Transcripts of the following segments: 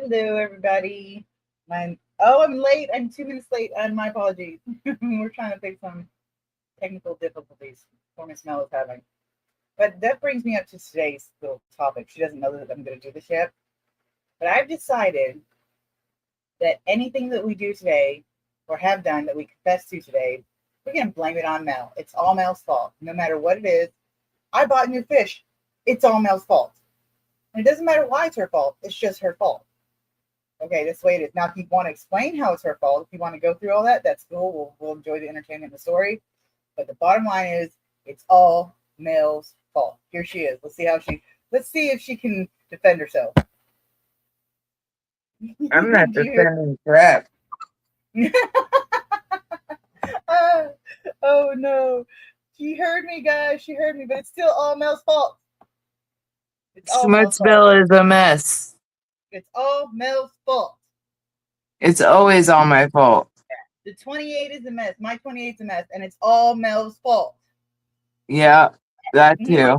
Hello, everybody. I'm late. I'm 2 minutes late. My apologies. We're trying to fix some technical difficulties poor Miss Mel is having. But that brings me up to today's little topic. She doesn't know that I'm going to do this yet. But I've decided that anything that we do today or have done that we confess to today, we're going to blame it on Mel. It's all Mel's fault. No matter what it is, I bought new fish. It's all Mel's fault. And it doesn't matter why it's her fault. It's just her fault. Okay, that's the way it is. Now, if you want to explain how it's her fault, if you want to go through all that, that's cool. We'll enjoy the entertainment and the story. But the bottom line is, it's all Mel's fault. Here she is. Let's see if she can defend herself. I'm not Do you defending crap. Ah, oh no. She heard me, guys. She heard me, but it's still all Mel's fault. It's all Mel's fault. Smutsville is a mess. It's all Mel's fault. It's always all my fault. The 28 is a mess. My 28 is a mess, and it's all Mel's fault. Yeah, that too.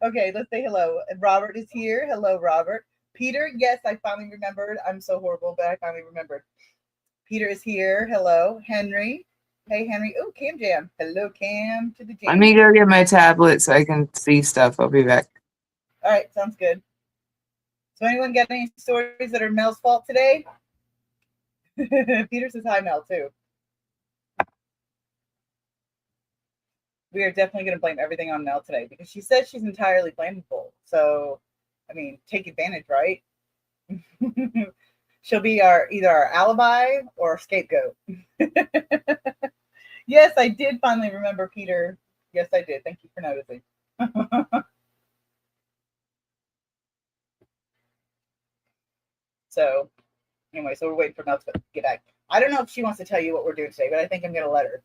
Okay, let's say hello. Robert is here. Hello, Robert. Peter, yes, I finally remembered. I'm so horrible, but I finally remembered. Peter is here. Hello. Henry. Hey, Henry. Oh, Cam Jam. Hello, Cam to the Let me jam. go get my tablet so I can see stuff. I'll be back. All right, sounds good. So, anyone got any stories that are Mel's fault today? Peter says hi, Mel, too. We are definitely going to blame everything on Mel today because she says she's entirely blamable. So, I mean, take advantage, right? She'll be either our alibi or scapegoat. Yes, I did finally remember, Peter. Yes, I did. Thank you for noticing. So, anyway, so we're waiting for Mel to get back. I don't know if she wants to tell you what we're doing today, but I think I'm going to let her.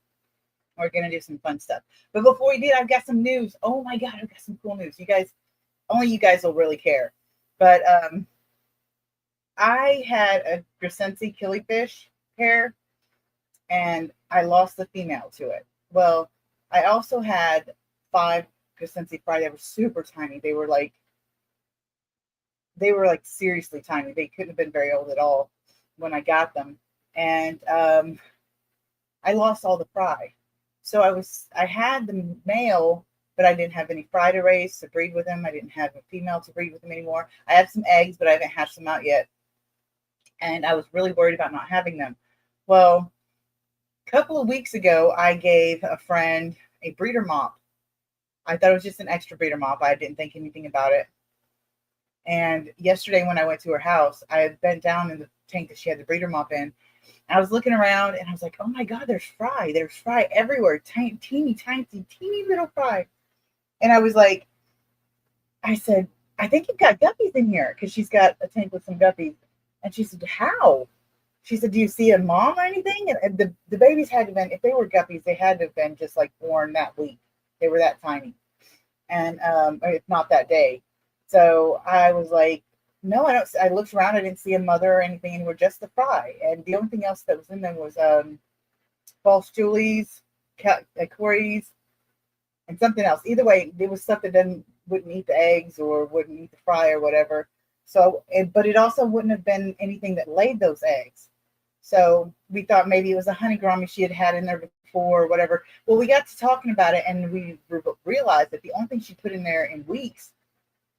We're going to do some fun stuff. But before we do, I've got some news. Oh my God, I've got some cool news. You guys, only you guys will really care. But I had a Crescency killifish pair, and I lost the female to it. Well, I also had 5 Crescency fry. They were super tiny. They were like seriously tiny. They couldn't have been very old at all when I got them, and I lost all the fry. So I had the male, but I didn't have any fry to raise to breed with him. I didn't have a female to breed with him anymore. I have some eggs, but I haven't hatched them out yet, and I was really worried about not having them. Well, a couple of weeks ago, I gave a friend a breeder mop. I thought it was just an extra breeder mop. I didn't think anything about it. And yesterday, when I went to her house, I had bent down in the tank that she had the breeder mop in. And I was looking around, and I was like, "Oh my God, there's fry! There's fry everywhere! Tiny, teeny, tiny, teeny little fry!" And I was like, I said, "I think you've got guppies in here," because she's got a tank with some guppies. And she said, "How?" She said, "Do you see a mom or anything?" And the babies had to have been, if they were guppies, they had to have been just like born that week. They were that tiny, and or if not that day. So I was like, "No, I don't." I looked around, I didn't see a mother or anything anywhere, just the fry. And the only thing else that was in them was false Julies, Corey's, and something else. Either way, it was stuff that wouldn't eat the eggs or wouldn't eat the fry or whatever. So, but it also wouldn't have been anything that laid those eggs. So we thought maybe it was a honey gourami she had in there before or whatever. Well, we got to talking about it, and we realized that the only thing she put in there in weeks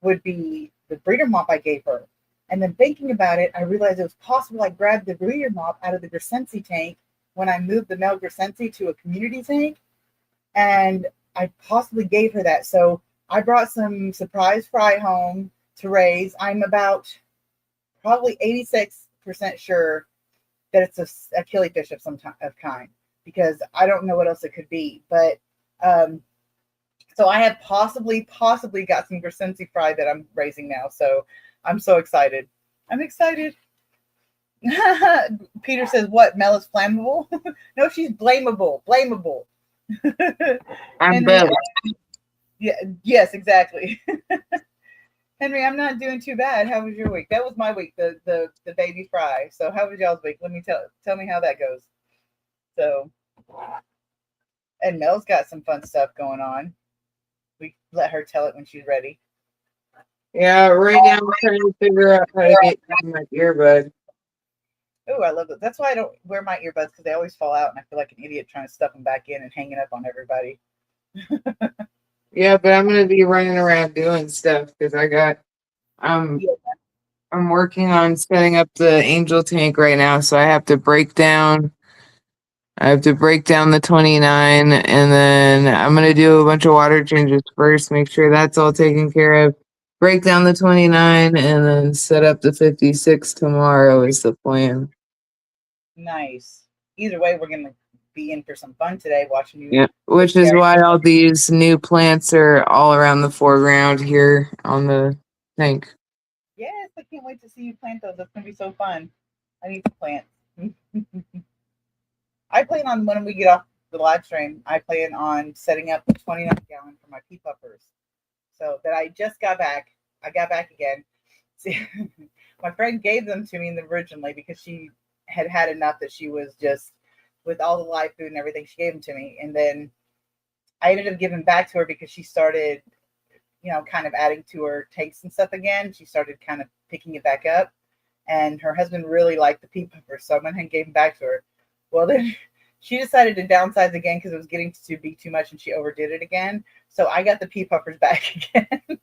would be the breeder mop I gave her. And then thinking about it, I realized it was possible I grabbed the breeder mop out of the Crescency tank when I moved the male Crescency to a community tank, and I possibly gave her that. So I brought some surprise fry home to raise. I'm about probably 86% sure that it's a killifish of some of kind, because I don't know what else it could be. But so I have possibly got some Crescency fry that I'm raising now. So I'm so excited. I'm excited. Peter says, "What? Mel is flammable?" No, she's blamable. Blamable. I'm Henry, both. yeah, yes, exactly. Henry, I'm not doing too bad. How was your week? That was my week, the baby fry. So how was y'all's week? Let me tell me how that goes. So, and Mel's got some fun stuff going on. We let her tell it when she's ready. Yeah, right now I'm trying to figure out how to get my earbud. Oh, I love it. That's why I don't wear my earbuds because they always fall out, and I feel like an idiot trying to stuff them back in and hanging up on everybody. Yeah, but I'm gonna be running around doing stuff because I'm Yeah. I'm working on setting up the angel tank right now, so I have to break down the 29 and then I'm gonna do a bunch of water changes first, make sure that's all taken care of. Break down the 29 and then set up the 56 tomorrow is the plan. Nice. Either way, we're gonna be in for some fun today watching you. Yeah, which is why all these new plants are all around the foreground here on the tank. Yes, I can't wait to see you plant those. That's gonna be so fun. I need to plant. I plan on when we get off the live stream. I plan on setting up the 29-gallon for my pea puffers. So that I just got back. I got back again. See, my friend gave them to me originally because she had had enough that she was just with all the live food and everything. She gave them to me, and then I ended up giving back to her because she started, kind of adding to her takes and stuff again. She started kind of picking it back up, and her husband really liked the pea puffers, so I went ahead and gave them back to her. Well, then she decided to downsize again because it was getting to be too much, and she overdid it again. So I got the pea puffers back again.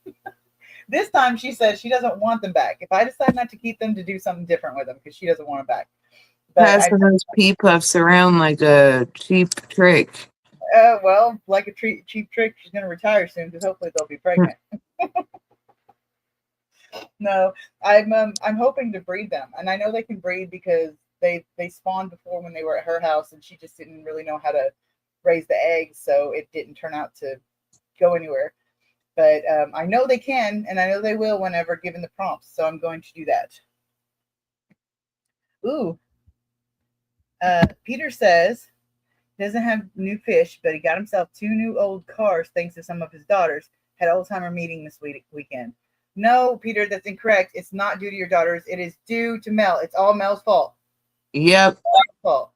This time she says she doesn't want them back. If I decide not to keep them, to do something different with them because she doesn't want them back. But Passing those pea puffs around like a cheap trick. well, like a cheap trick, she's going to retire soon because hopefully they'll be pregnant. No, I'm hoping to breed them, and I know they can breed because they spawned before when they were at her house, and she just didn't really know how to raise the eggs, so it didn't turn out to go anywhere. But I know they can, and I know they will whenever given the prompts. So I'm going to do that. Ooh, Peter says he doesn't have new fish, but he got himself 2 new old cars thanks to some of his daughters. Had old timer meeting this weekend. No, Peter, that's incorrect. It's not due to your daughters. It is due to Mel. It's all Mel's fault. Yep. Fault.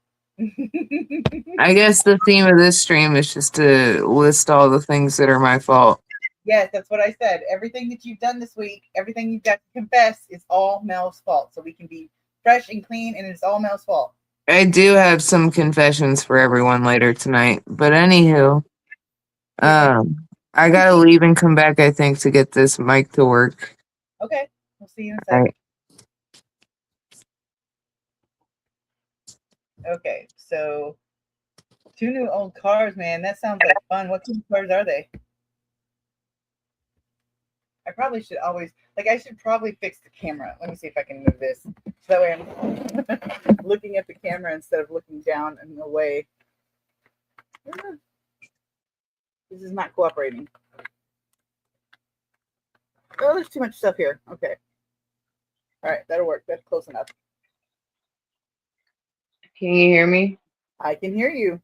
I guess the theme of this stream is just to list all the things that are my fault. Yes, that's what I said. Everything that you've done this week, everything you've got to confess is all Mel's fault. So we can be fresh and clean, and it's all Mel's fault. I do have some confessions for everyone later tonight, but anywho, I gotta leave and come back, I think, to get this mic to work. Okay, we'll see you in a second. Right. Okay, so 2 new old cars, man. That sounds like fun. What kind of cars are they? I probably should I should probably fix the camera. Let me see if I can move this. So that way I'm looking at the camera instead of looking down and away. This is not cooperating. Oh, there's too much stuff here. Okay. All right, that'll work. That's close enough. Can you hear me? I can hear you.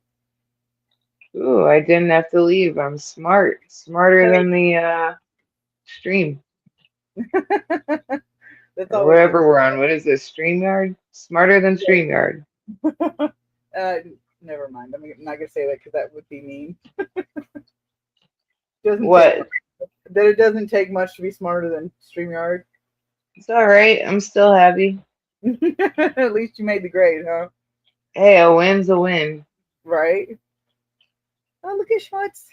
Ooh, I didn't have to leave. I'm smart. Smarter than the stream. Or whatever we're on. What is this? StreamYard? Smarter than StreamYard. Never mind. I'm not gonna say that because that would be mean. What? That it doesn't take much to be smarter than StreamYard. It's all right. I'm still happy. At least you made the grade, huh? Hey, a win's a win. Right? Oh, look at Schmutz.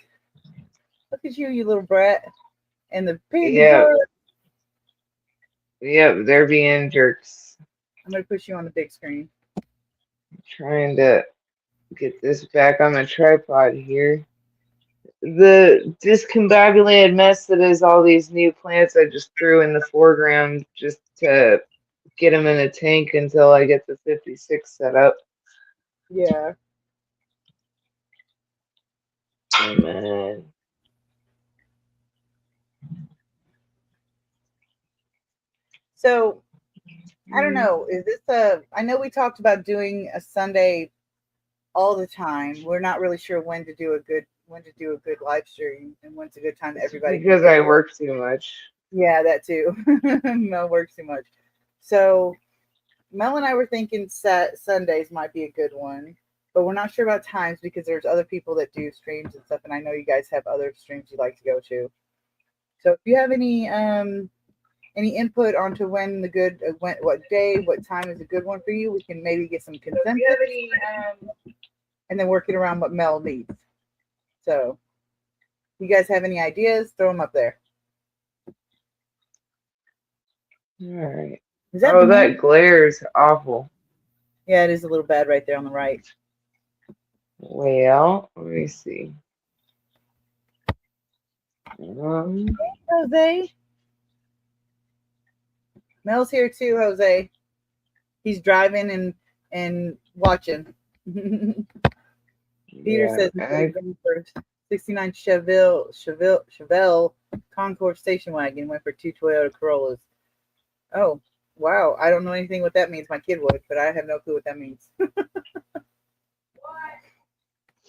Look at you, you little brat. And the pig. Yep, they're being jerks. I'm going to push you on the big screen. I'm trying to get this back on the tripod here. The discombobulated mess that is all these new plants I just threw in the foreground just to get them in a tank until I get the 56 set up. Yeah. Oh, man. So, I don't know. Is this I know we talked about doing a Sunday all the time. We're not really sure when to do a good live stream and when's a good time that everybody. Because I work too much. Yeah, that too. Mel works too much. So Mel and I were thinking Sundays might be a good one, but we're not sure about times because there's other people that do streams and stuff, and I know you guys have other streams you like to go to. So if you have any any input onto when the good, what day, what time is a good one for you? We can maybe get some Do consensus you have any, and then work it around what Mel needs. So, you guys have any ideas? Throw them up there. all right. Is that Oh, that glare is awful. Yeah, it is a little bad right there on the right. Well, let me see. Jose. Mel's here too, Jose. He's driving and watching. Peter yeah, says he's going for 69 Chevelle Concours station wagon. Went for 2 Toyota Corollas. Oh, wow. I don't know anything what that means. My kid would, but I have no clue what that means.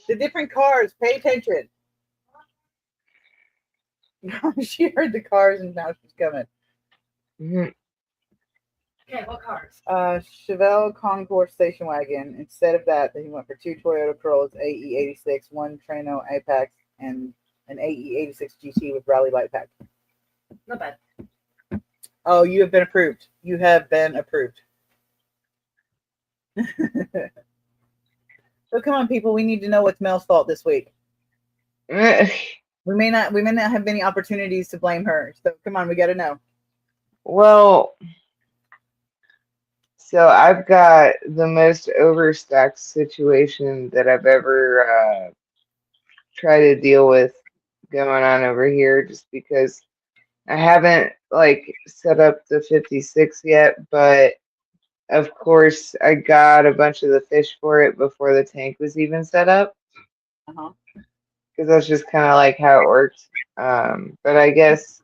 The different cars. Pay attention. She heard the cars and now she's coming. Mhm. Okay, what cars? Chevelle Concours station wagon. Instead of that, he went for 2 Toyota Corollas AE86, 1 Trano Apex, and an AE86 GT with Rally Light Pack. Not bad. Oh, you have been approved. You have been approved. So come on, people. We need to know what's Mel's fault this week. We may not have many opportunities to blame her. So come on, we got to know. Well, so I've got the most overstacked situation that I've ever tried to deal with going on over here, just because I haven't like set up the 56 yet, but of course I got a bunch of the fish for it before the tank was even set up. Uh-huh. Because that's just kind of like how it works. But I guess,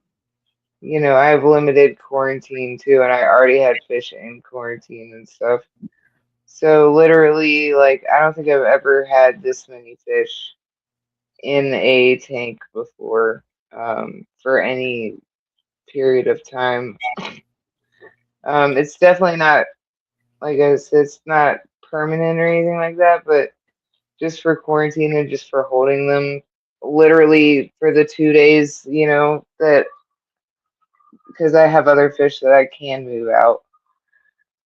you know, I have limited quarantine too, and I already had fish in quarantine and stuff. So literally, like, I don't think I've ever had this many fish in a tank before, for any period of time. It's definitely not, like I said, it's not permanent or anything like that, but just for quarantine and just for holding them literally for the 2 days, you know, that because I have other fish that I can move out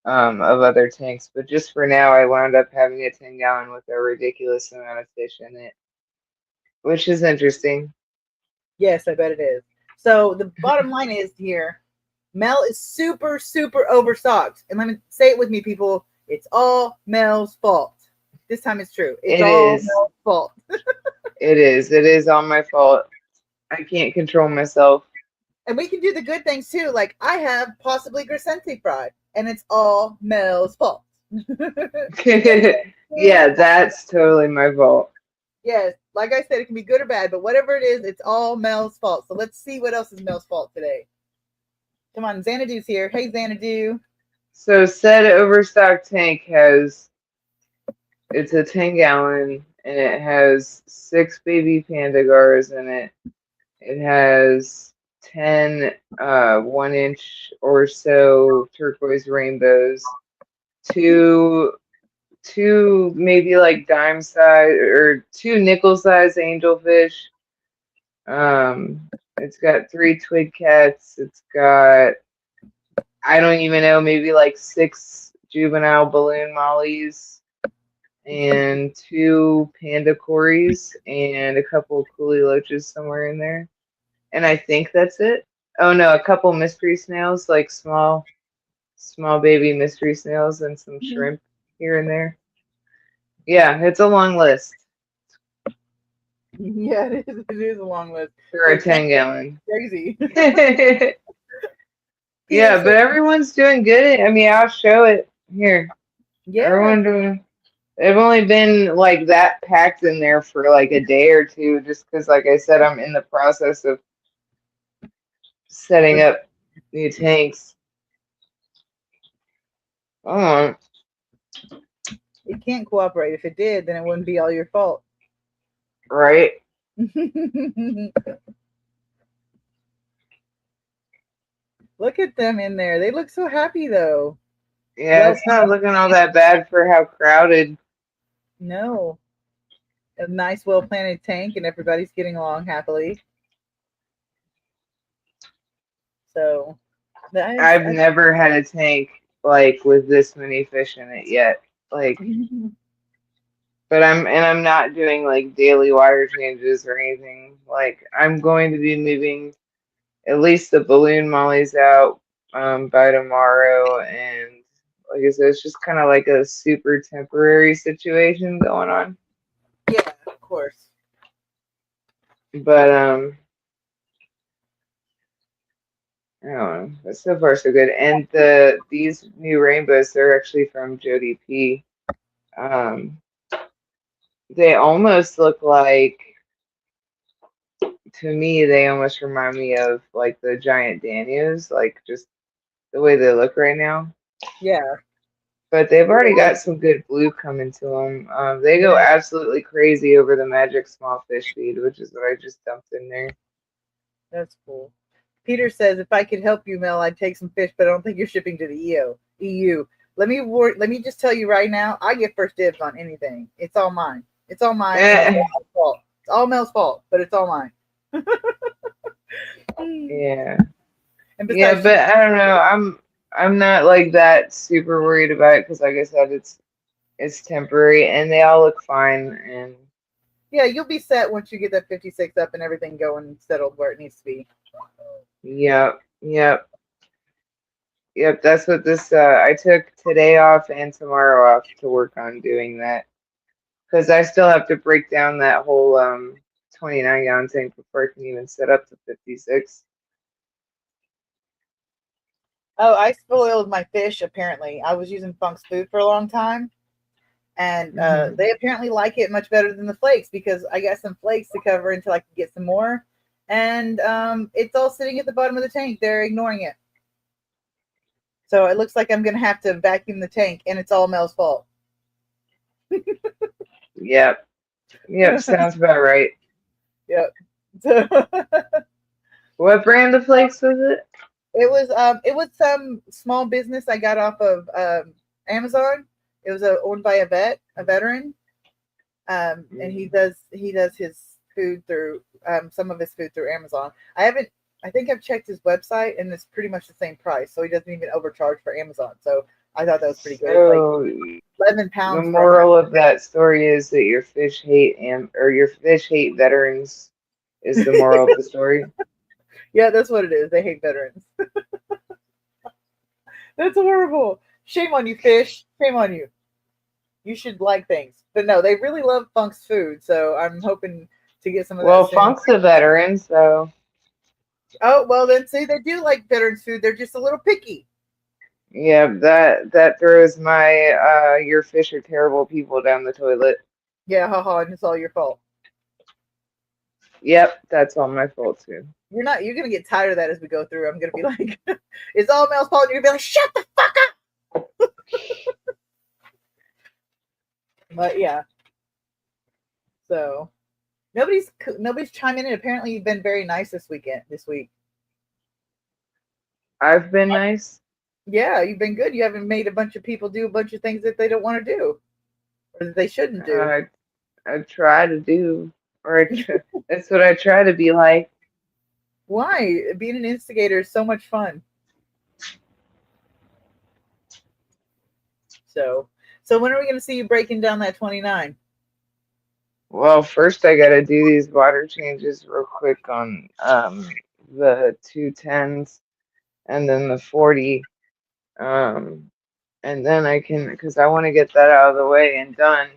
of other tanks. But just for now, I wound up having a 10-gallon with a ridiculous amount of fish in it, which is interesting. Yes, I bet it is. So the bottom line is here, Mel is super, super overstocked. And let me say it with me, people. It's all Mel's fault. This time it's true. It's all Mel's fault. It is. It is all my fault. I can't control myself. And we can do the good things too. Like I have possibly Grisenti fry, and it's all Mel's fault. Yeah, that's totally my fault. Yes, like I said, it can be good or bad, but whatever it is, it's all Mel's fault. So let's see what else is Mel's fault today. Come on, Xanadu's here. Hey, Xanadu. So said overstock tank it's a 10-gallon and it has 6 baby panda gars in it. It has 10 1-inch or so turquoise rainbows, two maybe like dime size or 2 nickel size angelfish. It's got 3 twig cats. It's got, I don't even know, maybe like 6 juvenile balloon mollies and 2 panda cories and a couple of coolie loaches somewhere in there. And I think that's it. Oh no, a couple mystery snails, like small baby mystery snails and some shrimp here and there. Yeah, it's a long list. Yeah, it is a long list. For a 10-gallon. Crazy. Yeah, but everyone's doing good. I mean, I'll show it here. Yeah. Everyone doing. They've only been like that packed in there for like a day or two, just because, like I said, I'm in the process of setting up new tanks. Oh, It can't cooperate. If it did, then it wouldn't be all your fault. right. Look at them in there. They look so happy, though. Yeah, it's not looking all that bad for how crowded. No. A nice, well-planted tank, and everybody's getting along happily. So, I've never had a tank like with this many fish in it yet. Like, but I'm not doing like daily water changes or anything. Like, I'm going to be moving at least the balloon mollies out by tomorrow, and like I said, it's just kind of like a super temporary situation going on. Yeah, of course. But I don't know. But so far so good. And these new rainbows, they're actually from Jody P. Um, they almost look like, to me, they almost remind me of like the giant Danios, like just the way they look right now. Yeah. But they've already got some good blue coming to them. They go absolutely crazy over the magic small fish feed, which is what I just dumped in there. That's cool. Peter says, if I could help you, Mel, I'd take some fish, but I don't think you're shipping to the EU. Let me just tell you right now, I get first dibs on anything. It's all mine. It's all mine. It's all Mel's fault. It's all Mel's fault, but it's all mine. Yeah. And Yeah, but I don't know. I'm not like that super worried about it because, like I said, it's temporary and they all look fine. And yeah, you'll be set once you get that 56 up and everything going settled where it needs to be. Yep. That's what this. I took today off and tomorrow off to work on doing that because I still have to break down that whole 29 gallon tank before I can even set up the 56. Oh, I spoiled my fish, apparently. I was using Funk's food for a long time, and they apparently like it much better than the flakes because I got some flakes to cover until I can get some more. And it's all sitting at the bottom of the tank. They're ignoring it. So it looks like I'm going to have to vacuum the tank, and it's all Mel's fault. Yep, sounds about right. Yep. What brand of flakes was it? It was some small business I got off of Amazon. It was owned by a veteran, and he does his food through some of his food through Amazon. I think I've checked his website, and it's pretty much the same price, so he doesn't even overcharge for Amazon. So I thought that was pretty good. So, like 11 pounds. The moral of that story is that your fish hate veterans. Is the moral of the story? Yeah, that's what it is. They hate veterans. That's horrible. Shame on you, fish. Shame on you. You should like things. But no, they really love Funk's food, so I'm hoping to get some of that. Well, Funk's a veteran, so. Oh, well, then see, they do like veterans food. They're just a little picky. Yeah, that throws my your fish are terrible people down the toilet. Yeah, haha, and it's all your fault. Yep, that's all my fault too. You're gonna get tired of that as we go through. I'm gonna be like, it's all Mel's fault, and you're gonna be like, shut the fuck up. But yeah. So nobody's chiming in. Apparently you've been very nice this week. I've been nice. Yeah, you've been good. You haven't made a bunch of people do a bunch of things that they don't want to do. Or that they shouldn't do. I try to do. That's what I try to be like. Why? Being an instigator is so much fun. So when are we going to see you breaking down that 29? Well, first I got to do these water changes real quick on the 210s and then the 40. And then I can, because I want to get that out of the way and done.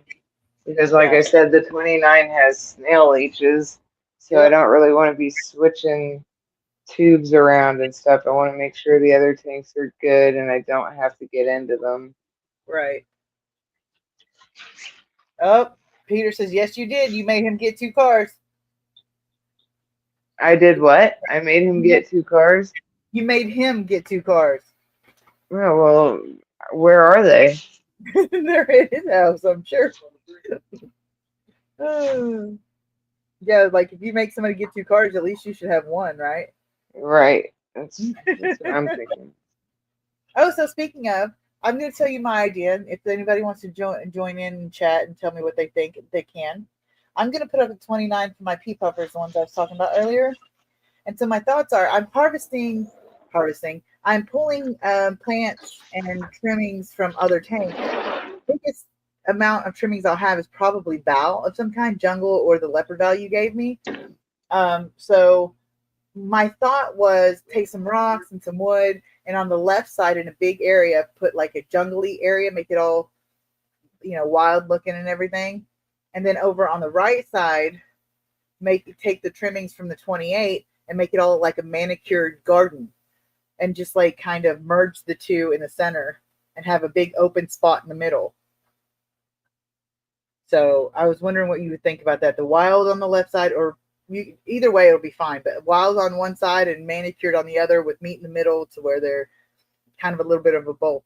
Because like I said, the 29 has snail leeches, so I don't really want to be switching tubes around and stuff. I want to make sure the other tanks are good and I don't have to get into them. Right. Oh, Peter says, yes, you did. You made him get 2 cars. I did what? I made him get 2 cars? You made him get 2 cars. Oh, well, where are they? They're in his house, I'm sure. Yeah, like if you make somebody get 2 cars, at least you should have 1, right? Right. That's what I'm thinking. Oh, so speaking of, I'm going to tell you my idea. If anybody wants to join in and chat and tell me what they think, they can. I'm going to put up a 29 for my pea puffers, the ones I was talking about earlier. And so my thoughts are, I'm harvesting. I'm pulling plants and trimmings from other tanks. The biggest amount of trimmings I'll have is probably bough of some kind, jungle or the leopard bough you gave me. So my thought was take some rocks and some wood, and on the left side in a big area, put like a jungly area, make it all, wild looking and everything. And then over on the right side, take the trimmings from the 28 and make it all like a manicured garden, and just like kind of merge the two in the center and have a big open spot in the middle. So I was wondering what you would think about that. The wild on the left side, or either way, it'll be fine. But wild on one side and manicured on the other, with meat in the middle, to where they're kind of a little bit of a both.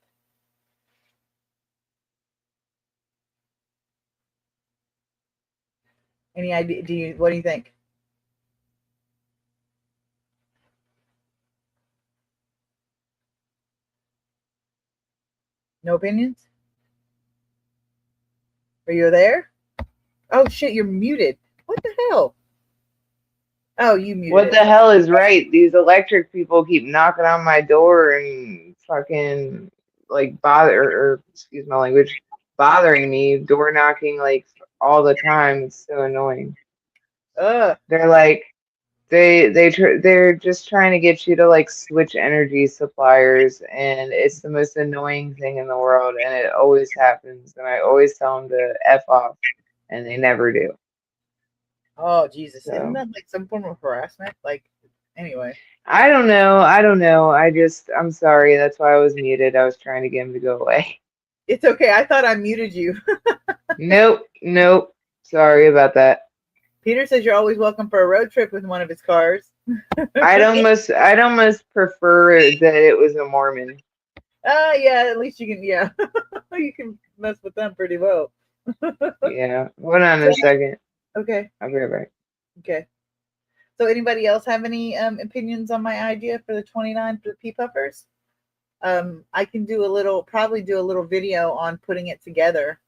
Any idea? What do you think? No opinions? Are you there? Oh shit, you're muted. What the hell? Oh, you muted What it. the hell is right? These electric people keep knocking on my door and fucking like excuse my language, bothering me, door knocking like all the time. It's so annoying. They're like they're just trying to get you to like switch energy suppliers, and it's the most annoying thing in the world, and it always happens, and I always tell them to F off, and they never do. Oh Jesus! So, Isn't that like some form of harassment? Like, anyway. I don't know. I'm sorry. That's why I was muted. I was trying to get him to go away. It's okay. I thought I muted you. Nope. Sorry about that. Peter says you're always welcome for a road trip with one of his cars. I'd almost prefer that it was a Mormon. Yeah, at least you can, you can mess with them pretty well. Yeah. Hold on a second. Okay. I'll be right back. Okay. So anybody else have any opinions on my idea for the 29 for the pea puffers? I can probably do a little video on putting it together.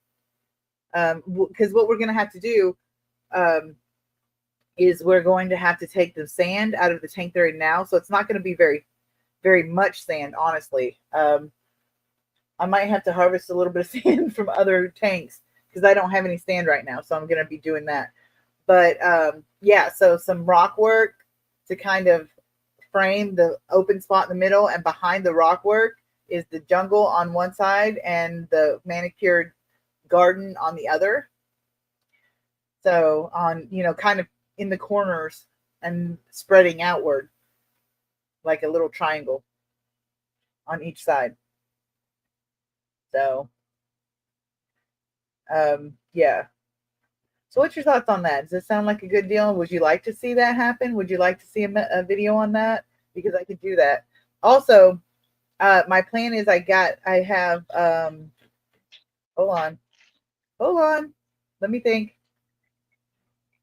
Because what we're going to have to do is we're going to have to take the sand out of the tank they're in now. So it's not going to be very, very much sand, honestly. I might have to harvest a little bit of sand from other tanks because I don't have any sand right now. So I'm going to be doing that. But yeah, so some rock work to kind of frame the open spot in the middle, and behind the rock work is the jungle on one side and the manicured garden on the other. So on, kind of in the corners and spreading outward like a little triangle on each side. So yeah. So what's your thoughts on that? Does it sound like a good deal? Would you like to see that happen? Would you like to see a video on that? Because I could do that. Also, my plan is I have hold on. Let me think.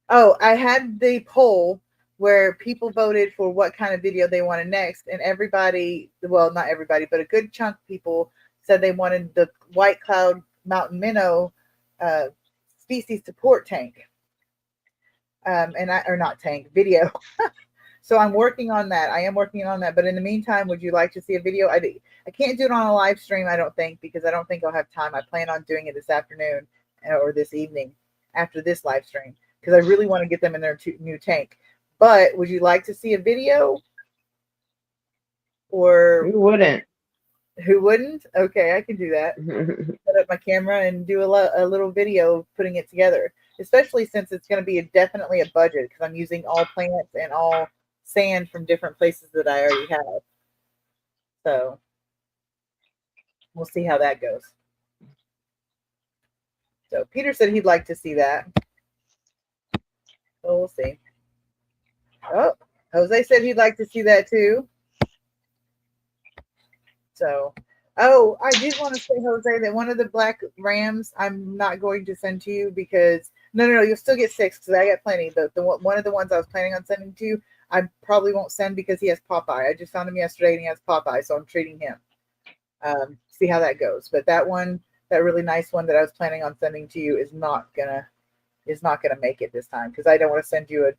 Oh, I had the poll where people voted for what kind of video they wanted next, and everybody, well, not everybody, but a good chunk of people said they wanted the White Cloud Mountain Minnow species support tank. Video. So I'm working on that. I am working on that. But in the meantime, would you like to see a video? I can't do it on a live stream, I don't think, because I don't think I'll have time. I plan on doing it this afternoon or this evening after this live stream, because I really want to get them in their new tank. But would you like to see a video? Or Who wouldn't? Who wouldn't? Okay, I can do that. Set up my camera and do a little video putting it together, especially since it's going to be definitely a budget, because I'm using all plants and all sand from different places that I already have. So we'll see how that goes. So Peter said he'd like to see that. So we'll see. Oh, Jose said he'd like to see that too. So, oh, I did want to say, Jose, that one of the black rams I'm not going to send to you because no, you'll still get 6 because I got plenty. The one of the ones I was planning on sending to you, I probably won't send because he has Popeye. I just found him yesterday and he has Popeye, so I'm treating him. See how that goes. But that one, that really nice one that I was planning on sending to you, is not gonna make it this time because I don't want to send you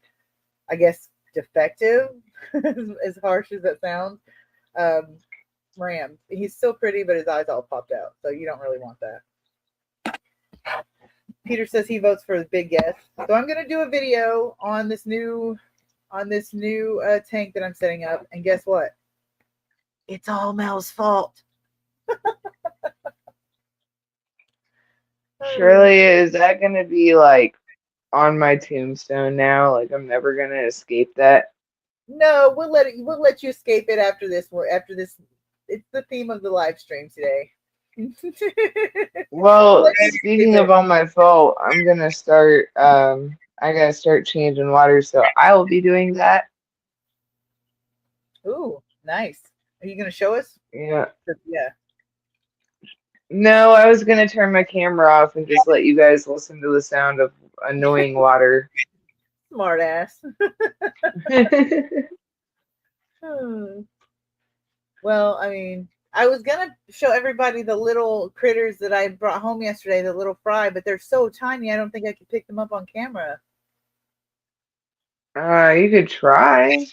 I guess defective, as harsh as that sounds. rammed. He's so pretty, but his eyes all popped out. So you don't really want that. Peter says he votes for the big yes. So I'm gonna do a video on this new tank that I'm setting up, and guess what? It's all Mel's fault. Shirley, is that gonna be like on my tombstone now? Like I'm never gonna escape that. No, we'll let you escape it after this. After this, it's the theme of the live stream today. Well, speaking of on my fault, I'm gonna start. I gotta start changing water, so I will be doing that. Ooh, nice. Are you gonna show us? Yeah. Yeah. No, I was gonna turn my camera off and just let you guys listen to the sound of annoying water. Smart ass. Well, I mean, I was gonna show everybody the little critters that I brought home yesterday, the little fry, but they're so tiny. I don't think I could pick them up on camera. You could try.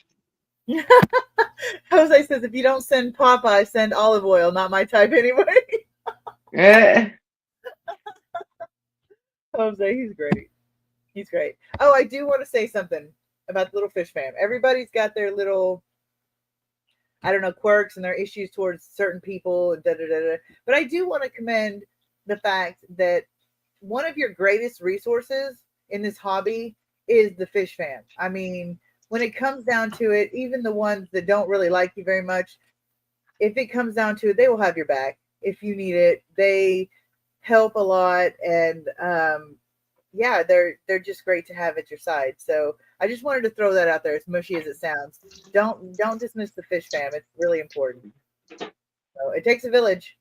Jose says, if you don't send Popeye, send olive oil. Not my type anyway. Yeah. Jose, he's great. He's great. Oh, I do want to say something about the Little Fish Fam. Everybody's got their little, I don't know, quirks and their issues towards certain people. And da, da, da, da. But I do want to commend the fact that one of your greatest resources in this hobby is the Fish Fam. I mean, when it comes down to it, even the ones that don't really like you very much, if it comes down to it, they will have your back if you need it. They help a lot, and yeah, they're just great to have at your side. So I just wanted to throw that out there, as mushy as it sounds. Don't dismiss the Fish Fam. It's really important. So it takes a village.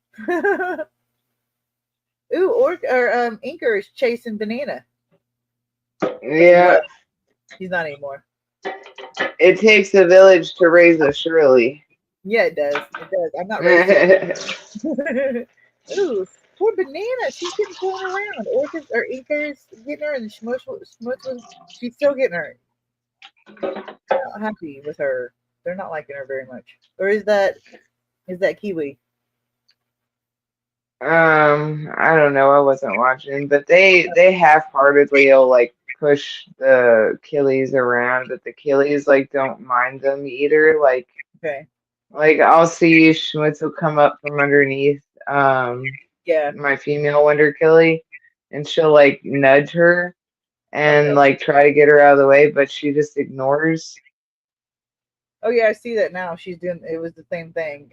Ooh, or Inker is chasing Banana. Yeah. He's not anymore. It takes a village to raise a Shirley. Yeah, it does. It does. I'm not ready. Ooh, poor Banana. She's getting thrown around. Orcus or Inker's getting her, and Smush was she's still getting her. They're not happy with her. They're not liking her very much. Or is that Kiwi? I don't know. I wasn't watching, but they half-heartedly will like push the Killies around, but the Killies like don't mind them either. Okay. Like I'll see Schmutz will come up from underneath Yeah. my female Wonder Killy, and she'll like nudge her and like try to get her out of the way, but she just ignores. Oh yeah, I see that now. She's doing. It was the same thing.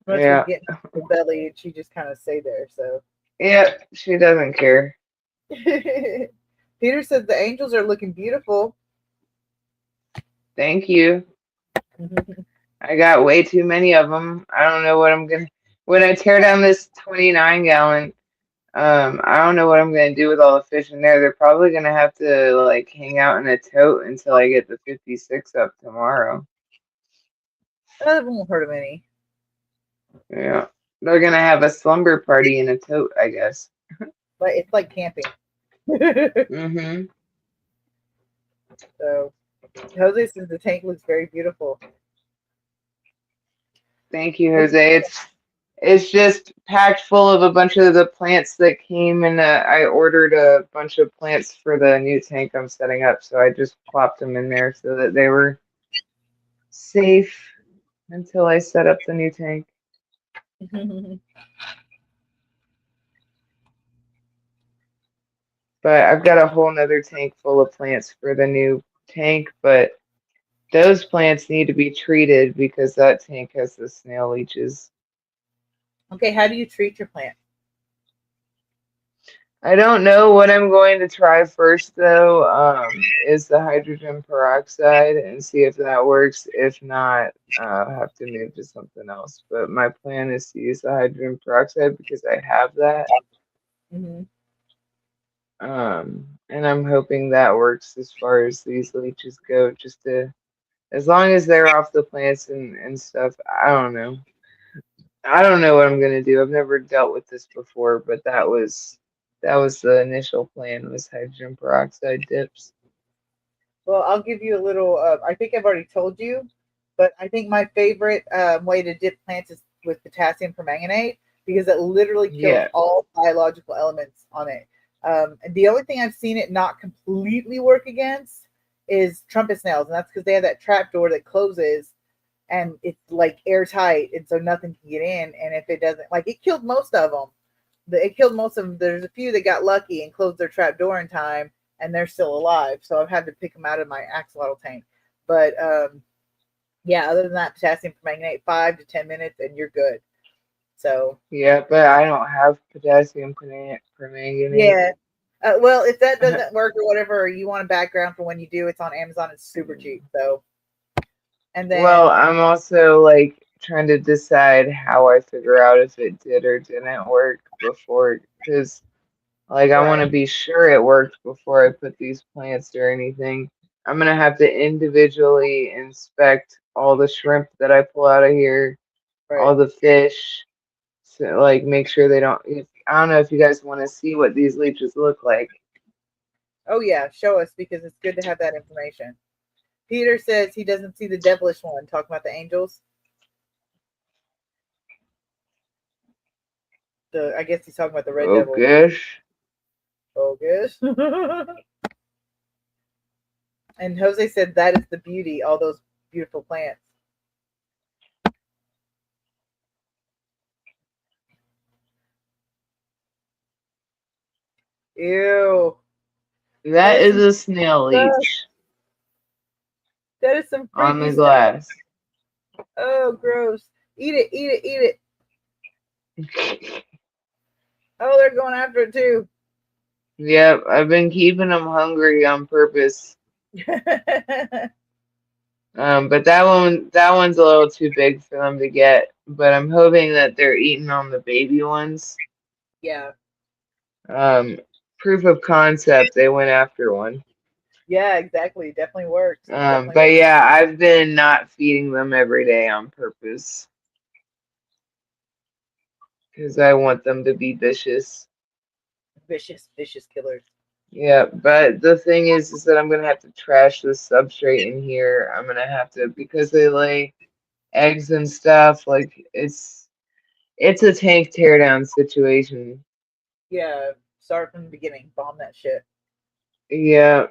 Schmutz Yeah. was getting the belly, and she just kind of stayed there. So. Yeah, she doesn't care. Peter says the angels are looking beautiful. Thank you. I got way too many of them. I don't know what I'm gonna. When I tear down this 29-gallon, I don't know what I'm gonna do with all the fish in there. They're probably gonna have to like hang out in a tote until I get the 56 up tomorrow. That won't hurt them any. Yeah, they're gonna have a slumber party in a tote, I guess. But it's like camping. Mm-hmm. So, Jose says the tank looks very beautiful. Thank you, Jose. It's just packed full of a bunch of the plants that came, and I ordered a bunch of plants for the new tank I'm setting up, so I just plopped them in there so that they were safe until I set up the new tank. But I've got a whole nother tank full of plants for the new tank, but those plants need to be treated because that tank has the snail leeches. Okay, how do you treat your plant? I don't know what I'm going to try first, though, is the hydrogen peroxide and see if that works. If not, I'll have to move to something else. But my plan is to use the hydrogen peroxide because I have that. Mm-hmm. And I'm hoping that works as far as these leeches go, just to, as long as they're off the plants and stuff. I don't know. I don't know what I'm going to do. I've never dealt with this before, but that was the initial plan, was hydrogen peroxide dips. Well, I'll give you a little. I think I've already told you, but I think my favorite way to dip plants is with potassium permanganate because it literally kills Yeah. all biological elements on it. And the only thing I've seen it not completely work against is trumpet snails, and that's because they have that trap door that closes and it's like airtight, and so nothing can get in. And if it doesn't, like, it killed most of them. It killed most of them. There's a few that got lucky and closed their trap door in time, and they're still alive. So I've had to pick them out of my axolotl tank. But yeah, other than that, potassium permanganate, 5 to 10 minutes, and you're good. So Yeah, but I don't have potassium permanganate. yeah. Well, if that doesn't work or whatever, or you want a background for when you do, it's on Amazon. It's super cheap. So, and then Well, I'm also like trying to decide how I figure out if it did or didn't work before, because like I want to right, be sure it worked before I put these plants or anything. I'm gonna have to individually inspect all the shrimp that I pull out of here, right. all the fish, so like make sure they don't. I don't know if you guys want to see what these leeches look like. Oh yeah, show us because it's good to have that information. Peter says he doesn't see the devilish one. Talking about the angels. I guess he's talking about the red Oh devil. gosh. Oh, good. And Jose said that is the beauty, all those beautiful plants. Ew. That That is is some a snail gross. leech That is some on creepy the stuff. glass. Oh, gross. Eat it, eat it, eat it. Oh, they're going after it too. Yep, I've been keeping them hungry on purpose. But that one's a little too big for them to get. But I'm hoping that they're eating on the baby ones. Yeah. Proof of concept, they went after one. Yeah, exactly. Definitely works. Definitely But works. yeah, I've been not feeding them every day on purpose because I want them to be vicious. Vicious, vicious killers. Yeah, but the thing is that I'm gonna have to trash this substrate in here. I'm gonna have to because they lay eggs and stuff. Like it's a tank teardown situation. Yeah. Start from the beginning. Bomb that shit. Yeah.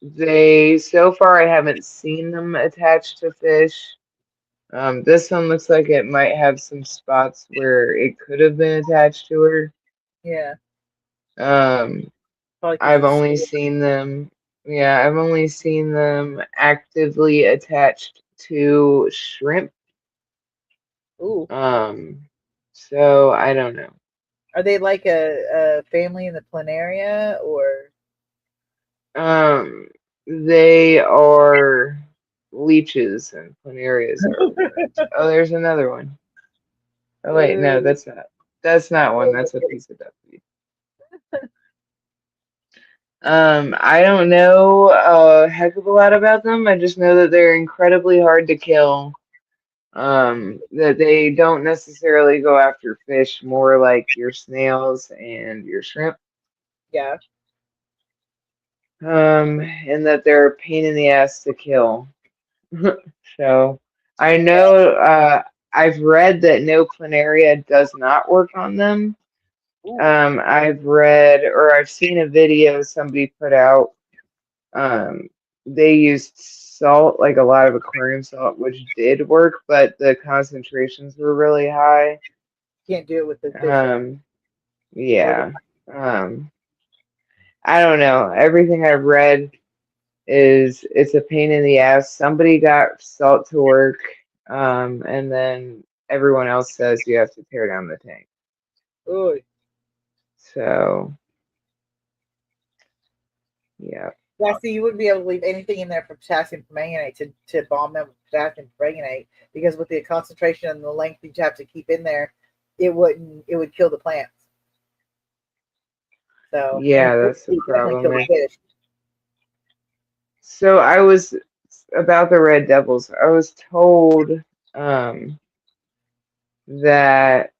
They so far I haven't seen them attached to fish. This one looks like it might have some spots where it could have been attached to her. Yeah. Um, Probably because I've you only see seen them. Yeah, I've only seen them actively attached to shrimp. it. Ooh. So I don't know. Are they like a family in the planaria or? They are leeches and planarias are worms. Oh, there's another one. Oh wait, no, that's not. That's not one. That's a piece of duckweed. I don't know a heck of a lot about them. I just know that they're incredibly hard to kill. That they don't necessarily go after fish, more like your snails and your shrimp. Yeah. And that they're a pain in the ass to kill. So I know I've read that no planaria does not work on them. Ooh. I've read or I've seen a video somebody put out. They used salt, like a lot of aquarium salt, which did work, but the concentrations were really high. Can't do it with the fish. Yeah. Um, I don't know. Everything I've read is it's a pain in the ass. Somebody got salt to work, and then everyone else says you have to tear down the tank. Ooh. So, yeah. Yeah, see, you wouldn't be able to leave anything in there for potassium permanganate to bomb them with potassium permanganate because with the concentration and the length you have to keep in there, it would kill the plants. So Yeah, that's the it would definitely kill problem. the fish. So I was about the red devils. I was told that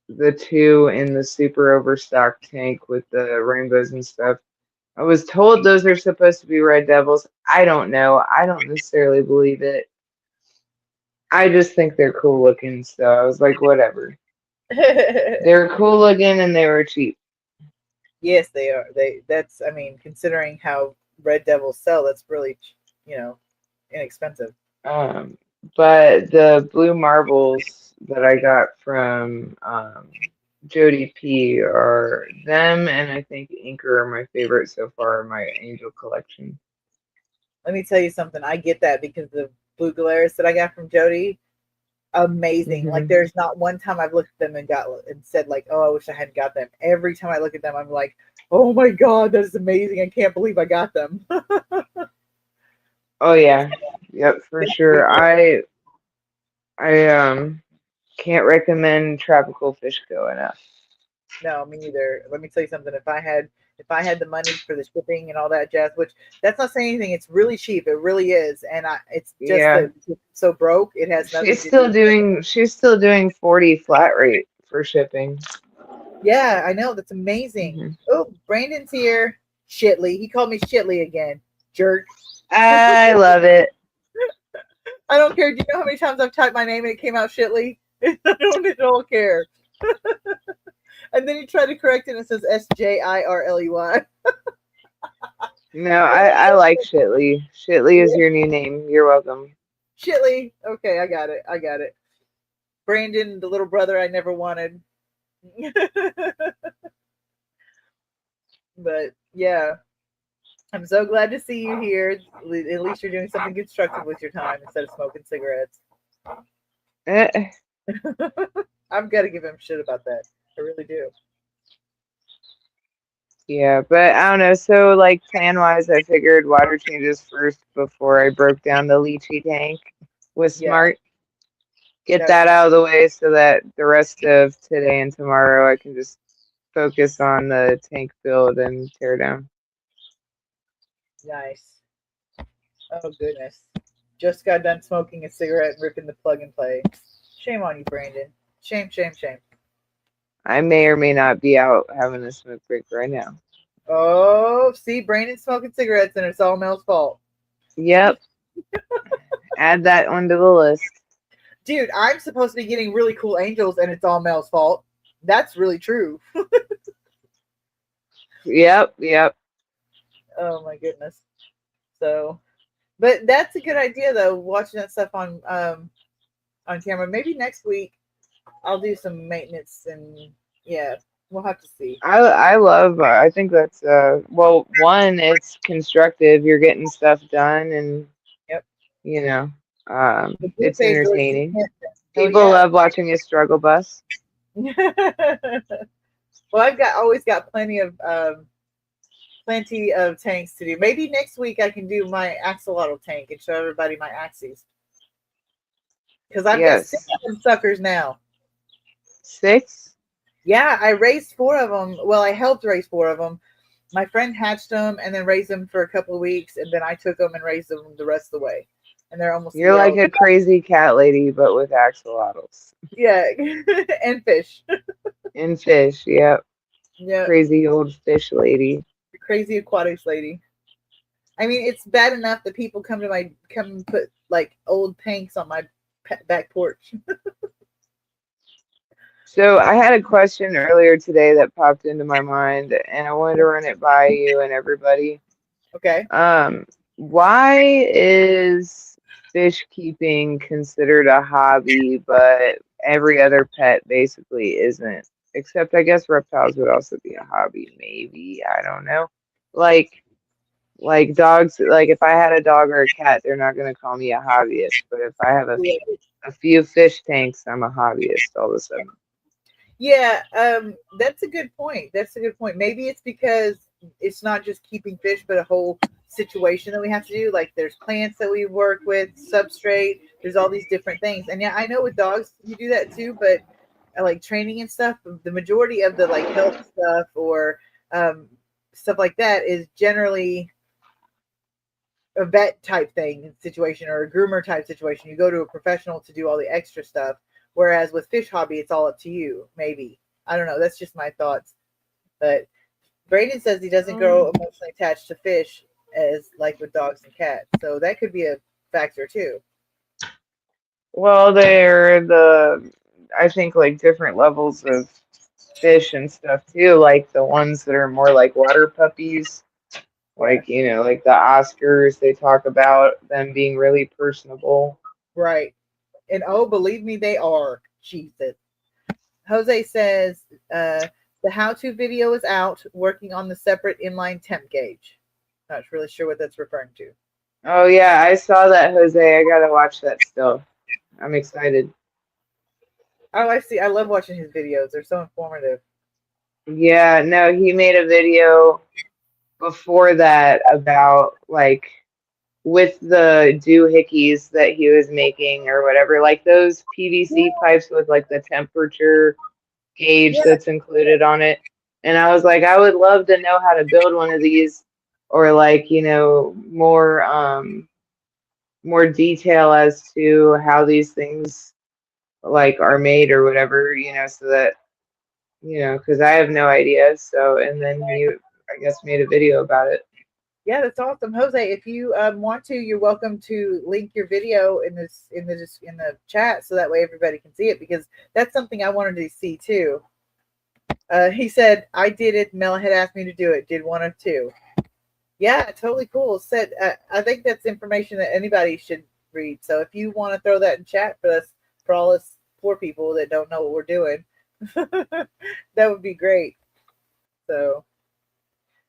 the two in the super overstocked tank with the rainbows and stuff. I was told those are supposed to be red devils. I don't know. I don't necessarily believe it. I just think they're cool looking, so I was like, whatever. They were cool looking and they were cheap. Yes, they are. That's, I mean, considering how red devils sell, that's really, you know, inexpensive. Um, but the blue marbles that I got from Jody P are them, and I think Anchor are my favorite so far in my Angel collection. Let me tell you something. I get that because the blue Galaris that I got from Jody, amazing. Like, Hmm. there's not one time I've looked at them and said like, oh, I wish I hadn't got them. Every time I look at them, I'm like, oh my god, that is amazing. I can't believe I got them. Oh yeah, yep, for sure. I can't recommend Tropical Fish Co enough. No, me neither. Let me tell you something. If I had the money for the shipping and all that jazz, which that's not saying anything, it's really cheap. It really is, and it's just Yeah, that it's so broke. It has nothing she's to do. still doing 40 flat rate for shipping. Yeah, I know. That's amazing. Hmm. Oh, Brandon's here. Shitley. He called me Shitley again. Jerk. I love it. I don't care. Do you know how many times I've typed my name and it came out Shitley? I don't at all care. And then he tried to correct it and it says Sjirley. No, I like Shitley. Shitley is your new name. You're welcome. Shitley. Okay, I got it. I got it. Brandon, the little brother I never wanted. But yeah, I'm so glad to see you here. At least you're doing something constructive with your time instead of smoking cigarettes. Eh, I've got to give him shit about that. I really do. yeah, but I don't know. So, like, plan wise, I figured water changes first before I broke down the leachy tank with Yeah, Smart. Get that's that out of the way so that the rest of today and tomorrow I can just focus on the tank build and tear down. nice. Oh goodness. Just got done smoking a cigarette and ripping the plug and play. Shame on you, Brandon. Shame, shame, shame. I may or may not be out having a smoke break right now. Oh, see, Brandon's smoking cigarettes and it's all Mel's fault. Yep. Add that one to the list. Dude, I'm supposed to be getting really cool angels and it's all Mel's fault. That's really true. Yep, yep. Oh my goodness. So, but that's a good idea though, watching that stuff on camera. Maybe next week I'll do some maintenance and yeah, we'll have to see. I love I think that's well, one, it's constructive. You're getting stuff done and Yep. you know, The blue it's page really entertaining. oh People yeah. love watching a struggle bus. Well, I've always got plenty of tanks to do. Maybe next week I can do my axolotl tank and show everybody my axes. Because I've got 6 Yes. of them suckers now. 6? Yeah, I raised 4 of them. Well, I helped raise 4 of them. My friend hatched them and then raised them for a couple of weeks, and then I took them and raised them the rest of the way. And they're almost a You're year like old. a crazy cat lady, but with axolotls. Yeah, and fish. And fish, yep. Yeah, Crazy old fish lady. crazy aquatics lady. I mean, it's bad enough that people come put like old tanks on my back porch. So I had a question earlier today that popped into my mind, and I wanted to run it by you and everybody. Okay. Why is fish keeping considered a hobby, but every other pet basically isn't? Except I guess reptiles would also be a hobby, maybe. I don't know. Like like dogs, like if I had a dog or a cat, they're not gonna call me a hobbyist. But if I have a few fish tanks, I'm a hobbyist all of a sudden. Yeah, that's a good point. That's a good point. Maybe it's because it's not just keeping fish, but a whole situation that we have to do. Like there's plants that we work with, substrate. There's all these different things. And yeah, I know with dogs you do that too, but like training and stuff, the majority of the like health stuff or stuff like that is generally a vet type thing situation or a groomer type situation. You go to a professional to do all the extra stuff. Whereas with fish hobby, it's all up to you. Maybe I don't know. That's just my thoughts. But Brayden says he doesn't grow emotionally attached to fish as like with dogs and cats. So that could be a factor too. Well, they're I think like different levels of fish and stuff too, like the ones that are more like water puppies, Yeah, like, like the Oscars, they talk about them being really personable. right. And oh, believe me, they are. Jesus. Jose says the how-to video is out, working on the separate inline temp gauge. Not really sure what that's referring to. Oh yeah, I saw that, Jose. I gotta watch that still. I'm excited. Oh, I see. I love watching his videos. They're so informative. Yeah, no, he made a video before that about like with the doohickeys that he was making or whatever, like those PVC pipes with like the temperature gauge Yeah, that's included on it. And I was like, I would love to know how to build one of these, or like, more detail as to how these things like are made or whatever, so that, because I have no idea. So, and then he, I guess, made a video about it. yeah, that's awesome, Jose. If you want to, you're welcome to link your video in the chat so that way everybody can see it because that's something I wanted to see too. He said I did it. Mela had asked me to do it. Did one of two. Yeah, totally cool. Said I think that's information that anybody should read. So if you want to throw that in chat for us, for all us poor people that don't know what we're doing, that would be great. So,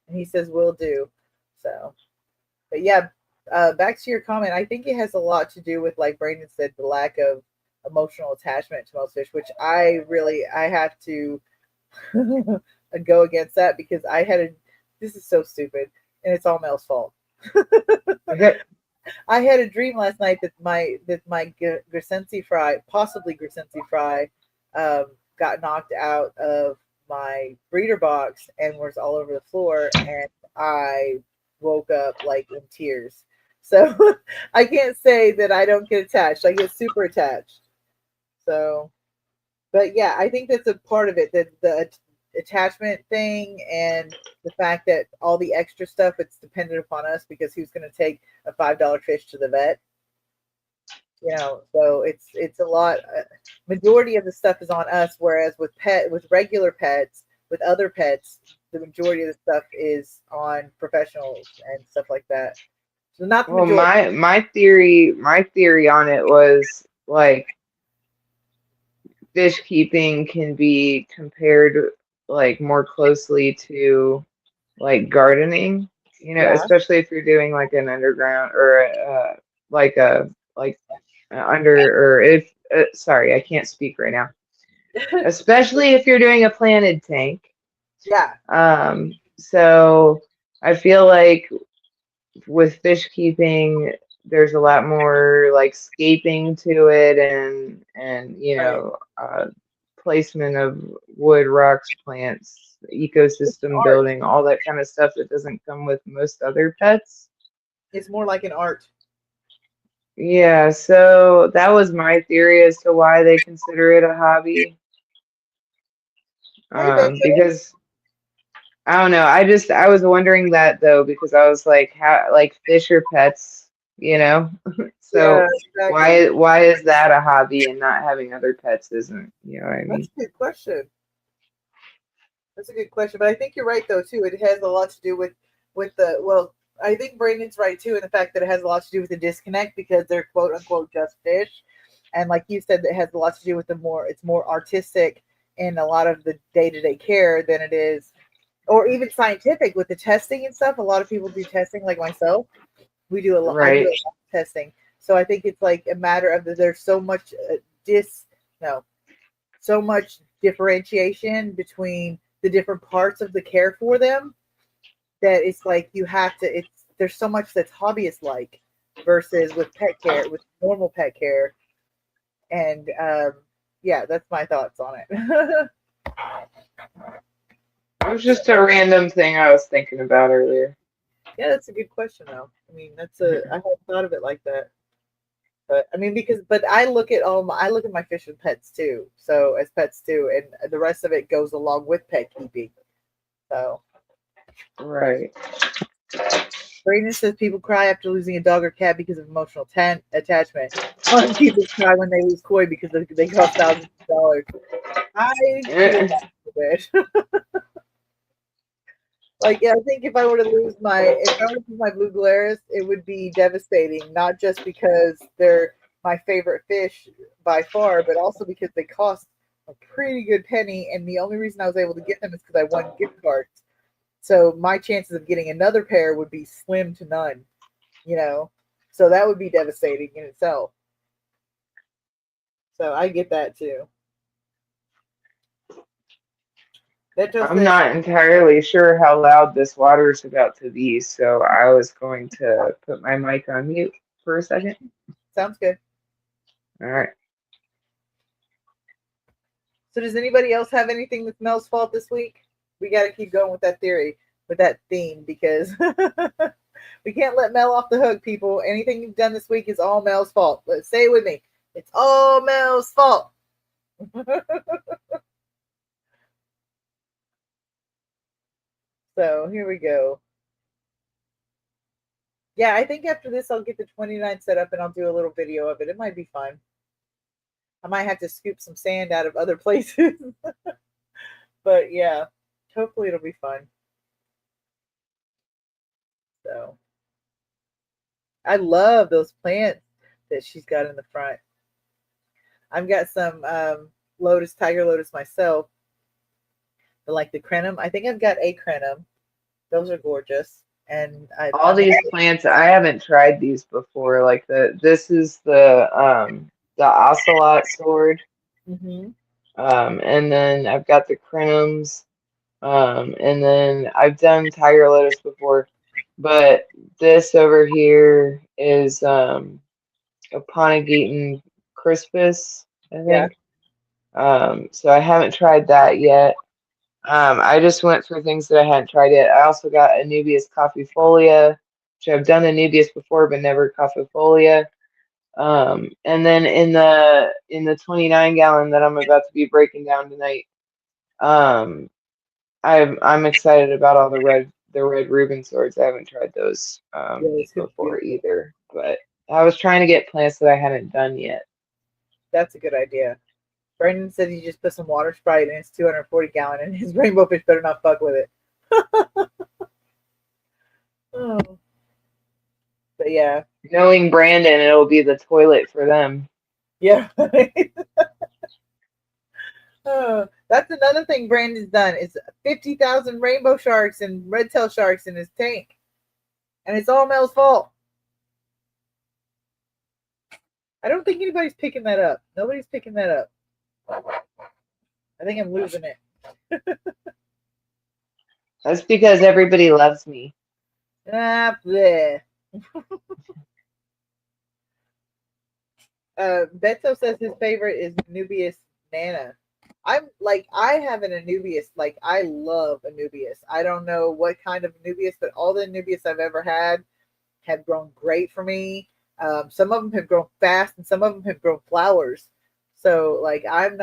and he says will do. So, but yeah, back to your comment. I think it has a lot to do with, like Brandon said, the lack of emotional attachment to most fish, which I have to go against that because this is so stupid and it's all Mel's fault. I had a dream last night that my Grisensi fry, possibly Grisensi fry, got knocked out of my breeder box and was all over the floor, and I woke up like in tears. So I can't say that I don't get attached. I get super attached. So, but yeah, I think that's a part of it. That the attachment thing and the fact that all the extra stuff it's dependent upon us because who's going to take a $5 fish to the vet, so it's a lot. Majority of the stuff is on us, whereas with regular pets, with other pets, the majority of the stuff is on professionals and stuff like that. So not the Well, majority. my theory on it was like fish keeping can be compared like more closely to like gardening, Yeah. especially if you're doing like an underground or like a like under or if sorry, I can't speak right now. Especially if you're doing a planted tank. Yeah. So I feel like with fish keeping, there's a lot more like scaping to it and Right. placement of wood, rocks, plants, ecosystem Art. building, all that kind of stuff that doesn't come with most other pets. It's more like an art. Yeah, so that was my theory as to why they consider it a hobby. Hey, Becca. Because I don't know. I was wondering that though because I was like, how like fish are pets, you know? Yeah, So exactly. why is that a hobby and not having other pets isn't? You know what I That's mean? a good question. That's a good question, but I think you're right though too. It has a lot to do with the well. I think Brandon's right too in the fact that it has a lot to do with the disconnect because they're quote unquote just fish, and like you said, it has a lot to do with it's more artistic in a lot of the day to day care than it is, or even scientific with the testing and stuff. A lot of people do testing, like myself. We do a lot. I do a Right. lot of testing, so I think it's like a matter of that. There's so much dis no so much differentiation between the different parts of the care for them that it's like you have to it's there's so much that's hobbyist like versus with pet care with normal pet care and yeah, that's my thoughts on it. It was just a random thing I was thinking about earlier. Yeah, that's a good question though. I mean, I hadn't thought of it like that. But I mean, but I look at my fish and pets too. So as pets too, and the rest of it goes along with pet keeping. So Right. Brayden says people cry after losing a dog or cat because of emotional attachment. Some people cry when they lose koi because they cost thousands of dollars. I feel Eh, that a bit. Like, yeah, I think if I were to lose my blue Glarus, it would be devastating. Not just because they're my favorite fish by far, but also because they cost a pretty good penny. And the only reason I was able to get them is because I won gift cards. So my chances of getting another pair would be slim to none. You know, so that would be devastating in itself. So I get that too. Beto I'm says, not entirely sure how loud this water is about to be, so I was going to put my mic on mute for a second. sounds good. All right. So does anybody else have anything that's Mel's fault this week? We got to keep going with that theory, with that theme, because we can't let Mel off the hook, people. Anything you've done this week is all Mel's fault. Let's say it with me. It's all Mel's fault. So here we go. Yeah, I think after this, I'll get the 29 set up and I'll do a little video of it. It might be fun. I might have to scoop some sand out of other places. But yeah, hopefully it'll be fun. So I love those plants that she's got in the front. I've got some tiger lotus myself. But like the crenum, I think I've got a crenum. Those are gorgeous. And All these plants, I haven't tried these before. Like this is the ocelot sword. Mm-hmm. And then I've got the crenums. And then I've done tiger lotus before, but this over here is Oponigeton crispus, I Yeah. think. So I haven't tried that yet. I just went for things that I hadn't tried yet. I also got Anubias coffeefolia, which I've done Anubias before, but never coffeefolia. And then in the 29 gallon that I'm about to be breaking down tonight, um, I'm excited about all the red Reuben swords. I haven't tried those Yeah, it's super before beautiful. either, but I was trying to get plants that I hadn't done yet. That's a good idea. Brandon said he just put some water Sprite in his 240 gallon and his rainbow fish better not fuck with it. Oh. But yeah. Knowing Brandon, it'll be the toilet for them. Yeah. Oh, that's another thing Brandon's done is 50,000 rainbow sharks and red tail sharks in his tank. And it's all Mel's fault. I don't think anybody's picking that up. Nobody's picking that up. I think I'm losing it. That's because everybody loves me. Ah, bleh. Beto says his favorite is Anubias Nana. I have an Anubias. Like, I love Anubias. I don't know what kind of Anubias, but all the Anubias I've ever had have grown great for me. Some of them have grown fast, and some of them have grown flowers. So, like, I'm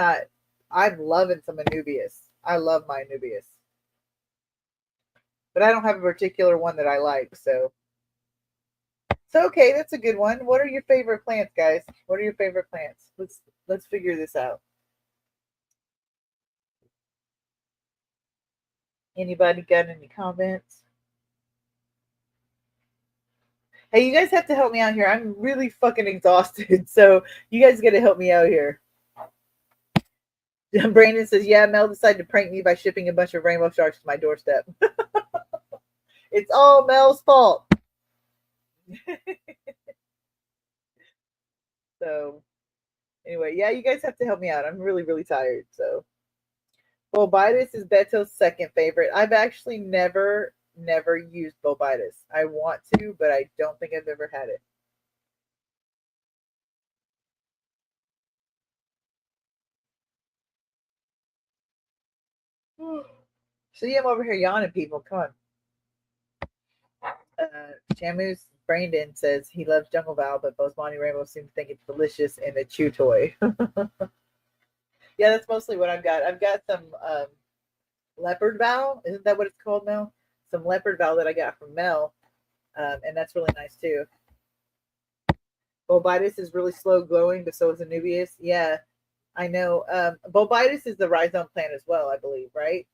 loving some Anubias. I love my Anubias. But I don't have a particular one that I like, so. So okay, that's a good one. What are your favorite plants, guys? What are your favorite plants? Let's figure this out. Anybody got any comments? Hey, you guys have to help me out here. I'm really fucking exhausted, so you guys got to help me out here. Brandon says, "Yeah, Mel decided to prank me by shipping a bunch of rainbow sharks to my doorstep. It's all Mel's fault." So, anyway, yeah, you guys have to help me out. I'm really, really tired. So, Bobitis is Beto's second favorite. I've actually never used Bobitis. I want to, but I don't think I've ever had it. See, I'm over here yawning, people. Come on. Shamu's Brandon says he loves Jungle Val, but Bosemani Rainbow seem to think it's delicious and a chew toy. Yeah, that's mostly what I've got. I've got some leopard Val. Isn't that what it's called, Mel? Some leopard Val that I got from Mel. And that's really nice too. Bobitis is really slow growing, but so is Anubias. Yeah, I know. Bobitis is the rhizome plant as well, I believe, right?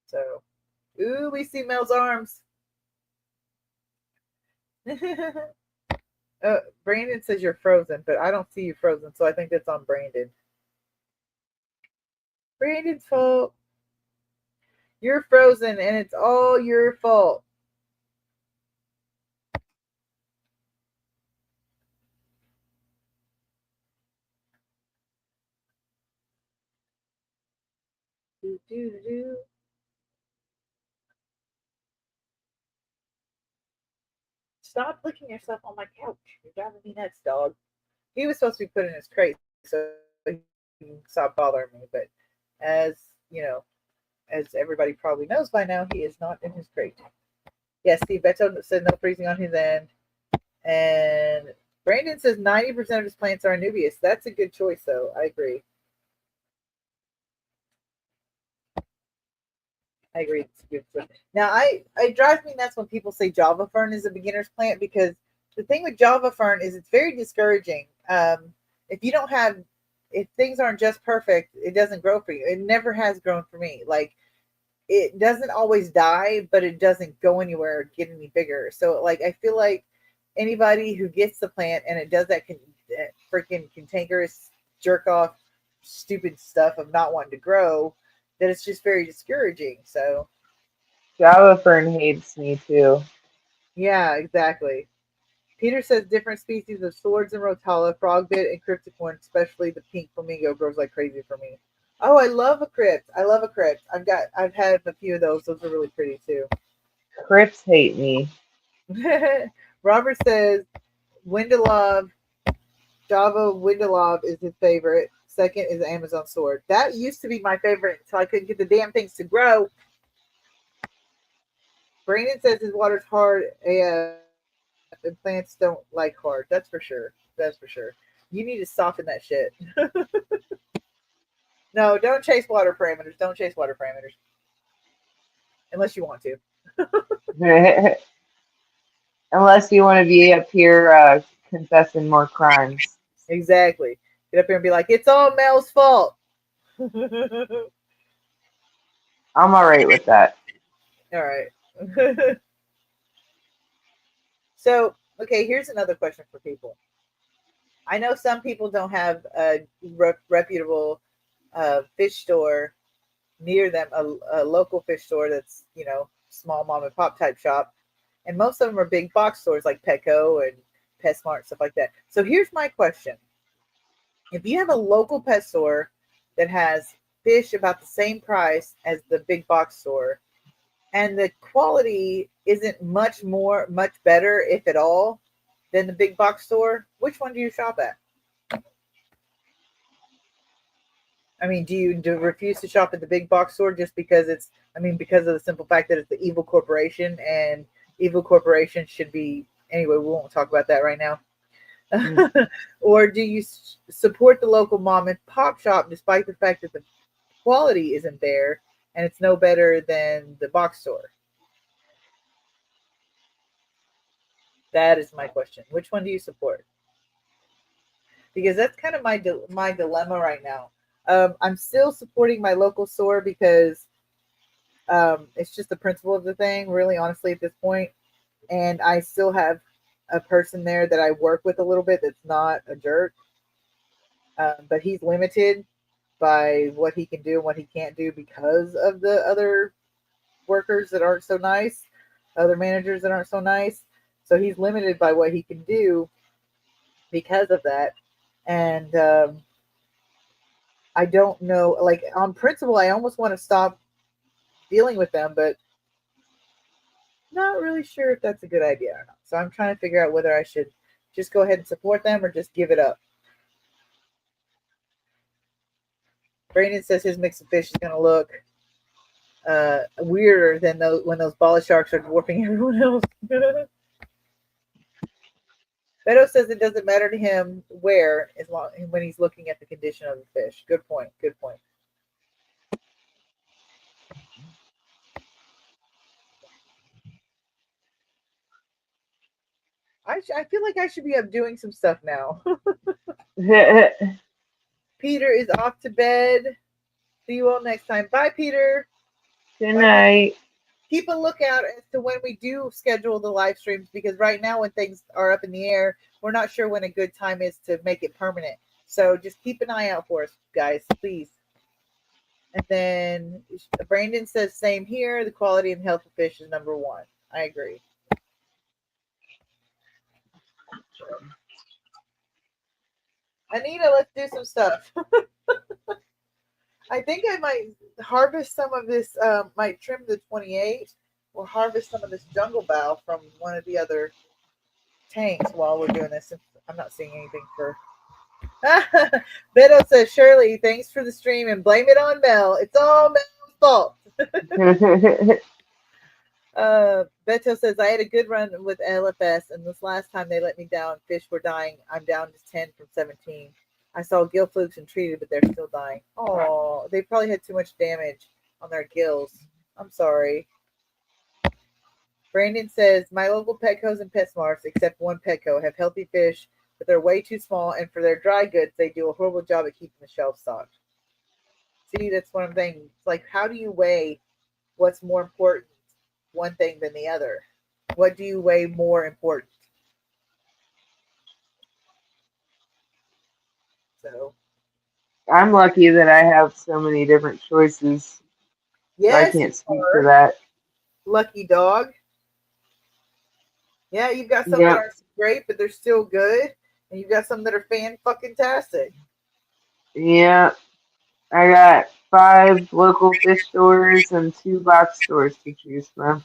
So, ooh, we see Mel's arms. Brandon says you're frozen, but I don't see you frozen, so I think that's on Brandon. Brandon's fault. You're frozen, and it's all your fault. Do, do, do, do. Stop licking yourself on my couch. You're driving me nuts, dog. He was supposed to be put in his crate, so he can stop bothering me. But as you know, as everybody probably knows by now, he is not in his crate. Yes, Steve Beto said no freezing on his end. And Brandon says 90% of his plants are Anubias. That's a good choice, though. I agree. It's a good choice. Now, it drives me nuts when people say Java fern is a beginner's plant because the thing with Java fern is it's very discouraging. If you don't have, if things aren't just perfect, it doesn't grow for you. It never has grown for me. Like, it doesn't always die, but it doesn't go anywhere or get any bigger. So, like, I feel like anybody who gets the plant and it does that freaking cantankerous jerk off stupid stuff of not wanting to grow, that it's just very discouraging. So Java fern hates me too. yeah, exactly. Peter says different species of swords and rotala, frogbit, and crypticorn, especially the pink flamingo, grows like crazy for me. Oh, I love a crypt. I love a crypt. I've had a few of those. Those are really pretty too. Crips hate me. Robert says Windelov, Java Windelov is his favorite. Second is Amazon sword. That used to be my favorite until I couldn't get the damn things to grow. Brandon says his water's hard AF and plants don't like hard. That's for sure. That's for sure. You need to soften that shit. No, don't chase water parameters. Don't chase water parameters. Unless you want to. Unless you want to be up here confessing more crimes. Exactly. Get up here and be like, it's all Mel's fault. All I'm all right with that. right. So, okay, here's another question for people. I know some people don't have a reputable fish store near them, a local fish store that's, small mom and pop type shop. And most of them are big box stores like Petco and PetSmart, stuff like that. So here's my question. If you have a local pet store that has fish about the same price as the big box store, and the quality isn't much better, if at all, than the big box store, which one do you shop at? I mean, do you refuse to shop at the big box store just because because of the simple fact that it's the evil corporation and evil corporations should be, anyway, we won't talk about that right now. Or do you support the local mom and pop shop despite the fact that the quality isn't there and it's no better than the box store? That is my question. Which one do you support? Because that's kind of my dilemma right now. I'm still supporting my local store because it's just the principle of the thing, really, honestly, at this point. And I still have a person there that I work with a little bit that's not a jerk, but he's limited by what he can do and what he can't do because of the other workers that aren't so nice, other managers that aren't so nice. So he's limited by what he can do because of that. And I don't know, like, on principle, I almost want to stop dealing with them, but not really sure if that's a good idea or not. So I'm trying to figure out whether I should just go ahead and support them or just give it up. Brandon says his mix of fish is going to look weirder than when those bala sharks are dwarfing everyone else. Beto says it doesn't matter to him where, as long when he's looking at the condition of the fish. Good point. Good point. I feel like I should be up doing some stuff now. Peter is off to bed. See you all next time. Bye, Peter. Good night. Keep a lookout as to when we do schedule the live streams, because right now when things are up in the air, we're not sure when a good time is to make it permanent. So just keep an eye out for us, guys, please. And then Brandon says same here. The quality and health of fish is number one. I agree. Anita, let's do some stuff. I think I might harvest some of this, might trim the 28 or harvest some of this jungle bough from one of the other tanks while we're doing this. I'm not seeing anything for. Beto says, Shirley, thanks for the stream and blame it on Mel. It's all Mel's fault. Beto says, I had a good run with LFS, and this last time they let me down, fish were dying. I'm down to 10 from 17. I saw gill flukes and treated, but they're still dying. Oh, they probably had too much damage on their gills. I'm sorry. Brandon says, my local Petcos and PetSmarts, except one Petco, have healthy fish, but they're way too small, and for their dry goods, they do a horrible job at keeping the shelf stocked. See, that's one thing. It's like, how do you weigh what's more important, one thing than the other? What do you weigh more important? So I'm lucky that I have so many different choices. yes, I can't speak to that. Lucky dog. Yeah, you've got some that aren't great, but they're still good, and you've got some that are fan-fucking-tastic. Yeah, I got 5 local fish stores and 2 box stores to choose from.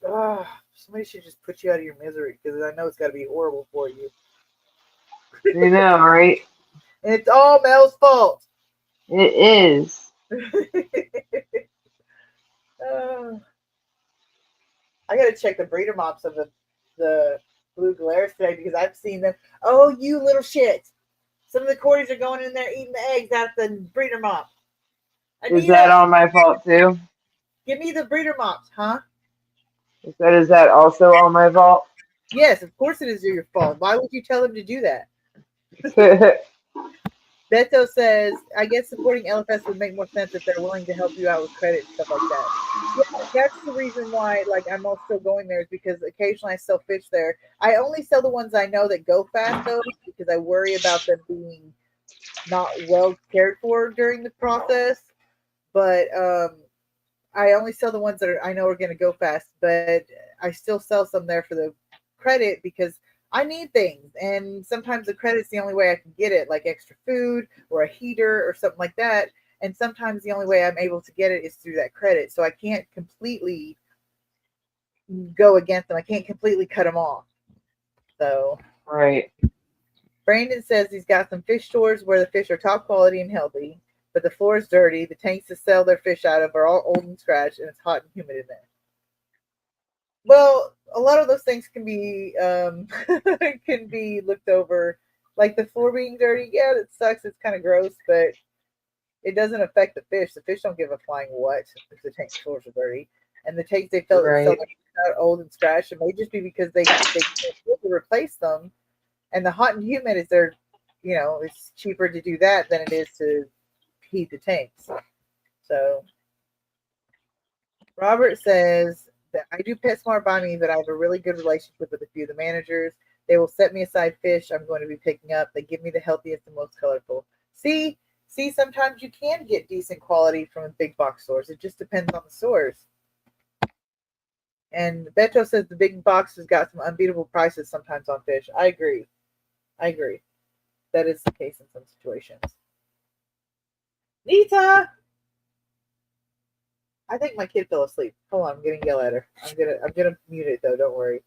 Oh, somebody should just put you out of your misery, because I know it's got to be horrible for you. You know, right? And it's all Mel's fault. It is. I gotta check the breeder mops of the blue glares today, because I've seen them. Oh, you little shit! Some of the cordies are going in there eating the eggs out of the breeder mop. Is that all my fault too? Give me the breeder mops, huh? Is that also all my fault? Yes, of course it is your fault. Why would you tell them to do that? Beto says, I guess supporting LFS would make more sense if they're willing to help you out with credit and stuff like that. Yeah, that's the reason why, like, I'm also going there, is because occasionally I sell fish there. I only sell the ones I know that go fast, though, because I worry about them being not well cared for during the process. But I only sell the ones that I know are going to go fast. But I still sell some there for the credit, because I need things, and sometimes the credit's the only way I can get it, like extra food or a heater or something like that. And sometimes the only way I'm able to get it is through that credit. So I can't completely go against them. I can't completely cut them off. So right. Brandon says he's got some fish stores where the fish are top quality and healthy, but the floor is dirty. The tanks to sell their fish out of are all old and scratched, and it's hot and humid in there. Well, a lot of those things can be can be looked over, like the floor being dirty. Yeah, it sucks. It's kind of gross, but it doesn't affect the fish. The fish don't give a flying what if the tank floors are dirty, and the tanks they felt out old and scratched. It may just be because they can't to replace them, and the hot and humid is their, it's cheaper to do that than it is to heat the tanks. So Robert says, I do PetSmart by me, but I have a really good relationship with a few of the managers. They will set me aside fish I'm going to be picking up. They give me the healthiest and most colorful. See, sometimes you can get decent quality from big box stores. It just depends on the stores. And Beto says the big box has got some unbeatable prices sometimes on fish. I agree. That is the case in some situations. Nita! I think my kid fell asleep. Hold on, I'm gonna yell at her. I'm gonna mute it though, don't worry.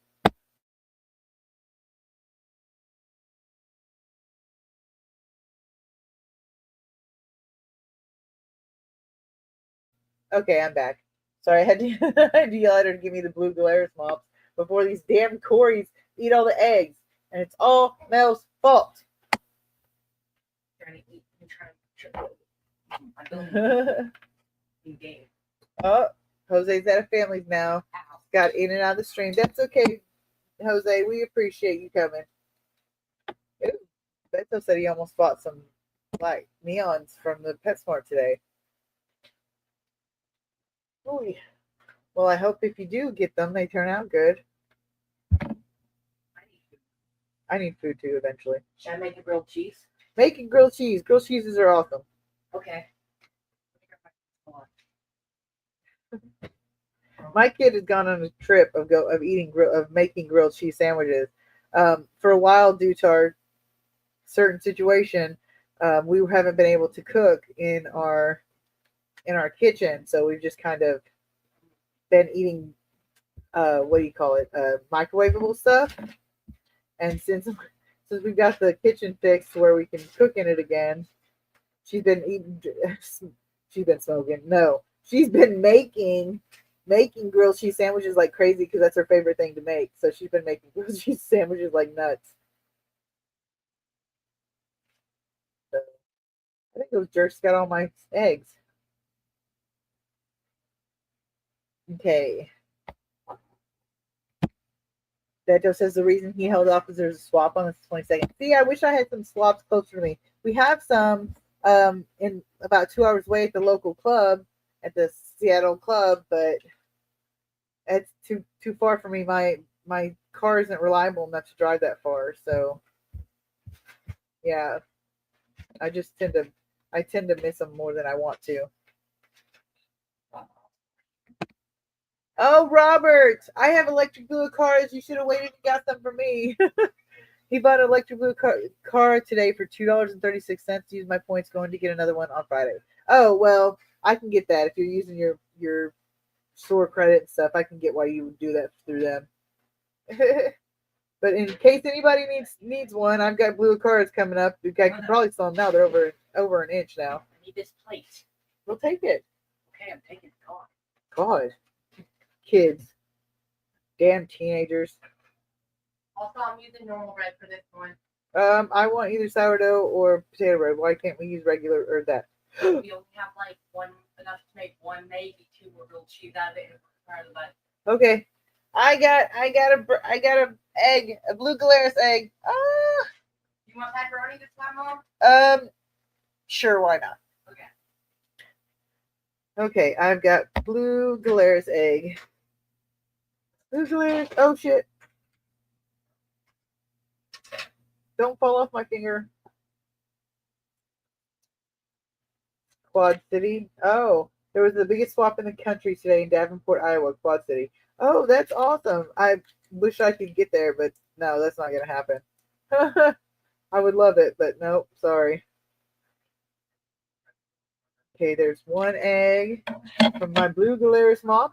Okay, I'm back. Sorry, I had to yell at her to give me the blue Glarus mops before these damn Corys eat all the eggs. And it's all Mel's fault. Trying to eat and trying to game. Oh, Jose's out of families now. Got in and out of the stream. That's okay, Jose. We appreciate you coming. Ooh, Beto said he almost bought some like neons from the PetSmart today. Ooh. Well, I hope if you do get them, they turn out good. I need food too eventually. Should I make a grilled cheese? Making grilled cheese. Grilled cheeses are awesome. Okay. My kid has gone on a trip of making grilled cheese sandwiches. For a while, due to our certain situation, we haven't been able to cook in our kitchen, so we've just kind of been eating what do you call it, microwavable stuff. And since we got the kitchen fixed where we can cook in it again, she's been smoking. No, she's been making grilled cheese sandwiches like crazy because that's her favorite thing to make. So she's been making grilled cheese sandwiches like nuts. So, I think those jerks got all my eggs. Okay. Beto says the reason he held off is there's a swap on the 22nd. See, I wish I had some swaps closer to me. We have some in about 2 hours away at the local club, at the Seattle club, but it's too far for me. My car isn't reliable enough to drive that far, so yeah, I tend to miss them more than I want to. Oh, Robert, I have electric blue cars. You should have waited and got them for me. He bought an electric blue car today for $2.36. Use my points, going to get another one on Friday. Oh, well, I can get that if you're using your store credit and stuff. I can get why you would do that through them. But in case anybody needs one, I've got blue cards coming up. I can probably sell them now. They're over an inch now. I need this plate. We'll take it. Okay, I'm taking it. God. Kids. Damn teenagers. Also, I'm using normal bread for this one. I want either sourdough or potato bread. Why can't we use regular or that? We only have like one, enough to make one, maybe two more grilled cheese out of it. Okay. I got a egg, a blue Galaris egg. You want pepperoni this time, Mom? Sure, why not? Okay. Okay, I've got blue Galaris egg. Blue Galaris. Oh shit! Don't fall off my finger. Quad City. Oh, there was the biggest swap in the country today in Davenport, Iowa. Quad City. Oh, that's awesome. I wish I could get there, but no, that's not going to happen. I would love it, but nope, sorry. Okay, there's one egg from my blue Galaris mop.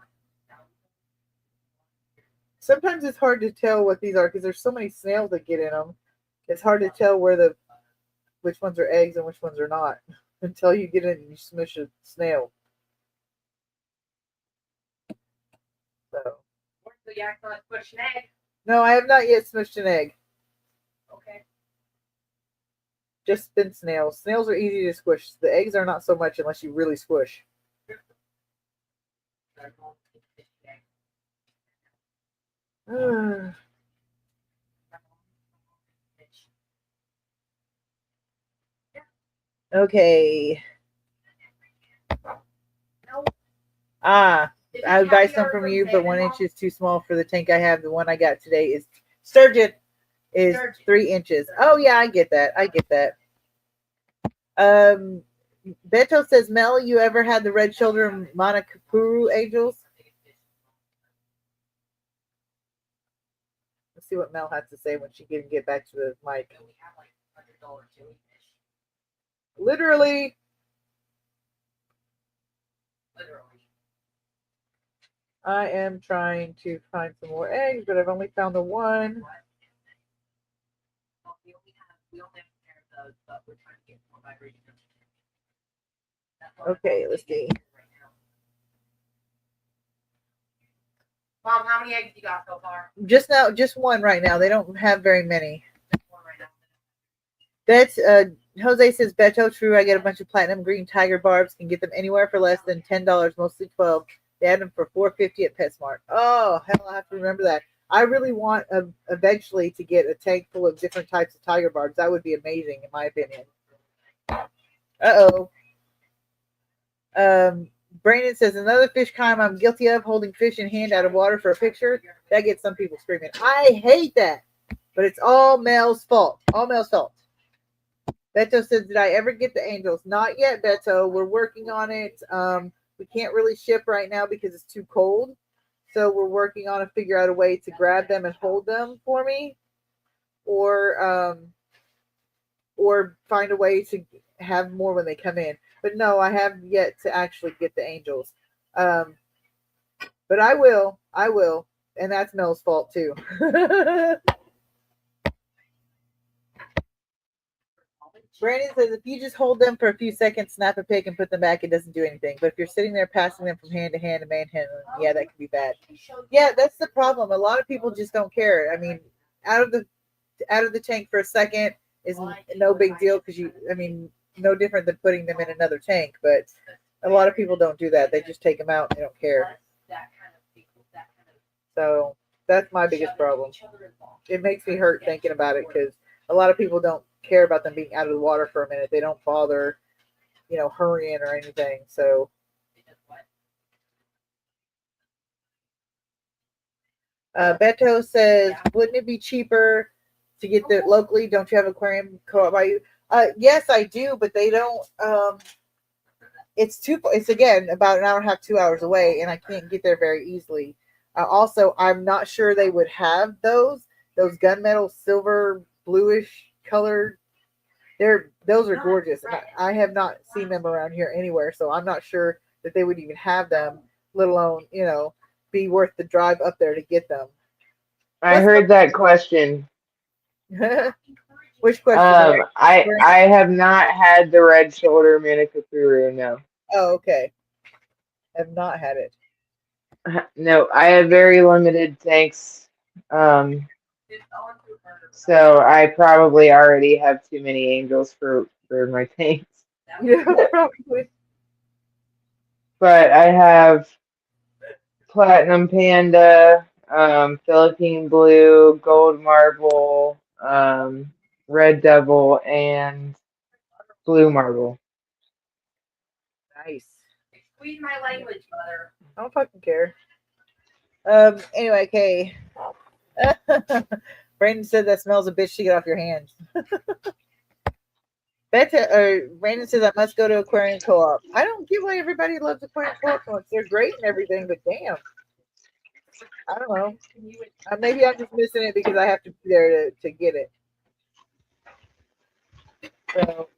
Sometimes it's hard to tell what these are because there's so many snails that get in them. It's hard to tell which ones are eggs and which ones are not until you get in and you smush a snail. So you act like smush an egg. No, I have not yet smushed an egg. Okay. Just spin snails. Snails are easy to squish. The eggs are not so much unless you really squish. Okay. I would buy some from you, but 1 inch is too small for the tank I have. The one I got today is Sturgeon is 3 inches. Oh yeah, I get that. Beto says, Mel, you ever had the red shoulder Manakapuru angels? Let's see what Mel has to say when she can get back to the mic. Literally. I am trying to find some more eggs, but I've only found the one. Okay, let's see. Mom, how many eggs you got so far? Just one right now. They don't have very many. That's Jose says, Beto, true. I get a bunch of platinum green tiger barbs. Can get them anywhere for less than $10, mostly $12. They had them for $4.50 at PetSmart. Oh, hell, I have to remember that. I really want eventually to get a tank full of different types of tiger barbs. That would be amazing, in my opinion. Uh-oh. Brandon says, another fish crime I'm guilty of, holding fish in hand out of water for a picture. That gets some people screaming. I hate that. But it's all Mel's fault. All Mel's fault. Beto says, did I ever get the angels? Not yet, Beto. We're working on it. We can't really ship right now because it's too cold. So we're working on to figure out a way to grab them and hold them for me. Or find a way to have more when they come in. But no, I have yet to actually get the angels. But I will. And that's Mel's fault too. Brandon says if you just hold them for a few seconds, snap a pic, and put them back, it doesn't do anything. But if you're sitting there passing them from hand to hand and manhandling, yeah, that can be bad. Yeah, that's the problem. A lot of people just don't care. I mean, out of the tank for a second is no big deal because no different than putting them in another tank. But a lot of people don't do that. They just take them out and they don't care. So that's my biggest problem. It makes me hurt thinking about it because a lot of people don't care about them being out of the water for a minute. They don't bother, hurrying or anything. So Beto says, wouldn't it be cheaper to get the locally? Don't you have aquarium co-op by you? Yes, I do, but they don't. It's again about an hour and a half, 2 hours away, and I can't get there very easily. Also, I'm not sure they would have those gunmetal silver bluish colored. Those are gorgeous. I have not seen them around here anywhere, so I'm not sure that they would even have them, let alone be worth the drive up there to get them. I heard that question. Which question? I have not had the red shoulder Manicapuru, no. Oh, okay. Have not had it. No, I have very limited tanks. So I probably already have too many angels for my tanks. Yeah, probably. But I have Platinum Panda, Philippine Blue, Gold Marble, Red Devil, and Blue Marble. Nice. Excuse my language, mother. I don't fucking care. Anyway, okay. Brandon said that smells a bitch to get off your hands. Brandon says I must go to aquarium co-op. I don't get why everybody loves aquarium co-op. They're great and everything, but damn. I don't know. Maybe I'm just missing it because I have to be there to get it. So,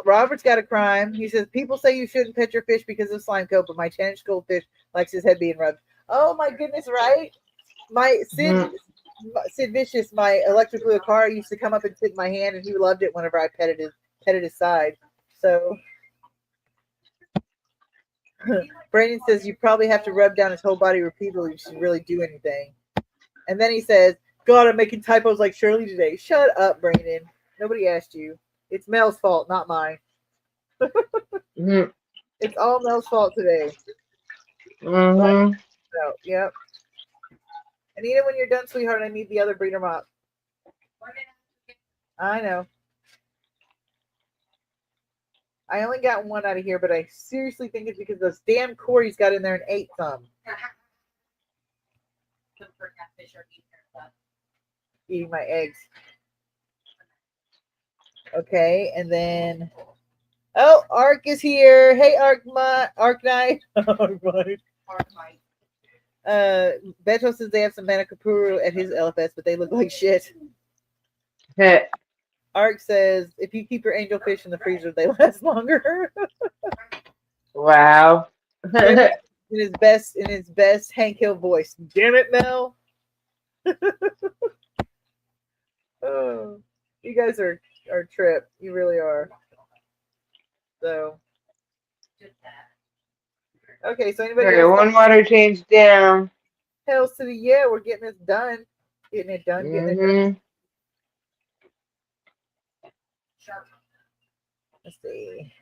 Robert's got a crime. He says people say you shouldn't pet your fish because of slime coat, but my 10-inch goldfish likes his head being rubbed. Oh my goodness, right? My Sid Vicious, my electric blue car, used to come up and sit in my hand, and he loved it whenever I petted his side. So Brandon says you probably have to rub down his whole body repeatedly to really do anything. And then he says, God, I'm making typos like Shirley today. Shut up, Brandon. Nobody asked you. It's Mel's fault, not mine. It's all Mel's fault today. Mm-hmm. So, yep. Anita, when you're done, sweetheart, I need the other breeder mop. I know. I only got one out of here, but I seriously think it's because those damn Corey's got in there and ate some. Eating my eggs. Okay, and then Ark is here. Hey, Ark Knight. Beto says they have some Manicapuru at his LFS, but they look like shit. Ark says if you keep your angelfish in the freezer, they last longer. Wow. in his best Hank Hill voice. Damn it, Mel. Oh, you guys are trip. You really are. So okay, so anybody else? One water change down. Hells to the yeah, we're getting this done. Getting it done. Let's see.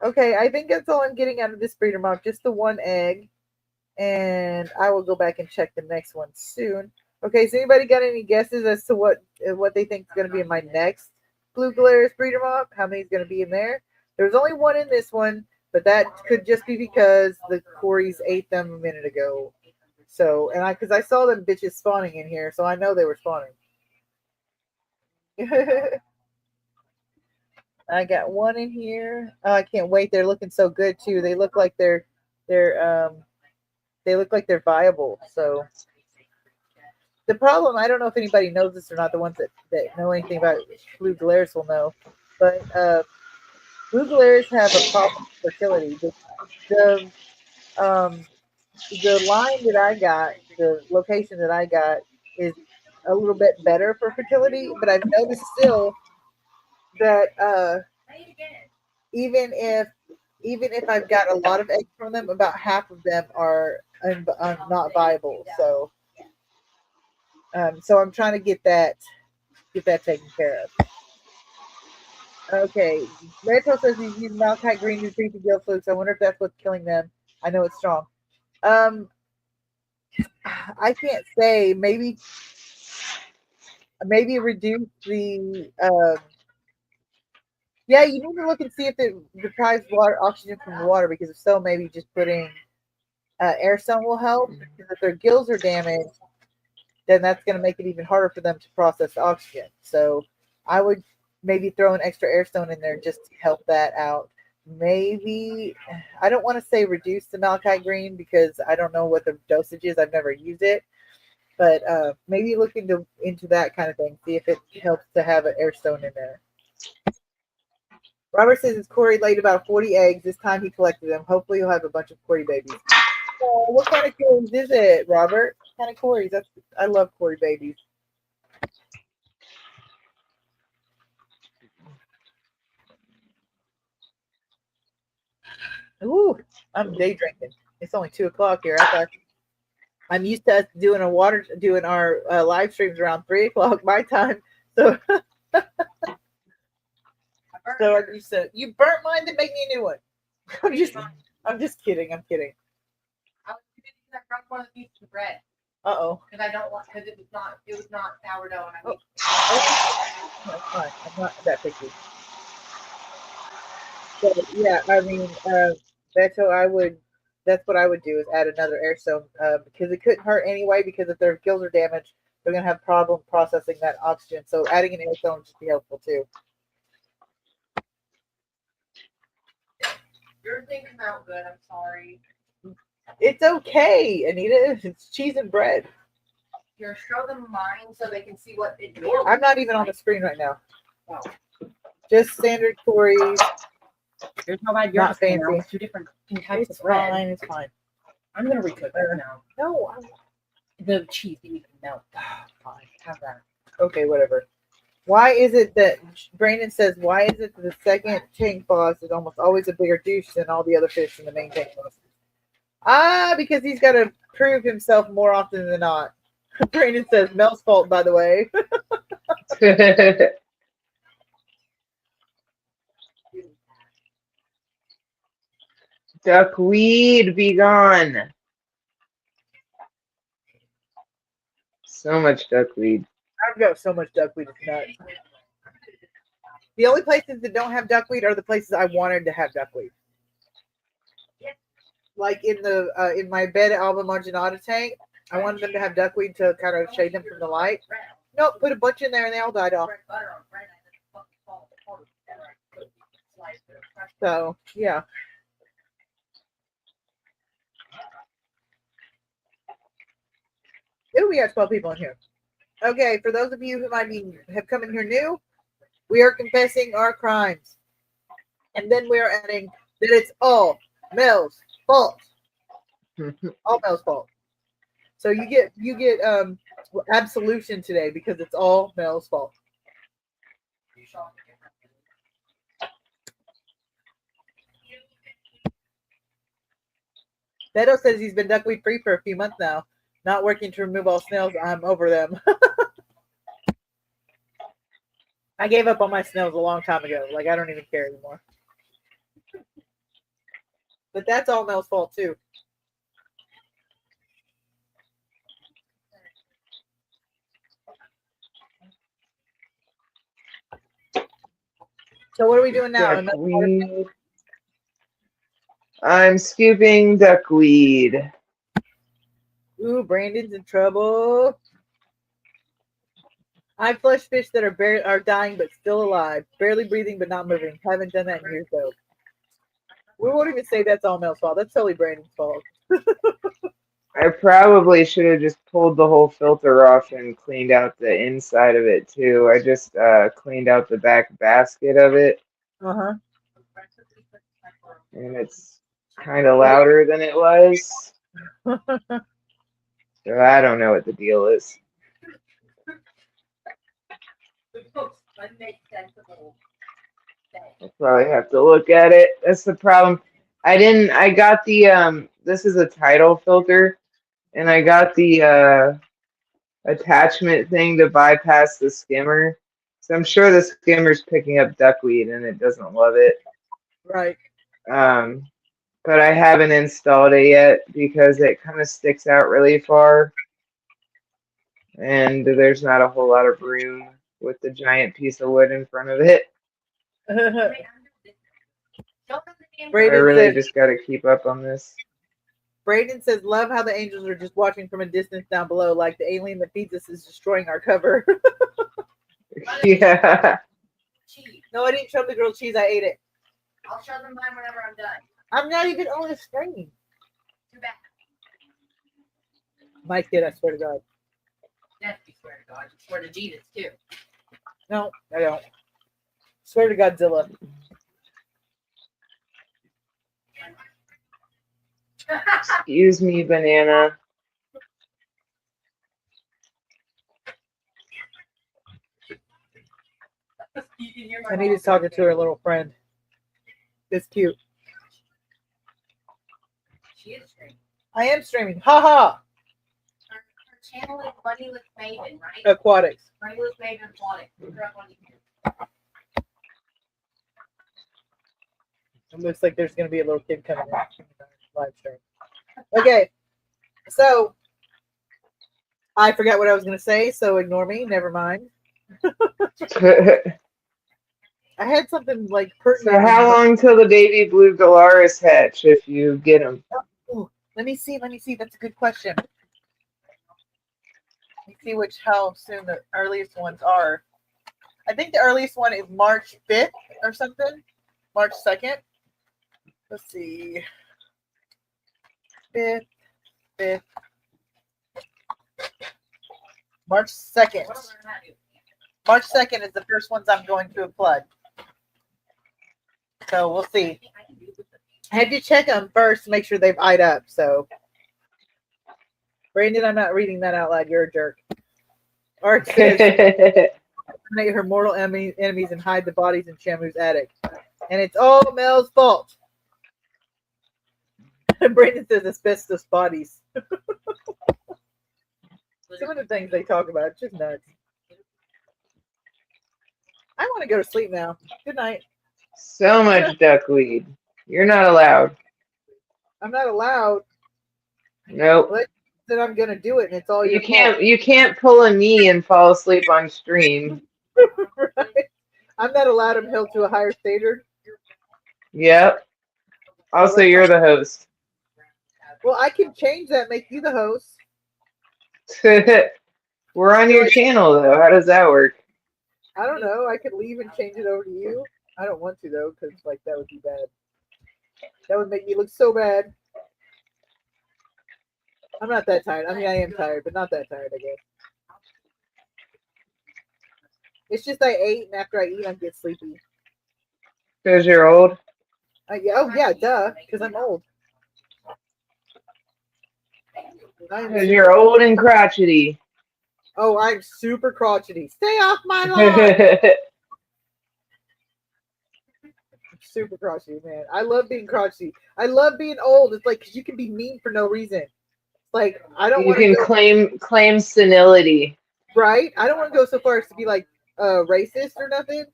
Okay, I think that's all I'm getting out of this breeder mop. Just the one egg. and I will go back and check the next one soon. Okay, so anybody got any guesses as to what they think is going to be in my next Blue Glarus breeder mock? How many's going to be in there? There's only one in this one, but that could just be because the Corys ate them a minute ago. So, and because I saw them bitches spawning in here, so I know they were spawning. I got one in here. Oh, I can't wait. They're looking so good too. They look like they're they look like they're viable. So the problem, I don't know if anybody knows this or not. The ones that know anything about Blue Glarus will know, but Blue Glarus have a problem with fertility. The line that I got, the location that I got, is a little bit better for fertility, but I've noticed still that even if I've got a lot of eggs from them, about half of them are not viable. So so I'm trying to get that taken care of. Okay, Reto says he's using Malachite Green to treat the gill flukes. I wonder if that's what's killing them. I know it's strong. I can't say. Maybe reduce the. Yeah, you need to look and see if it deprives oxygen from the water, because if so, maybe just putting airstone will help. Because if their gills are damaged, then that's going to make it even harder for them to process the oxygen. So I would maybe throw an extra airstone in there just to help that out. Maybe, I don't want to say reduce the Malachite Green because I don't know what the dosage is. I've never used it. But maybe look into that kind of thing. See if it helps to have an airstone in there. Robert says his Cory laid about 40 eggs. This time he collected them. Hopefully he'll have a bunch of Cory babies. Oh, what kind of Corys is it, Robert? What kind of Corys? I love Cory babies. Ooh, I'm day drinking. It's only 2:00 here. I thought I'm used to us doing our live streams around 3:00 my time. So, I'm used to. You burnt mine, then make me a new one. I'm just kidding. I'm kidding. I was too busy because I brought one of the pieces of bread. Uh-oh. Because I don't want, because it was not sourdough, and I need. That's fine. I'm not that picky. So yeah, I mean, that's what I would do, is add another airstone because it couldn't hurt anyway. Because if their gills are damaged, they're gonna have problem processing that oxygen. So adding an airstone would just be helpful too. Yours didn't come out good. I'm sorry. It's okay, Anita. It's cheese and bread. Here, show them mine so they can see what it is. I'm not even on the screen right now. Oh. Just standard Corys. There's no bad. Not fancy. It's 2 different types It's of bread. fine. It's fine. I'm gonna recook it now. No. The cheese you need to melt. Fine, have that. Okay, whatever. Why is it that Brandon says? Why is it that the second tank boss is almost always a bigger douche than all the other fish in the main tank boss? Because he's got to prove himself more often than not. Brandon says Mel's fault, by the way. Duckweed, be gone. So much duckweed. I've got so much duckweed, it's nuts. The only places that don't have duckweed are the places I wanted to have duckweed. Like in my bed at Alba Marginata tank, I wanted them to have duckweed to kind of shade them from the light. Nope, put a bunch in there and they all died off. So yeah. Ooh, we got 12 people in here. Okay, for those of you who have come in here new, we are confessing our crimes. And then we are adding that it's all Mel's fault. All Mel's fault. So you get absolution today because it's all Mel's fault. Beto says he's been duckweed free for a few months now. Not working to remove all snails. I'm over them. I gave up on my snails a long time ago. Like, I don't even care anymore. But that's all Mel's fault, too. So what are we doing now? Another water tank? Duckweed. I'm scooping duckweed. Ooh, Brandon's in trouble. I flush fish that are dying but still alive, barely breathing but not moving. Haven't done that in years though. We won't even say that's all Mel's fault. That's totally Brandon's fault. I probably should have just pulled the whole filter off and cleaned out the inside of it too. I just cleaned out the back basket of it, Uh-huh. and it's kind of louder than it was. So I don't know what the deal is. The most unsensible thing. I'll probably have to look at it. That's the problem. I got the this is a tidal filter, and I got the attachment thing to bypass the skimmer. So I'm sure the skimmer's picking up duckweed and it doesn't love it. Right. But I haven't installed it yet because it kind of sticks out really far. And there's not a whole lot of room with the giant piece of wood in front of it. I Brandon really said- just got to keep up on this. Brayden says, love how the angels are just watching from a distance down below, like the alien that feeds us is destroying our cover. Yeah. Cheese. No, I didn't show the grilled cheese. I ate it. I'll show them mine whenever I'm done. I'm not even on the screen. Too bad. My kid, I swear to God. Yes, you swear to God. You swear to Jesus, too. No, I don't. Swear to Godzilla. Excuse me, banana. You can hear my I need mom to talking to saying, her little friend. It's cute. She is streaming. I am streaming. Ha ha! Her channel is Money with Maven, right? Aquatics. Money with Maven Aquatic. Look her up on YouTube. It looks like there's going to be a little kid coming in live stream. Okay. So, I forgot what I was going to say, so ignore me. Never mind. I had something like pertinent. So how long till the baby blue Galaris hatch if you get them? Let me see. That's a good question. Let me see how soon the earliest ones are. I think the earliest one is March 5th or something. March 2nd. Let's see. 5th. March 2nd. What am I gonna do? March 2nd is the first ones I'm going to flood. So we'll see. I can do this. I had to check them first to make sure they've eyed up. So, Brandon, I'm not reading that out loud. You're a jerk. Art says, eliminate her mortal enemies and hide the bodies in Shamu's attic. And it's all Mel's fault. Brandon says asbestos bodies. Some of the things they talk about, it's just nuts. I want to go to sleep now. Good night. So much duckweed. You're not allowed. I'm not allowed. Nope. That I'm gonna do it, and it's all You your can't pull a knee and fall asleep on stream. fault. Right? I'm not allowed. I'm held to a higher standard. Yep. Also, you're the host. Well, I can change that. Make you the host. We're on your channel though. How does that work? I don't know. I could leave and change it over to you. I don't want to though, because like that would be bad. That would make me look so bad. I'm not that tired. I mean, I am tired, but not that tired, I guess. It's just I ate, and after I eat, I get sleepy. Because you're old. Yeah, duh, because I'm old. Because you're old and crotchety. Oh, I'm super crotchety. Stay off my lawn. Super crotchety, man. I love being crotchety. I love being old. It's like 'cause you can be mean for no reason. Like I don't You want can to claim senility. right. I don't want to go so far as to be like racist or nothing.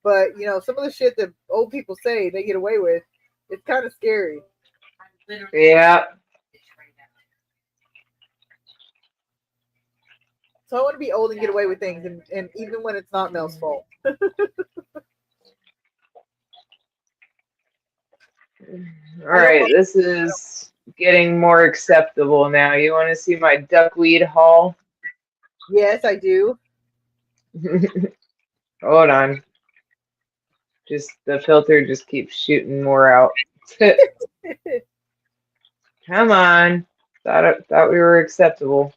But you know, some of the shit that old people say they get away with, it's kind of scary. I'm literally Yeah. right now. So I want to be old and get away with things, and even when it's not Mel's fault. All right, this is getting more acceptable now. You want to see my duckweed haul? Yes, I do. Hold on. Just the filter just keeps shooting more out. Come on. Thought we were acceptable.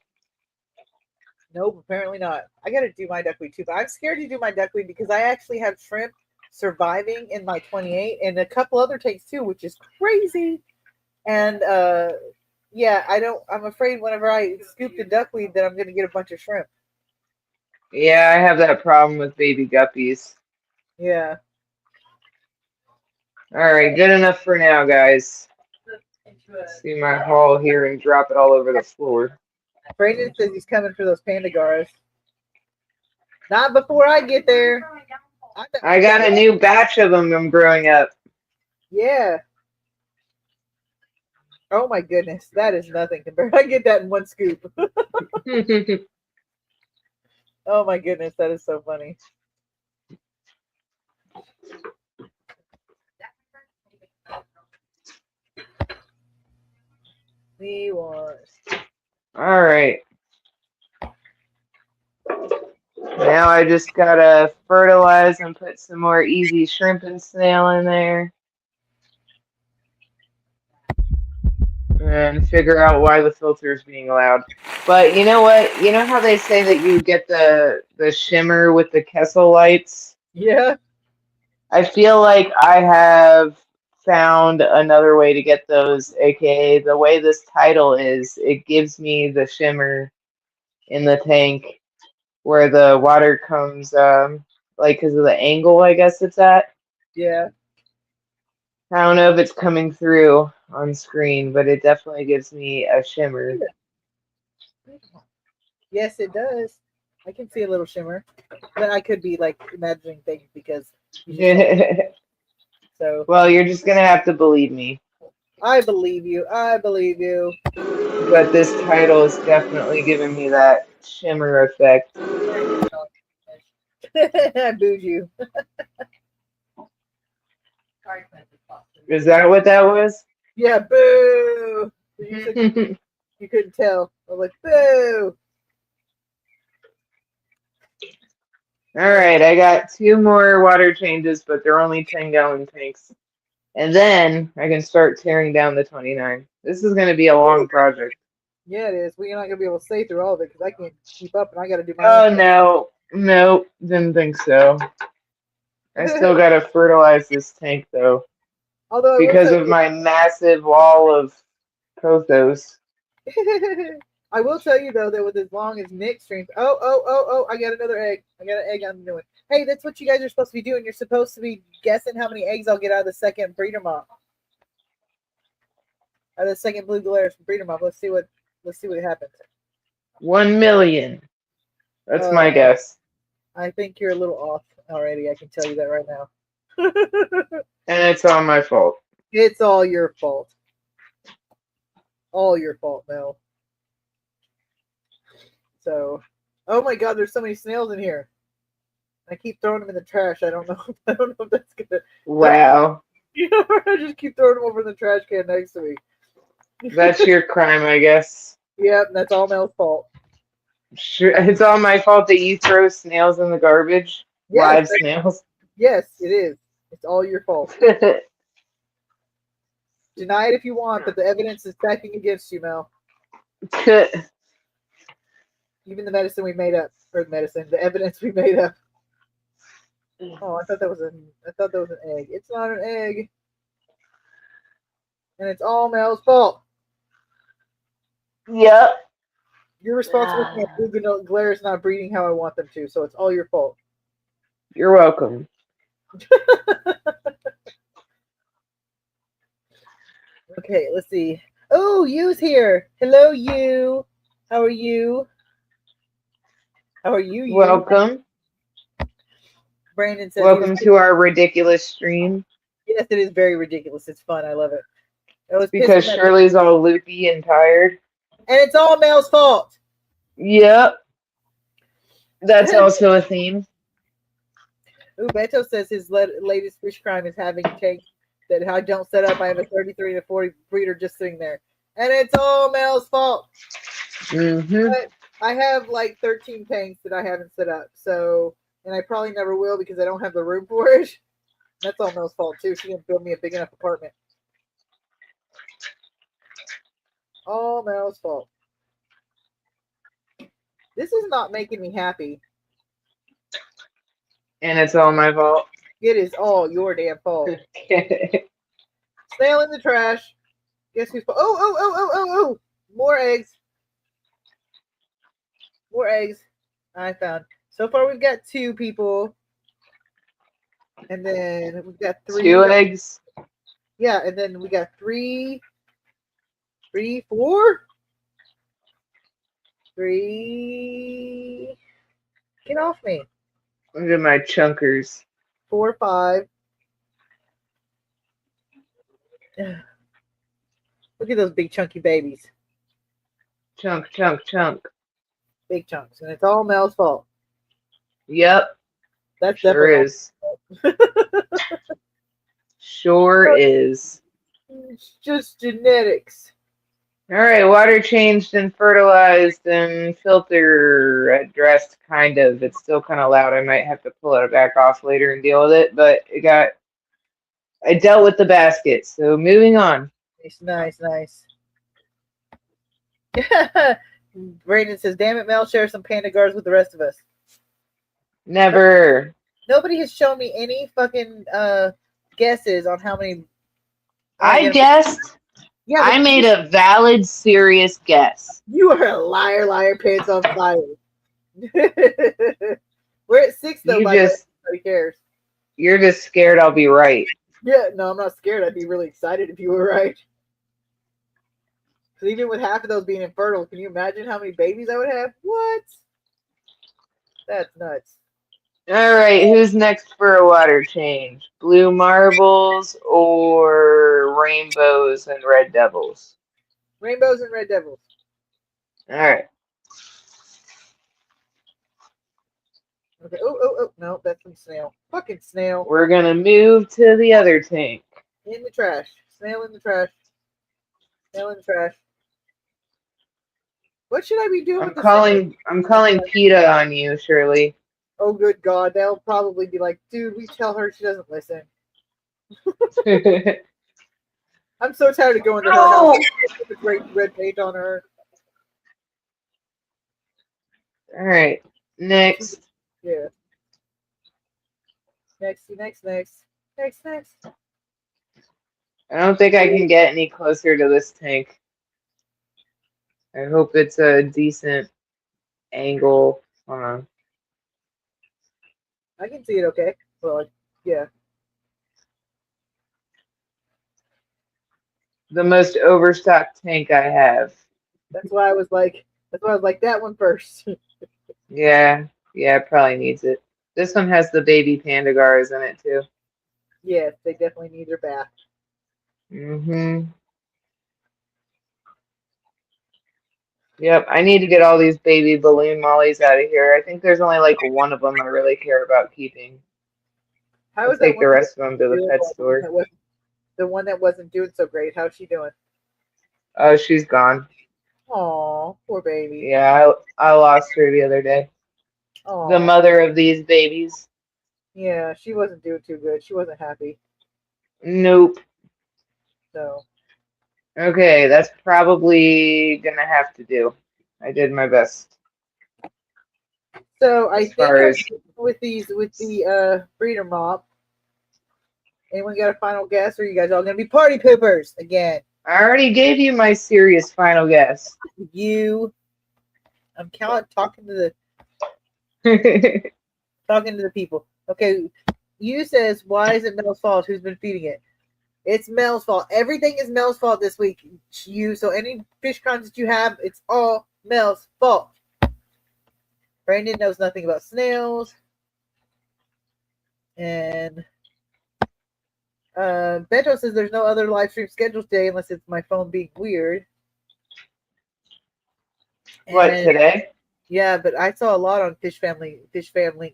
Nope, apparently not. I got to do my duckweed too, but I'm scared to do my duckweed because I actually have shrimp surviving in my 28 and a couple other tanks too, which is crazy. And yeah, I'm afraid whenever I scoop the duckweed that I'm going to get a bunch of shrimp. Yeah, I have that problem with baby guppies. Yeah. All right, good enough for now, guys. Into a See my haul here and drop it all over the floor. Brandon says he's coming for those pandagars. Not before I get there. I got a new batch of them I'm growing up. Yeah. Oh my goodness, that is nothing compared. I get that in one scoop. Oh my goodness, that is so funny. We want. All right. Now I just gotta fertilize and put some more easy shrimp and snail in there. And figure out why the filter is being allowed. But you know what? You know how they say that you get the shimmer with the Kessel lights? Yeah. I feel like I have found another way to get those, aka the way this title is, it gives me the shimmer in the tank where the water comes, like because of the angle, I guess it's at. Yeah. I don't know if it's coming through on screen, but it definitely gives me a shimmer. Yes, it does. I can see a little shimmer, but I could be like imagining things because you just so. Well, you're just gonna have to believe me. I believe you. I believe you. But this title is definitely giving me that shimmer effect. I booed you. sorry, Quentin. Is that what that was? Yeah, boo. You said you couldn't tell. I was like, boo. All right, I got 2 more water changes, but they're only 10-gallon tanks. And then I can start tearing down the 29. This is going to be a long project. Yeah, it is. We're not gonna be able to stay through all of it because I can't keep up, and I got to do my. Oh, own no, didn't think so. I still got to fertilize this tank, though, Although because of my massive wall of pothos. I will tell you though that with as long as Nick streams, oh! I got another egg. I got an egg I'm doing. Hey, that's what you guys are supposed to be doing. You're supposed to be guessing how many eggs I'll get out of the second breeder mob. Out of the second blue glares from breeder mob. Let's see what happens. 1 million. That's my guess. I think you're a little off already. I can tell you that right now. And it's all my fault. It's all your fault. All your fault, Mel. So, oh my God, there's so many snails in here. I keep throwing them in the trash. I don't know. I don't know if that's gonna. Wow. I just keep throwing them over in the trash can next to me. That's your crime, I guess. Yep, that's all Mel's fault. Sure, it's all my fault that you throw snails in the garbage. Live snails. Yes, it is. It's all your fault. Deny it if you want, but the evidence is stacking against you, Mel. Even the medicine we made up, or the evidence we made up. Oh, I thought that was an egg. It's not an egg, and it's all Mel's fault. Yep. You're responsible for my blue glares not breeding how I want them to, so it's all your fault. You're welcome. Okay, let's see. Oh, Yu's here. Hello, Yu. How are you? How are you, Yu? Welcome. Brandon says. Welcome to our ridiculous stream. Yes, it is very ridiculous. It's fun. I love it. Because Shirley's all loopy and tired. And it's all Mel's fault. Yep. That's also a theme. Ooh, Beto says his latest fish crime is having tanks that I don't set up. I have a 33 to 40 breeder just sitting there, and it's all Mel's fault. Mm-hmm. But I have like 13 tanks that I haven't set up, so and I probably never will because I don't have the room for it. That's all Mel's fault too. She didn't build me a big enough apartment. All Mel's fault. This is not making me happy. And it's all my fault. It is all your damn fault. Snail in the trash. Guess who's? Oh! More eggs. More eggs. I found. So far, we've got 2 people, and then we've got 3. 2 eggs. Yeah, and then we got 3, 4, 3. Get off me. Look at my chunkers. 4, 5. Look at those big chunky babies. Chunk. Big chunks. And it's all Mel's fault. Yep. That's Sure definitely is. Sure is. it's just genetics. All right, water changed and fertilized and filter addressed, kind of. It's still kind of loud. I might have to pull it back off later and deal with it, but I dealt with the basket, so moving on. Nice. Brandon says, damn it, Mel, share some panda guards with the rest of us. Never. Nobody has shown me any fucking guesses on how many. I guessed. Yeah, I made a valid, serious guess. You are a liar, pants on fire. We're at 6 though. Nobody cares. You're just scared I'll be right. Yeah, no, I'm not scared. I'd be really excited if you were right. Because even with half of those being infertile, can you imagine how many babies I would have? What? That's nuts. All right, who's next for a water change? Blue marbles or rainbows and red devils? Rainbows and red devils. All right. Okay. Oh. No, that's some snail. Fucking snail. We're going to move to the other tank. In the trash. Snail in the trash. Snail in the trash. What should I be doing with the snail? I'm calling PETA on you, Shirley. Oh, good God. They'll probably be like, dude, we tell her she doesn't listen. I'm so tired of going to her house. Put the great red paint on her. All right. Next. Yeah. Next. I don't think I can get any closer to this tank. I hope it's a decent angle. Hold on. I can see it okay. Well, yeah. The most overstocked tank I have. That's why I was like that one first. Yeah, it probably needs it. This one has the baby pandagars in it too. Yes, they definitely need their bath. Mm-hmm. Yep, I need to get all these baby balloon mollies out of here. I think there's only like one of them I really care about keeping. I'll take the rest of them to the pet store. The one that wasn't doing so great. How's she doing? Oh, she's gone. Aw, poor baby. Yeah, I lost her the other day. Aw. The mother of these babies. Yeah, she wasn't doing too good. She wasn't happy. Nope. So. Okay, that's probably gonna have to do. I did my best. So I As far think as- with the breeder mop. Anyone got a final guess, or are you guys all gonna be party poopers again? I already gave you my serious final guess. I'm talking to the people. Okay, you says, why is it Mel's fault? Who's been feeding it? It's Mel's fault. Everything is Mel's fault this week. So any fish cons that you have, it's all Mel's fault. Brandon knows nothing about snails. And Beto says there's no other live stream scheduled today unless it's my phone being weird. What, And- today? Yeah, but I saw a lot on Fish Family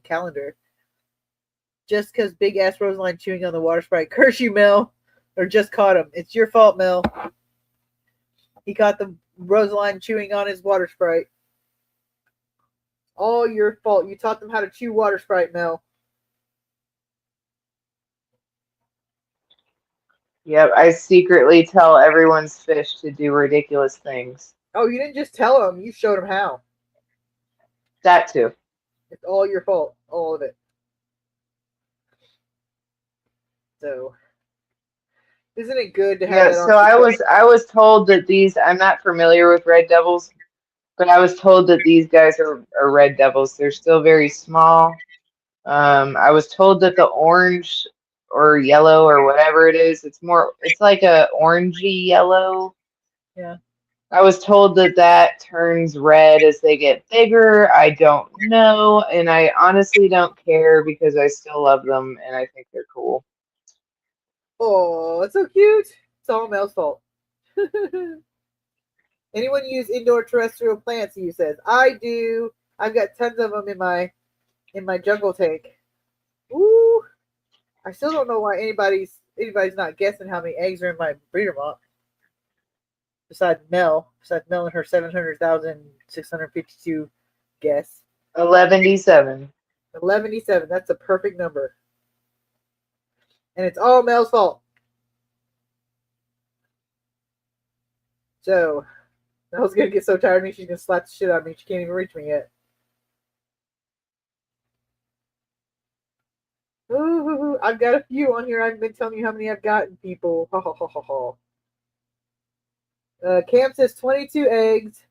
calendar. Just because big ass Rosaline chewing on the water sprite. Curse you, Mel. or just caught him. It's your fault, Mel. He caught the Rosaline chewing on his water sprite. All your fault. You taught them how to chew water sprite, Mel. Yep, I secretly tell everyone's fish to do ridiculous things. Oh, you didn't just tell them. You showed them how. That too. It's all your fault. All of it. So, isn't it good to have Yeah, that on so I was told that these, I'm not familiar with red devils, but I was told that these guys are red devils. They're still very small. I was told that the orange or yellow or whatever it is, it's like a orangey yellow. Yeah. I was told that that turns red as they get bigger. I don't know, and I honestly don't care because I still love them and I think they're cool. Oh, it's so cute. It's all Mel's fault. Anyone use indoor terrestrial plants? He says. I do. I've got tons of them in my jungle tank. Ooh. I still don't know why anybody's not guessing how many eggs are in my breeder mop. Besides Mel and her 700,652 guess. 11D7. 1187. That's a perfect number. And it's all Mel's fault. So, Mel's going to get so tired of me, she's going to slap the shit out of me. She can't even reach me yet. Ooh, I've got a few on here. I've been telling you how many I've gotten, people. Ha ha ha ha ha. Cam says 22 eggs.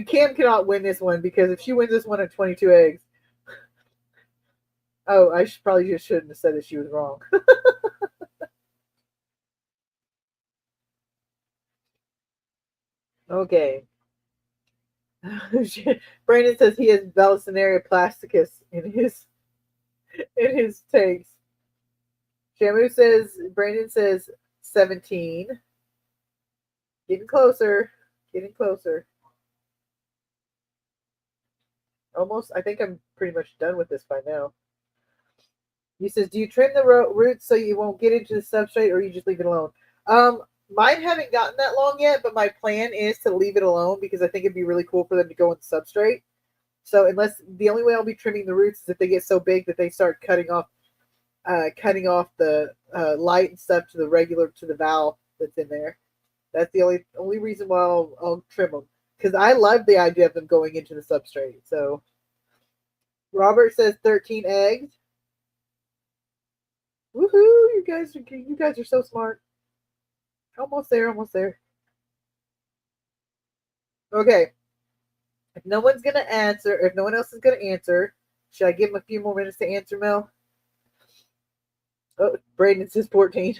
Cam cannot win this one because if she wins this one at 22 eggs. Oh, I probably just shouldn't have said that she was wrong. Okay. Brandon says he has Balisneria plasticus in his tanks. Brandon says 17. Getting closer. Almost. I think I'm pretty much done with this by now. He says, do you trim the roots so you won't get into the substrate or you just leave it alone? Mine haven't gotten that long yet, but my plan is to leave it alone because I think it'd be really cool for them to go in the substrate. So the only way I'll be trimming the roots is if they get so big that they start cutting off the light and stuff to the valve that's in there. That's the only reason why I'll trim them because I love the idea of them going into the substrate. So Robert says 13 eggs. Woohoo! You guys are so smart. Almost there. Okay. If no one else is gonna answer, should I give him a few more minutes to answer, Mel? Oh, Braden says 14.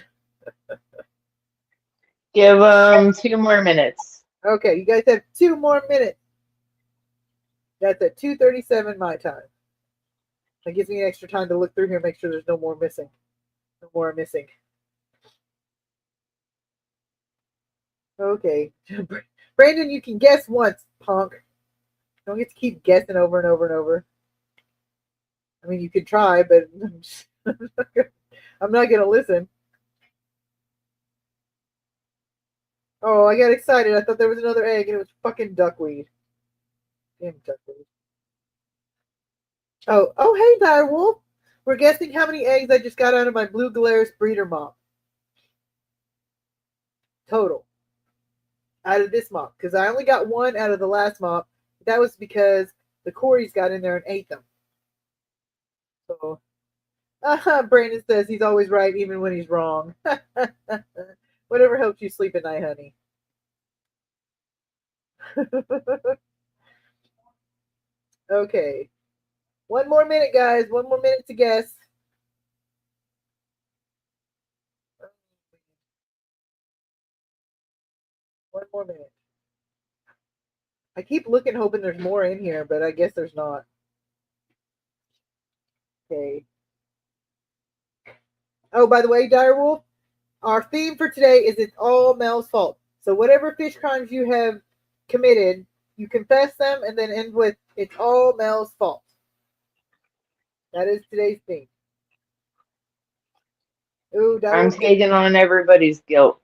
Give them 2 more minutes. Okay, you guys have 2 more minutes. That's at 2:37 my time. That gives me an extra time to look through here and make sure there's no more missing. No more missing. Okay. Brandon, you can guess once, punk. Don't get to keep guessing over and over and over. I mean, you could try, but I'm not going to listen. Oh, I got excited. I thought there was another egg, and it was fucking duckweed. Damn duckweed. Oh, hey, Direwolf. We're guessing how many eggs I just got out of my Blue Galaris breeder mop. Total. Out of this mop. Because I only got 1 out of the last mop. That was because the Corys got in there and ate them. So, Brandon says he's always right even when he's wrong. Whatever helps you sleep at night, honey. Okay. 1 more minute, guys. 1 more minute to guess. One more minute. I keep looking, hoping there's more in here, but I guess there's not. Okay. Oh, by the way, Direwolf, our theme for today is it's all Mel's fault. So whatever fish crimes you have committed, you confess them and then end with it's all Mel's fault. That is today's theme. Ooh, that I'm was good. taking on everybody's guilt.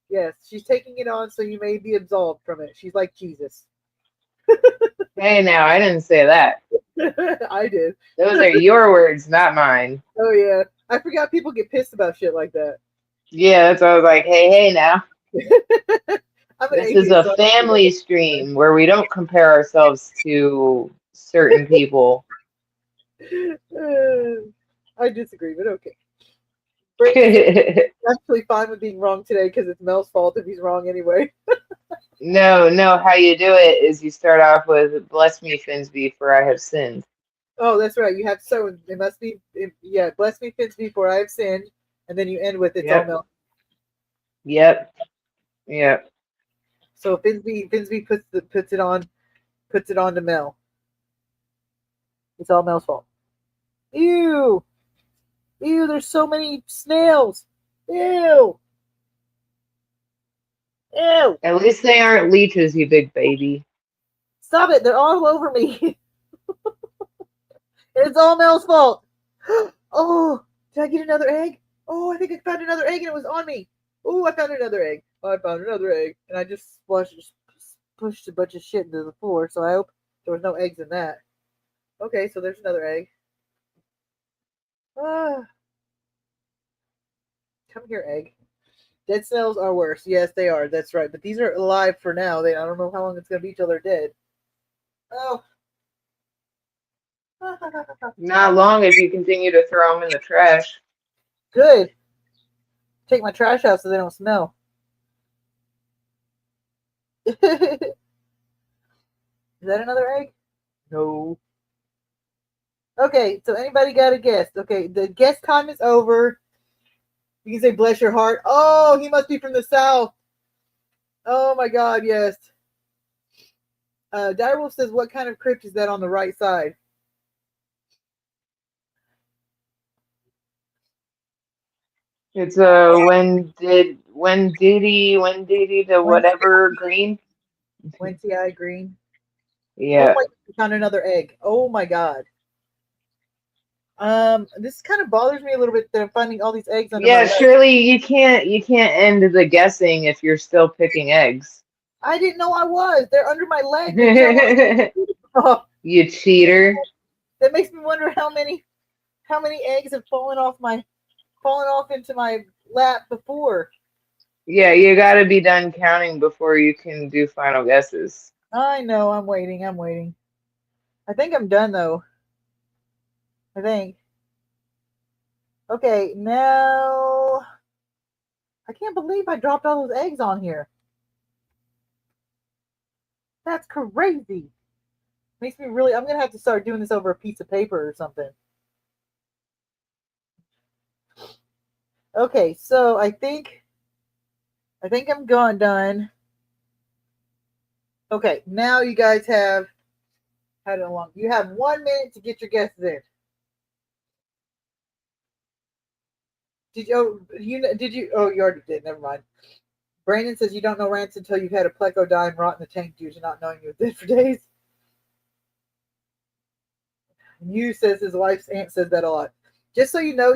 Yes, she's taking it on so you may be absolved from it. She's like Jesus. Hey, now, I didn't say that. I did. Those are your words, not mine. Oh yeah. I forgot people get pissed about shit like that. Yeah, that's why I was like, hey, now. I'm an This is atheist, a so family stream where we don't compare ourselves to certain people. I disagree, but okay. Brayden's actually fine with being wrong today because it's Mel's fault if he's wrong anyway. No, how you do it is you start off with, bless me, Finsby, for I have sinned. Oh, that's right. You have so it must be yeah. Bless me, Finsby, for I have sinned, and then you end with it's all Yep. Mel. Yep. So Finsby puts it on to Mel. It's all Mel's fault. Ew, ew. There's so many snails. Ew, ew. At least they aren't leeches, you big baby. Stop it. They're all over me. It's all Mel's fault. Oh, did I get another egg? Oh, I think I found another egg and it was on me. Oh, I found another egg. Oh, I found another egg. And I just pushed a bunch of shit into the floor. So I hope there was no eggs in that. Okay, so there's another egg. Ah. Come here, egg. Dead snails are worse. Yes, they are. That's right. But these are alive for now. I don't know how long it's going to be till they're dead. Oh. Not long if you continue to throw them in the trash. Good. Take my trash out so they don't smell. Is that another egg? No. Okay, so anybody got a guess? Okay, the guess time is over. You can say bless your heart. Oh, he must be from the south. Oh my god, yes. Direwolf says, what kind of crypt is that on the right side? It's when did he the whatever green? Wenty Eye Green. Yeah. Oh my, we found another egg. Oh my god. This kind of bothers me a little bit that I'm finding all these eggs under my Yeah, leg. surely you can't end the guessing if you're still picking eggs. I didn't know I was. They're under my leg. They oh, You cheater. that makes me wonder how many eggs have fallen off into my lap before. Yeah, you gotta be done counting before you can do final guesses. I know. I'm waiting. I think I'm done though. I think. Okay, now I can't believe I dropped all those eggs on here. That's crazy. Makes me really. I'm gonna have to start doing this over a piece of paper or something. Okay, so I think I'm done. Okay, now you guys have had it long. You have 1 minute to get your guesses in. Did you? Oh, you already did. Never mind. Brandon says you don't know rants until you've had a pleco die and rot in the tank due to not knowing you were dead for days. You says his wife's aunt says that a lot. Just so you know,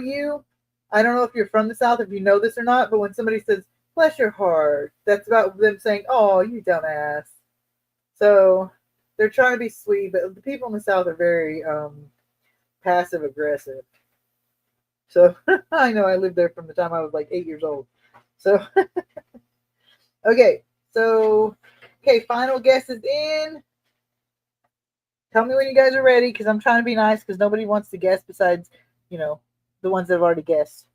I don't know if you're from the South, if you know this or not, but when somebody says, bless your heart, that's about them saying, oh, you dumbass. So they're trying to be sweet, but the people in the South are very passive aggressive. So I know I lived there from the time I was like 8 years old. So, okay. So, final guess is in. Tell me when you guys are ready because I'm trying to be nice because nobody wants to guess besides, the ones that have already guessed.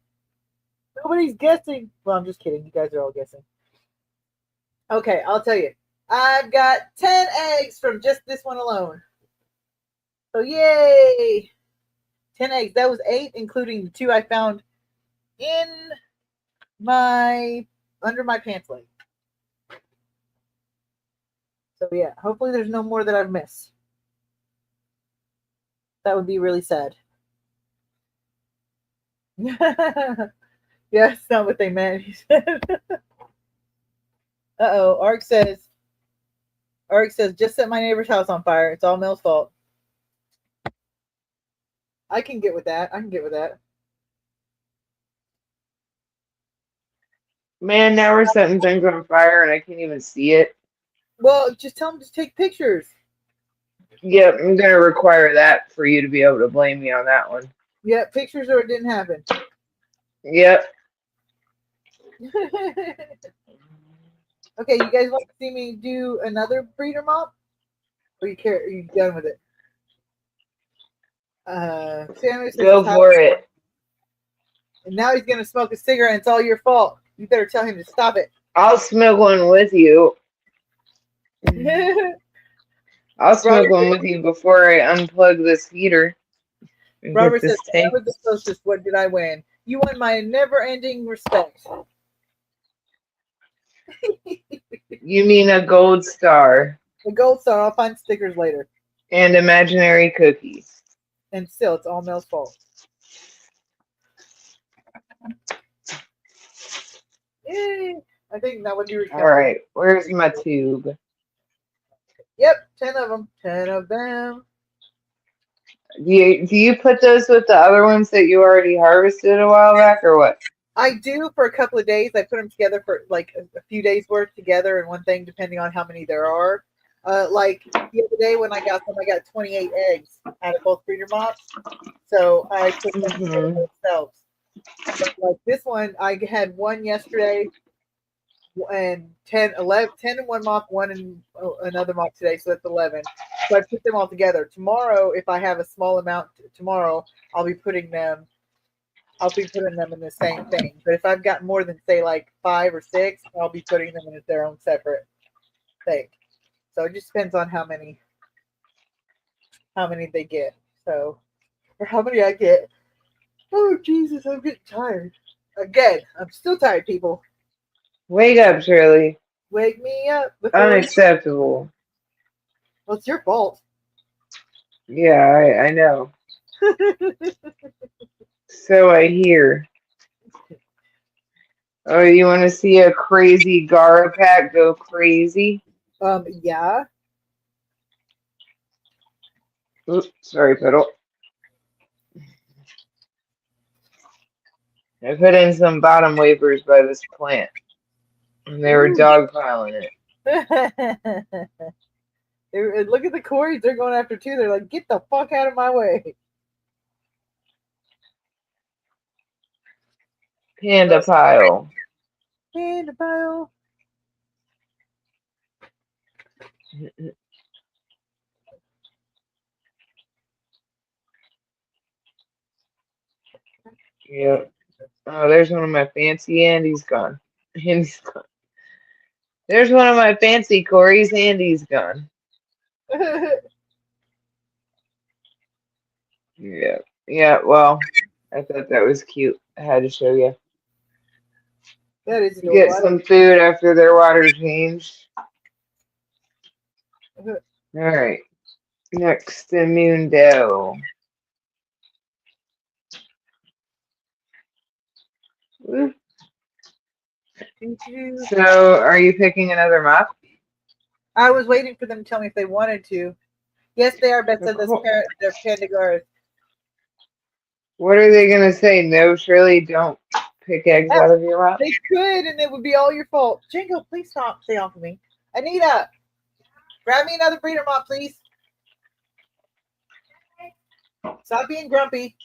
Nobody's guessing. Well, I'm just kidding. You guys are all guessing. Okay, I'll tell you. I've got 10 eggs from just this one alone. So, yay! 10 eggs. That was 8, including the 2 I found under my pants leg. So, yeah, hopefully there's no more that I've missed. That would be really sad. Yeah, that's not what they meant. He said. Uh-oh. Ark says, just set my neighbor's house on fire. It's all Mel's fault. I can get with that. Man, now we're setting things on fire and I can't even see it. Well, just tell them to take pictures. Yep, I'm gonna require that for you to be able to blame me on that one. Yeah, pictures or it didn't happen. Yep. Okay, you guys want to see me do another breeder mop? Or you care? Are you done with it? Sammy says Go it's hot. for it. And now he's gonna smoke a cigarette. And it's all your fault. You better tell him to stop it. I'll smoke one with you. I'll smoke one with you before I unplug this heater. And get Robert says, this tank. "Ever the closest. What did I win? You won my never-ending respect." You mean a gold star The gold star. I'll find stickers later. and imaginary cookies. And still, it's all Mel's fault. I think that would be All right, where's my tube? Yep, 10 of them. 10 of them. Do you put those with the other ones that you already harvested a while back, or what? I do for a couple of days. I put them together for like a few days worth together in one thing, depending on how many there are. Like the other day when I got them, I got 28 eggs out of both breeder mops. So I put them together themselves. But like this one, I had one yesterday and 10 in one mop, one in another mop today. So that's 11. So I put them all together. Tomorrow, if I have a small amount tomorrow, I'll be putting them in the same thing. But if I've got more than say like 5 or 6, I'll be putting them in their own separate thing. So it just depends on how many they get. So or how many I get. Oh Jesus, I'm getting tired. Again, I'm still tired, people. Wake up, Shirley. Wake me up. Unacceptable. Well, it's your fault. Yeah, I know. So I hear. Oh, you want to see a crazy Gara pack go crazy? Yeah. Oops, sorry, Petal. I put in some bottom wafers by this plant, and they were dogpiling it. Look at the Corys. They're going after too. They're like, get the fuck out of my way. Panda pile. Panda pile. Yep. Oh, there's one of my fancy Andy's gone. Andy's gone. There's one of my fancy Corys. Andy's gone. Yeah. Yeah, well, I thought that was cute. I had to show you. That is You get some food after their water changed. Alright. Next, immune dough. So, are you picking another mop? I was waiting for them to tell me if they wanted to. Yes, they are. Beth said they're Panda Guards. What are they going to say? No, Shirley, don't pick eggs out of your mop? They could, and it would be all your fault. Jingo, please stop. Stay off of me. Anita, grab me another breeder mop, please. Stop being grumpy.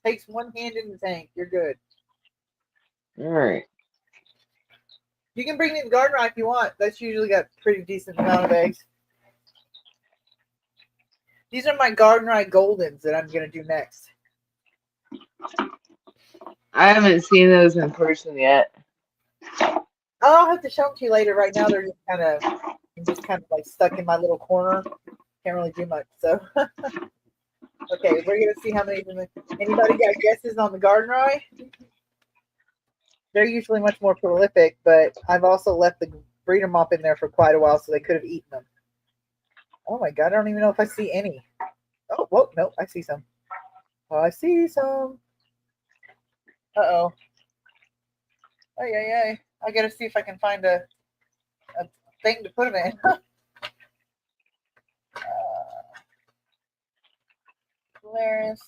Takes one hand in the tank. You're good. All right. You can bring me the garden rock if you want. That's usually got pretty decent amount of eggs. These are my garden rock goldens that I'm going to do next. I haven't seen those in person yet. I'll have to show them to you later. Right now, they're just kind of like stuck in my little corner. Can't really do much. So, okay, we're gonna see how many. Anybody got guesses on the garden rye? They're usually much more prolific, but I've also left the breeder mop in there for quite a while, so they could have eaten them. Oh my god, I don't even know if I see any. Oh, whoa, no, I see some. Oh, I see some. Uh-oh. Oh, yeah. I gotta see if I can find a thing to put them in. Polaris,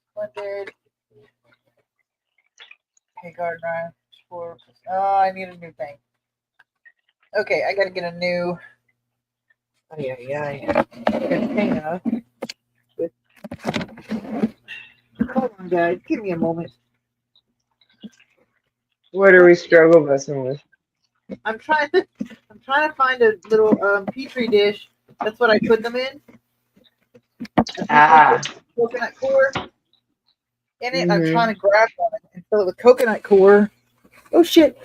Splendid. Okay, garden rye. core. Oh, I need a new thing. Okay, I gotta get a new. Oh yeah. Container. With. Hold on, guys. Give me a moment. What are we struggle busting with? I'm trying to find a little petri dish. That's what I put them in. A petri Ah. dish with coconut core in it. I'm Mhm. trying to grab one and fill it with coconut core. Oh shit!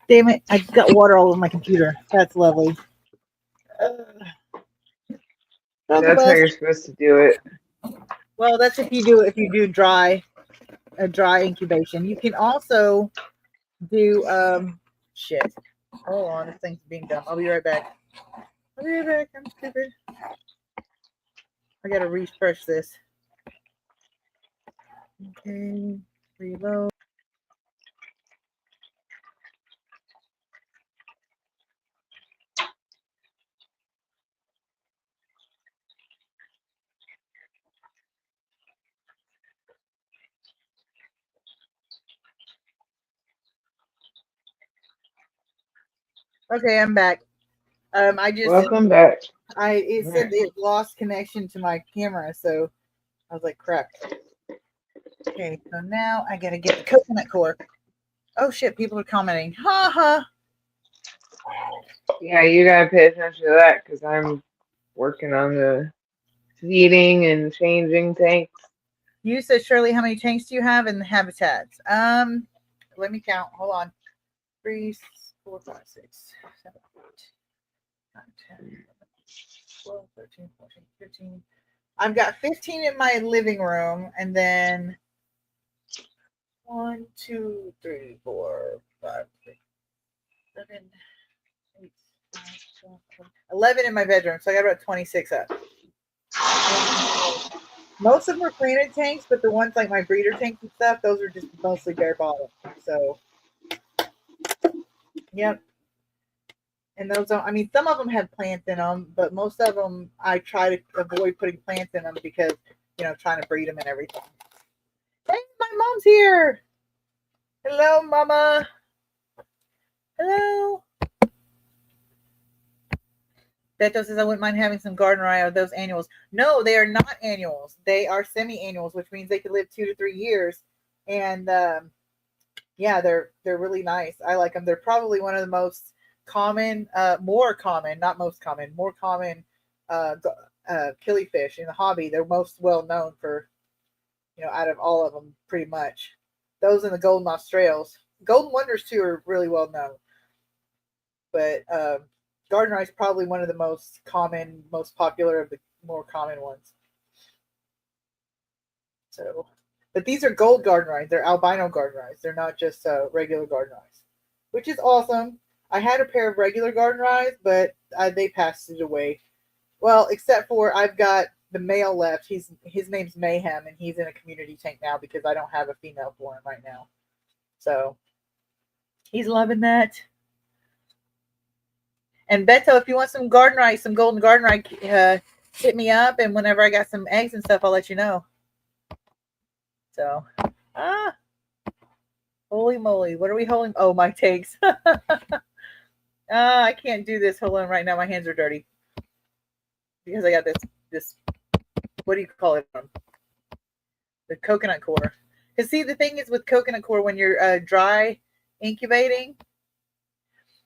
Damn it! I got water all over my computer. That's lovely. Struggle That's how bus. you're supposed to do it. Well, that's if you do dry incubation. You can also do shit. Hold on, this thing's being dumb. I'll be right back. I'll be right back. I'm stupid. I gotta refresh this. Okay, reload. Okay, I'm back. I just Welcome back. it said it lost connection to my camera, so I was like, crap. Okay, so now I gotta get the coconut core. Oh shit, people are commenting. Ha ha. Yeah, you gotta pay attention to that because I'm working on the feeding and changing tanks. You said, Shirley, how many tanks do you have in the habitats? Let me count. Hold on. 3, 4, 5, 6, 7, 8, 9, 10, 11, 12, 13, 14, 15. I've got 15 in my living room, and then 1, 2, 3, 4, 5, 6, 7, 8, 9, 10, 11 in my bedroom. So I got about 26 up. Most of them are planted tanks, but the ones like my breeder tanks and stuff, those are just mostly bare bottom. So, yep. And those don't, I mean, some of them have plants in them, but most of them I try to avoid putting plants in them because, trying to breed them and everything. Hey, my mom's here. Hello, Mama. Hello. Beto says, I wouldn't mind having some gardener eye. Are those annuals? No, they are not annuals. They are semi-annuals, which means they could live 2 to 3 years. And yeah, they're really nice. I like them. They're probably one of the most common, more common killifish in the hobby. They're most well known for, out of all of them, pretty much. Those and the golden australs. Golden wonders too are really well known. But garden rice is probably one of the most common, most popular of the more common ones. So, but these are gold garden rice. They're albino garden rice. They're not just regular garden rice, which is awesome. I had a pair of regular garden rice, but they passed it away. Well, except for I've got the male left. His name's Mayhem, and he's in a community tank now because I don't have a female for him right now. So he's loving that. And Beto, if you want some garden rice, some golden garden rice, hit me up. And whenever I got some eggs and stuff, I'll let you know. So, holy moly. What are we holding? Oh, my takes. I can't do this. Hold on right now. My hands are dirty. Because I got this, what do you call it? The coconut core. Because see, the thing is with coconut core, when you're dry incubating,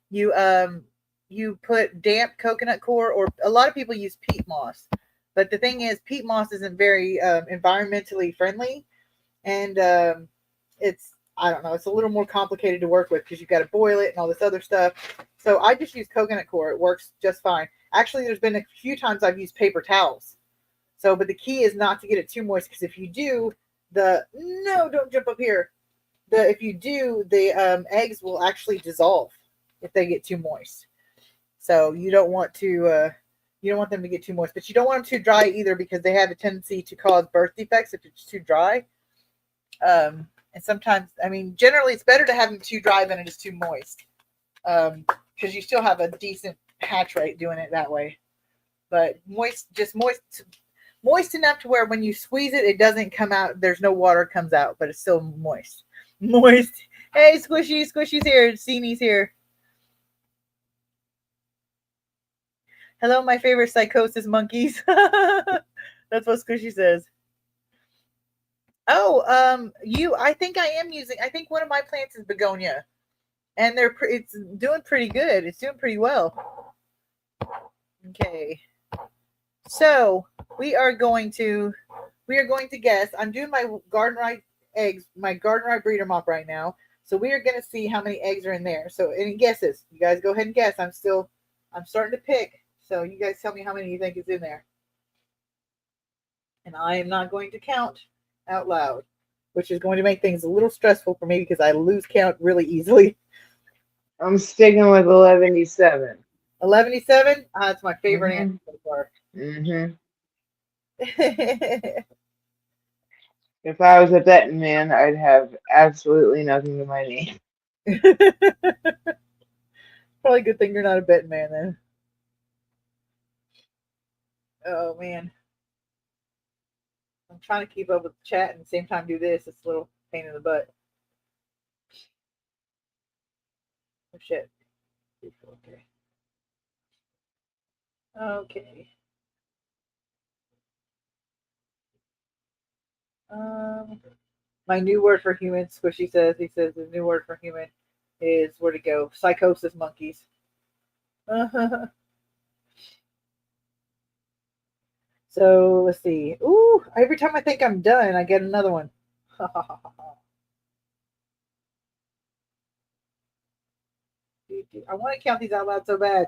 you put damp coconut core, or a lot of people use peat moss. But the thing is, peat moss isn't very environmentally friendly. And it's, I don't know, it's a little more complicated to work with because you've got to boil it and all this other stuff. So I just use coconut core. It works just fine. Actually, there's been a few times I've used paper towels. So, but the key is not to get it too moist, because if you do, no, don't jump up here. If you do, the eggs will actually dissolve if they get too moist. So you don't want them to get too moist, but you don't want them too dry either, because they have a tendency to cause birth defects if it's too dry. And sometimes, I mean, generally it's better to have them too dry than it is too moist, because you still have a decent hatch rate doing it that way. But moist enough to where when you squeeze it, it doesn't come out. There's no water comes out, but it's still moist. Hey, Squishy, Squishy's here. Seenie's here. Hello, my favorite psychosis monkeys. That's what Squishy says. Oh, I think I am using. I think one of my plants is begonia, and it's doing pretty good. It's doing pretty well. Okay, so we are going to guess. I'm doing my Gardenite eggs, my Gardenite breeder mop right now. So we are going to see how many eggs are in there. So any guesses? You guys go ahead and guess. I'm starting to pick. So you guys tell me how many you think is in there. And I am not going to count out loud, which is going to make things a little stressful for me because I lose count really easily. I'm sticking with 11-7. 11-7? That's my favorite answer so far. Mm-hmm. If I was a betting man, I'd have absolutely nothing to my name. Probably a good thing you're not a betting man then. Oh man. I'm trying to keep up with the chat and at the same time do this. It's a little pain in the butt. Oh shit. Okay. Okay. My new word for human, Squishy says. He says the new word for human is where to go. Psychosis monkeys. So let's see. Ooh, every time I think I'm done, I get another one. I want to count these out loud so bad.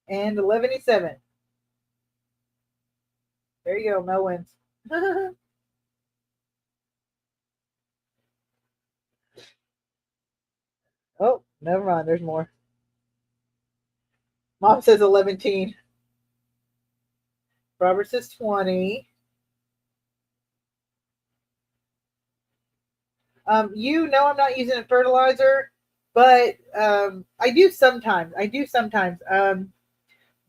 And 11-7. There you go. Mel wins. Oh, never mind. There's more. Mom says 11. Robert says 20. You know I'm not using a fertilizer, but I do sometimes.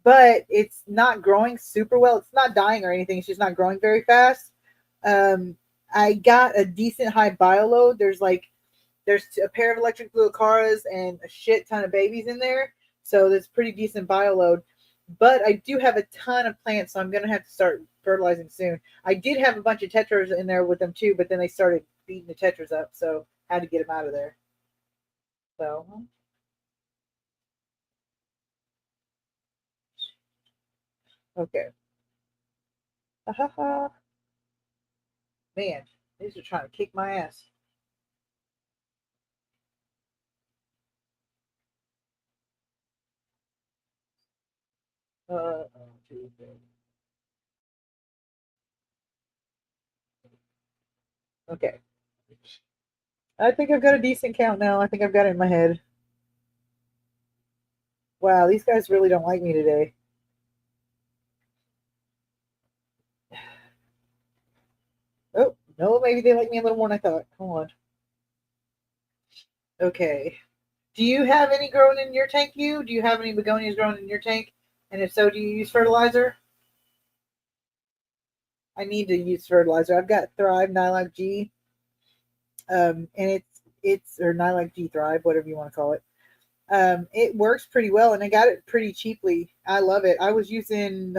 But it's not growing super well. It's not dying or anything. It's just not growing very fast. I got a decent high bio load. There's a pair of electric blue Acaras and a shit ton of babies in there. So that's pretty decent bio load. But I do have a ton of plants, so I'm going to have to start fertilizing soon. I did have a bunch of tetras in there with them too, but then they started beating the tetras up, so I had to get them out of there. So, okay. Man, these are trying to kick my ass. Okay. I think I've got a decent count now. I think I've got it in my head. Wow, these guys really don't like me today. Oh, no, maybe they like me a little more than I thought. Hold on. Okay. Do you have any growing in your tank, you? Do you have any begonias growing in your tank? And if so, do you use fertilizer? I need to use fertilizer. I've got Thrive Nylac G. And it's or Nylac G Thrive, whatever you want to call it. It works pretty well, and I got it pretty cheaply. I love it. I was using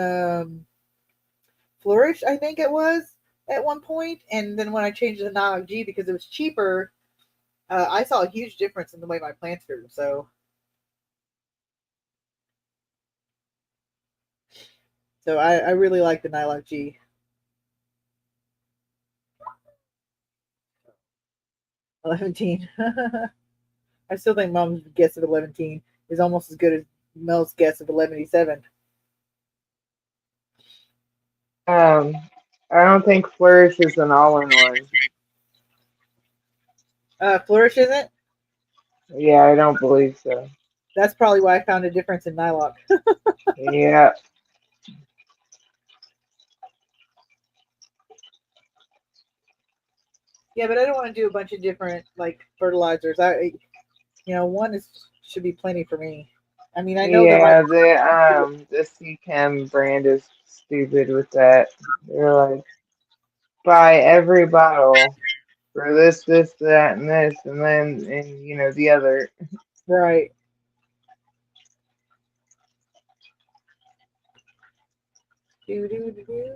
Flourish, I think it was at one point, and then when I changed to Nylac G because it was cheaper, I saw a huge difference in the way my plants grew. So I really like the Nylac G. $11. I still think Mom's guess of $11 is almost as good as Mel's guess of $11.7. I don't think Flourish is an all-in-one. Flourish isn't? Yeah, I don't believe so. That's probably why I found a difference in Nylac. Yeah. Yeah, but I don't want to do a bunch of different fertilizers. One should be plenty for me. I mean, I know Yeah, the C-Chem brand is stupid with that. They're like, buy every bottle for this, that, and this, and then the other. Right. Do, do, do, do.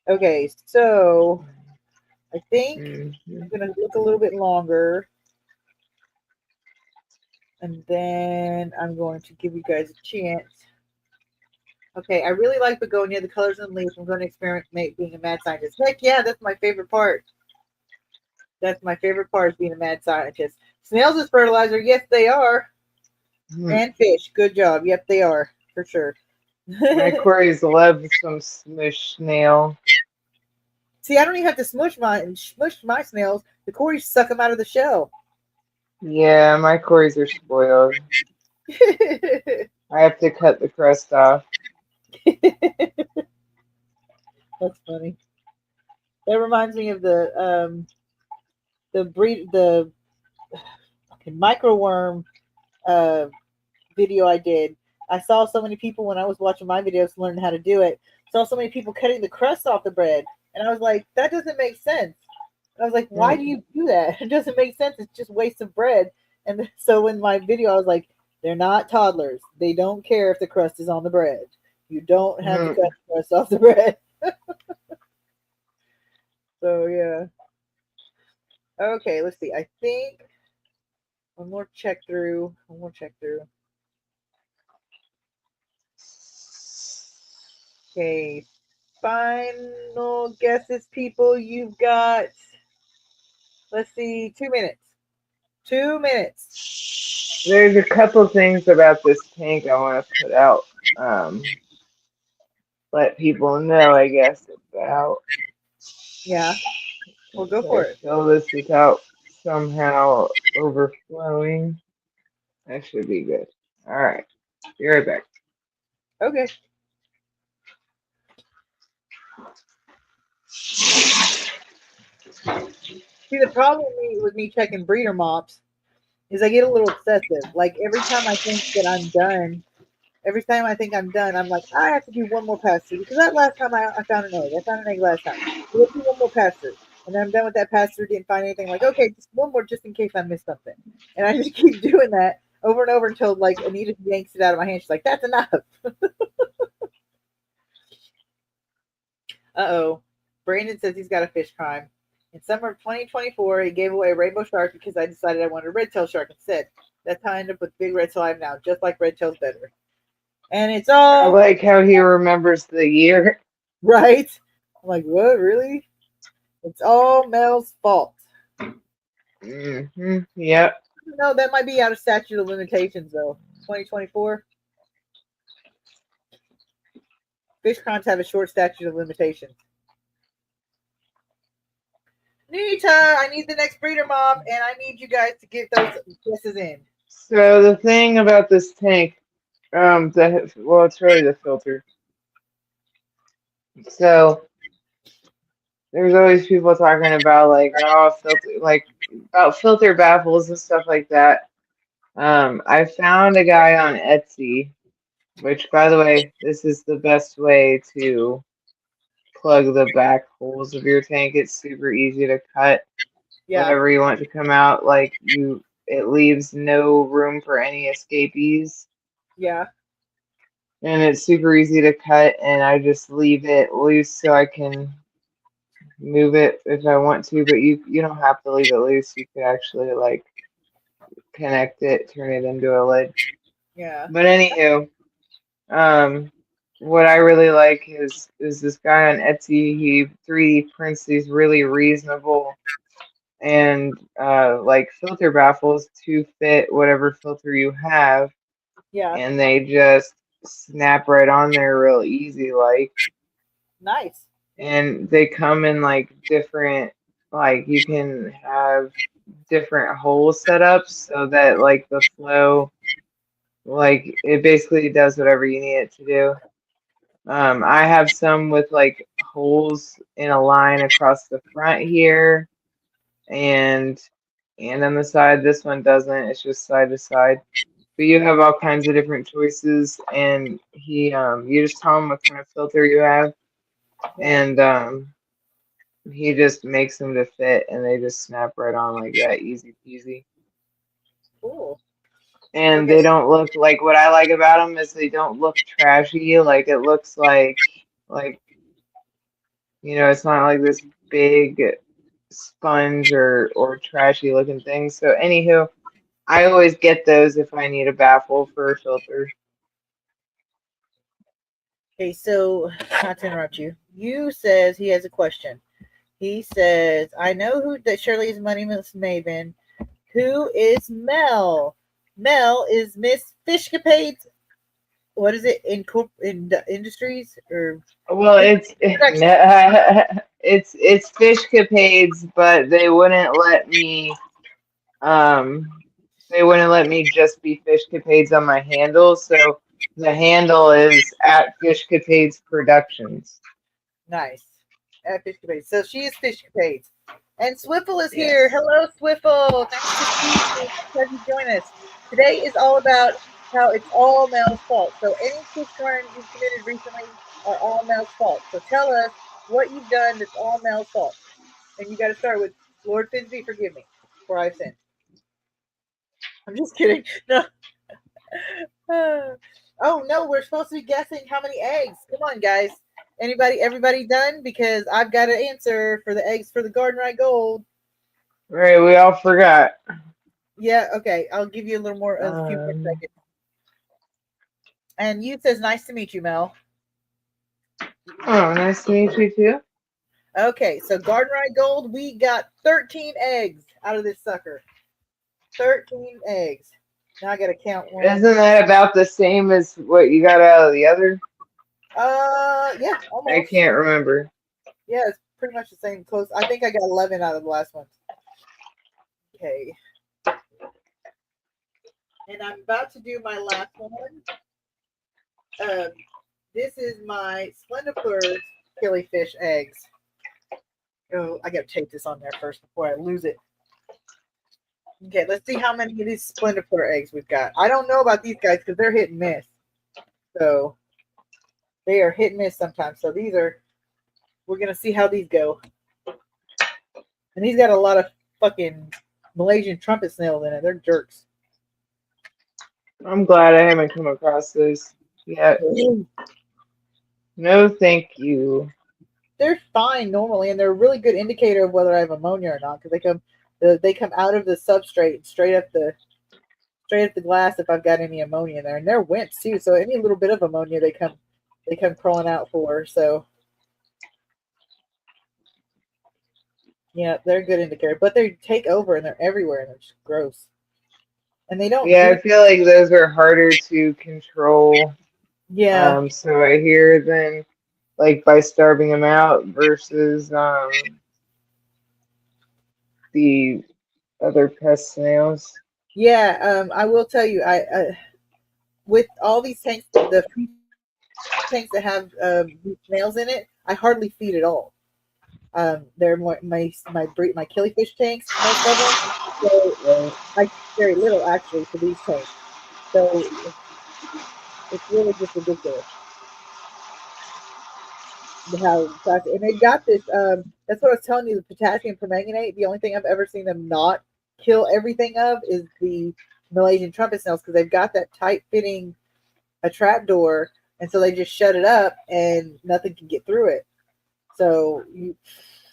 Okay, so I think Mhm. I'm gonna look a little bit longer, and then I'm going to give you guys a chance. Okay, I really like begonia, the colors and leaves. I'm going to experiment being a mad scientist. Heck yeah, that's my favorite part. That's my favorite part is being a mad scientist. Snails is fertilizer. Yes, they are. And fish. Good job. Yep, they are for sure. My Corey's love some smush snail. See, I don't even have to smush my snails. The Corys suck them out of the shell. Yeah, my Corey's are spoiled. I have to cut the crust off. That's funny. That reminds me of the microworm video I did. I saw so many people when I was watching my videos learning how to do it. Saw so many people cutting the crust off the bread, and I was like, that doesn't make sense. And I was like, why do you do that? It doesn't make sense. It's just waste of bread. And so in my video, I was like, they're not toddlers. They don't care if the crust is on the bread. You don't have to cut the crust off the bread. So yeah. Okay, let's see. I think one more check through. Okay. Final guesses, people. You've got, let's see, 2 minutes. 2 minutes. There's a couple things about this tank I want to put out. Let people know, I guess, about. Yeah. Well, go for it. Fill this without somehow overflowing. That should be good. All right. Be right back. Okay. See, the problem with me checking breeder mops is I get a little obsessive. Like every time I think that I'm done, I'm like, I have to do one more pass through because that last time I found an egg. I found an egg last time. So let's do one more pass through. And then I'm done with that pass through, didn't find anything. Like, okay, just one more just in case I missed something. And I just keep doing that over and over until like Anita yanks it out of my hand. She's like, that's enough. Uh-oh. Brandon says he's got a fish crime. In summer of 2024, he gave away a rainbow shark because I decided I wanted a red tail shark instead. That's how I ended up with big red tail I have now, just like red tail's better. And it's I all like how he remembers the year. right. I'm like, what? Really? It's all Mel's fault. Mm-hmm. Yep. No, that might be out of statute of limitations, though. 2024. Fish crimes have a short statute of limitations. Nita, I need the next breeder mop, and I need you guys to get those guesses in. So the thing about this tank, it's really the filter. So there's always people talking about about filter baffles and stuff like that. I found a guy on Etsy, which, by the way, this is the best way to plug the back holes of your tank. It's super easy to cut whatever you want to come out. It leaves no room for any escapees. Yeah. And it's super easy to cut, and I just leave it loose so I can move it if I want to, but you don't have to leave it loose. You could actually connect it, turn it into a lid. Yeah. But anywho, what I really like is this guy on Etsy. He 3D prints these really reasonable and filter baffles to fit whatever filter you have. Yeah. And they just snap right on there real easy Nice. And they come in different, you can have different hole setups so that the flow, it basically does whatever you need it to do. I have some with holes in a line across the front here and on the side. This one doesn't, it's just side to side. But you have all kinds of different choices, and you just tell him what kind of filter you have, and he just makes them to fit, and they just snap right on like that, easy peasy. Cool. And Okay. they don't look like, what I like about them is they don't look trashy. Like it looks like it's not like this big sponge or trashy looking thing. So anywho, I always get those if I need a baffle for a filter. Okay, so not to interrupt you. You says he has a question. He says, I know who that Shirley is Money Miss Maven. Who is Mel? Mel is Miss Fishcapades. What is it in industries or Well, it's it's Fishcapades, but they wouldn't let me just be Fishcapades on my handle. So the handle is at Fishcapades Productions. nice at Fishcapades? So she is Fishcapades, and Swiffle is Yes. here. Hello, Swiffle. Nice to see you. Glad you join us. Today is all about how it's all Mel's fault. So any fish crimes you've committed recently are all Mel's fault. So tell us what you've done that's all Mel's fault. And you got to start with Lord Finsby, forgive me for I've sinned. I'm just kidding. No. Oh no, we're supposed to be guessing how many eggs. Come on, guys. Everybody done? Because I've got an answer for the eggs for the Garden Right Gold. Right, we all forgot. Yeah, okay. I'll give you a few more seconds. And you says nice to meet you, Mel. Oh, nice to meet you too. Okay, so Garden Right Gold, we got 13 eggs out of this sucker. 13 eggs. Now I gotta count one. Isn't that about the same as what you got out of the other? Yeah, almost. I can't remember. Yeah, it's pretty much the same. Close. I think I got 11 out of the last one. Okay. And I'm about to do my last one. This is my Splendipler killifish eggs. Oh, I gotta tape this on there first before I lose it. Okay, let's see how many of these Splendipler eggs we've got. I don't know about these guys because they're hit and miss. So they are hit and miss sometimes. So we're gonna see how these go. And he's got a lot of fucking Malaysian trumpet snails in it. They're jerks. I'm glad I haven't come across those yet. No, thank you. They're fine normally, and they're a really good indicator of whether I have ammonia or not because they come out of the substrate straight up the glass if I've got any ammonia in there, and they're wimps too. So any little bit of ammonia they come crawling out for. So yeah, they're a good indicator, but they take over and they're everywhere and they're just gross. And they don't. Yeah, I feel like those are harder to control. Yeah. So I hear than like by starving them out versus the other pest snails. Yeah, I will tell you, I with all these tanks, the tanks that have snails in it, I hardly feed at all. They're more my killifish tanks, most of them. So I feed very little actually for these tanks. So it's really just ridiculous. And they got this. That's what I was telling you. The potassium permanganate. The only thing I've ever seen them not kill everything of is the Malaysian trumpet snails because they've got that tight fitting a trap door, and so they just shut it up and nothing can get through it. So you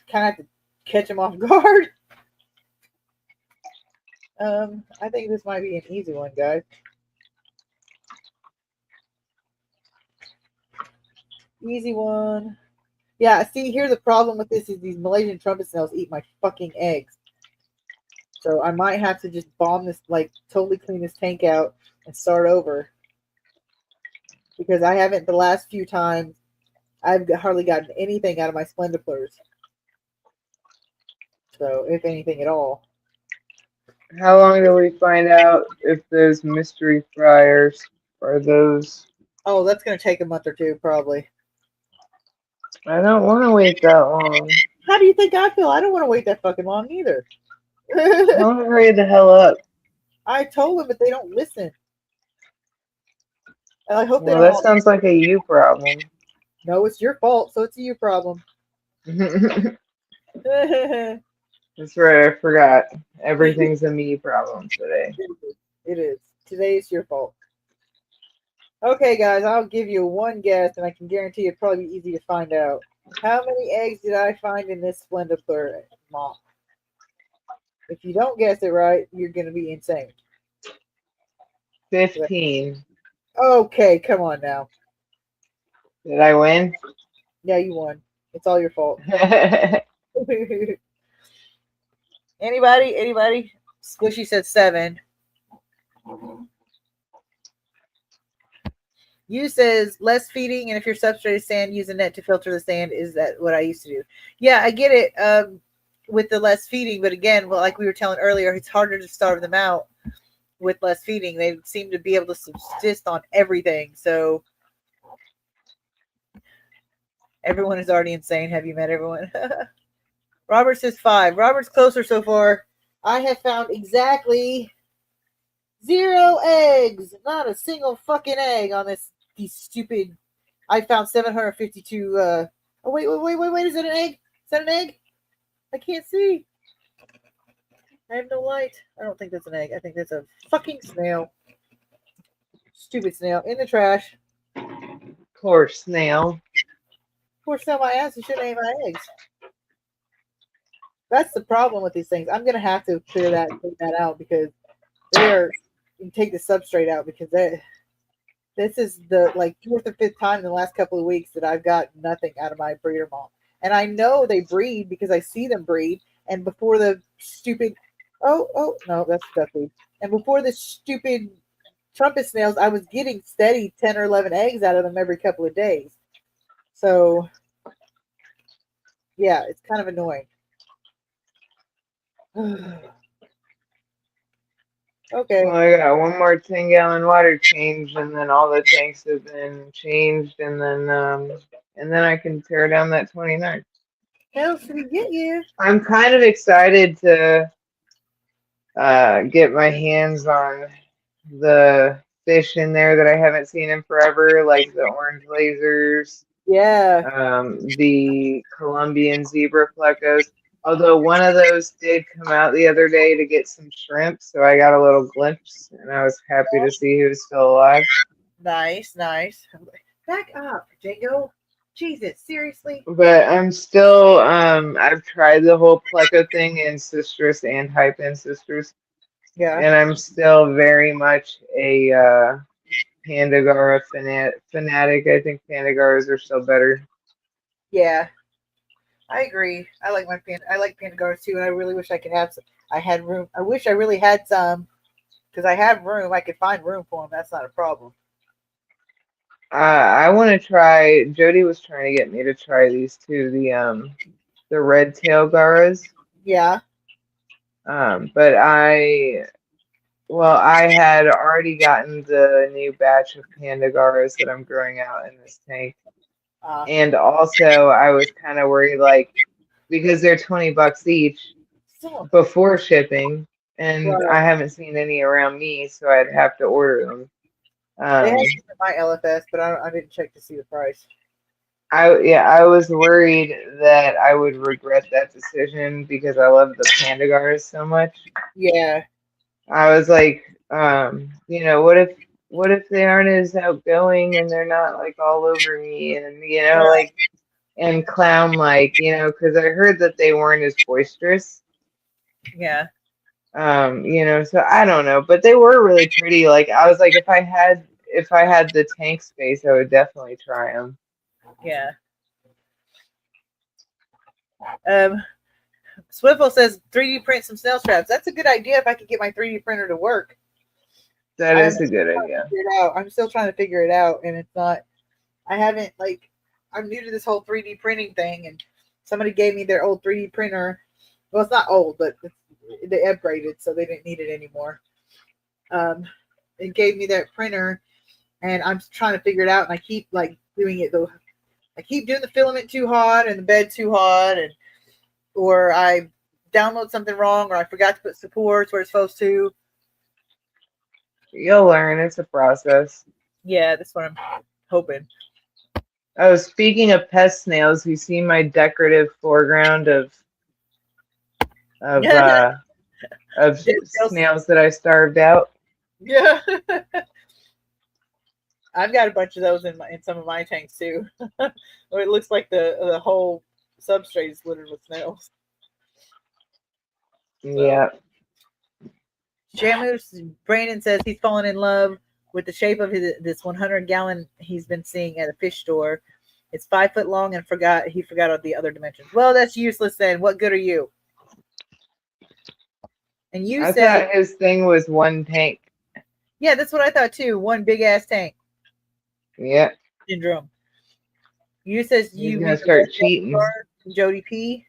kind of have to catch them off guard. I think this might be an easy one, guys. Easy one. Yeah, see, here's the problem with this is these Malaysian trumpet snails eat my fucking eggs. So I might have to just bomb this, like, totally clean this tank out and start over. Because I haven't, the last few times, I've hardly gotten anything out of my Splendiplers. So, if anything at all. How long do we find out if those mystery fryers are those? Oh, that's going to take a month or two, probably. I don't want to wait that long. How do you think I feel? I don't want to wait that fucking long either. Don't hurry the hell up. I told them, but they don't listen. And I hope they Well, don't. that sounds like a you problem. No, it's your fault, so it's your problem. That's It right, I forgot. Everything's a me problem today. is. Today is your fault. Okay, guys, I'll give you one guess, and I can guarantee it'll probably be easy to find out. How many eggs did I find in this Splendor mop? If you don't guess it right, you're going to be insane. 15. Okay, come on now. Did I win? Yeah, you won. It's all your fault. Anybody? Squishy said 7. You says less feeding, and if your substrate is sand, use a net to filter the sand. Is that what I used to do? Yeah, I get it with the less feeding, but again, well, like we were telling earlier, it's harder to starve them out with less feeding. They seem to be able to subsist on everything. So everyone is already insane. Have you met everyone? Robert says 5. Robert's closer so far. I have found exactly 0 eggs. Not a single fucking egg on these stupid. I found 752. Oh wait! Is that an egg? Is that an egg? I can't see. I have no light. I don't think that's an egg. I think that's a fucking snail. Stupid snail in the trash. Poor snail. Poor snail, my ass. You shouldn't eat my eggs. That's the problem with these things. I'm gonna have to clear that out because they're. Take the substrate out because this is the like 4th or 5th time in the last couple of weeks that I've got nothing out of my breeder mom. And I know they breed because I see them breed. And before the stupid oh no, that's duckweed. And before the stupid trumpet snails, I was getting steady 10 or 11 eggs out of them every couple of days. So yeah, it's kind of annoying. Okay. Well, I got one more 10-gallon water change, and then all the tanks have been changed, and then I can tear down that 29. Hell, should we get you? I'm kind of excited to get my hands on the fish in there that I haven't seen in forever, like the orange lasers, Yeah. the Colombian zebra plecos. Although one of those did come out the other day to get some shrimp, so I got a little glimpse, and I was happy to see he was still alive. Nice. Back up, Django. Jesus, seriously? But I'm still, I've tried the whole pleco thing in Cistrus and Hyphen Cistrus, Yeah. and I'm still very much a Pandagara fanatic. I think Pandagaras are still better. Yeah. I agree. I like Pandagaras too, and I really wish I could have some. I had room. I wish I really had some because I have room. I could find room for them. That's not a problem. I want to try. Jody was trying to get me to try these two, the red tail garas. Yeah. But I had already gotten the new batch of Pandagaras that I'm growing out in this tank. And also, I was kind of worried, like, because they're $20 each before shipping, and Right. I haven't seen any around me, so I'd have to order them. They have some at my LFS, but I didn't check to see the price. I was worried that I would regret that decision because I love the Pandagaras so much. Yeah. I was like, what if they aren't as outgoing and they're not like all over me and like and clown like, because I heard that they weren't as boisterous. Yeah. So I don't know, but they were really pretty. Like I was like, if I had the tank space, I would definitely try them. Yeah. Swivel says 3D print some snail traps. That's a good idea if I could get my 3D printer to work. That is a good idea. I'm still trying to figure it out, and it's not. I haven't I'm new to this whole 3D printing thing, and somebody gave me their old 3D printer. Well, it's not old, but they upgraded, so they didn't need it anymore. It gave me that printer, and I'm trying to figure it out, and I keep doing it though. I keep doing the filament too hot and the bed too hot, or I download something wrong, or I forgot to put supports where it's supposed to. You'll learn. It's a process. Yeah, that's what I'm hoping. Oh, speaking of pest snails, you see my decorative foreground of uh of snails that I starved out. Yeah. I've got a bunch of those in some of my tanks too. Or it looks like the whole substrate is littered with snails. Yeah. Shamus Brandon says he's fallen in love with the shape of this 100-gallon he's been seeing at a fish store. It's 5 foot long and he forgot all the other dimensions. Well, that's useless then. What good are you? And you I said, thought his thing was one tank. yeah, that's what I thought too. One big ass tank Yeah. syndrome. You says He's you gonna mean start cheating. Jody P.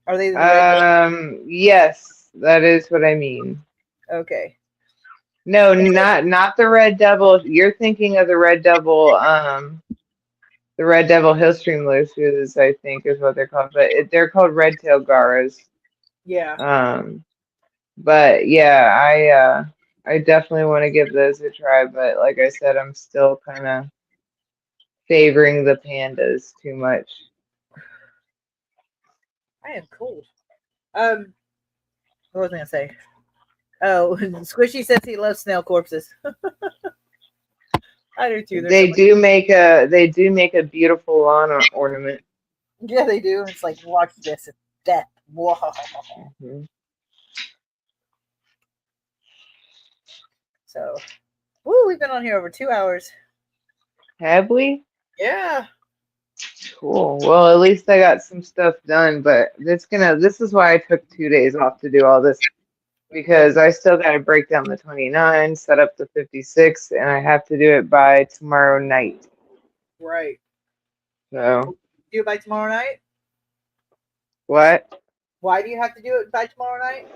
Are they the red? Yes, that is what I mean. Okay. No, not the Red Devil. You're thinking of the Red Devil, the Red Devil Hillstream Lucius, I think is what they're called. But they're called Red Tail Garas. Yeah. But yeah, I definitely want to give those a try. But like I said, I'm still kind of favoring the pandas too much. I am cold. What was I gonna say? Oh, Squishy says he loves snail corpses. I do too. They do make a beautiful lawn ornament. Yeah, they do. It's like, watch this. It's death. Whoa. Mm-hmm. So, woo, we've been on here over 2 hours. Have we? Yeah. Cool. Well, at least I got some stuff done, but this is why I took 2 days off to do all this, because I still got to break down the 29, set up the 56, and I have to do it by tomorrow night. Right. So. Do it by tomorrow night? What? Why do you have to do it by tomorrow night?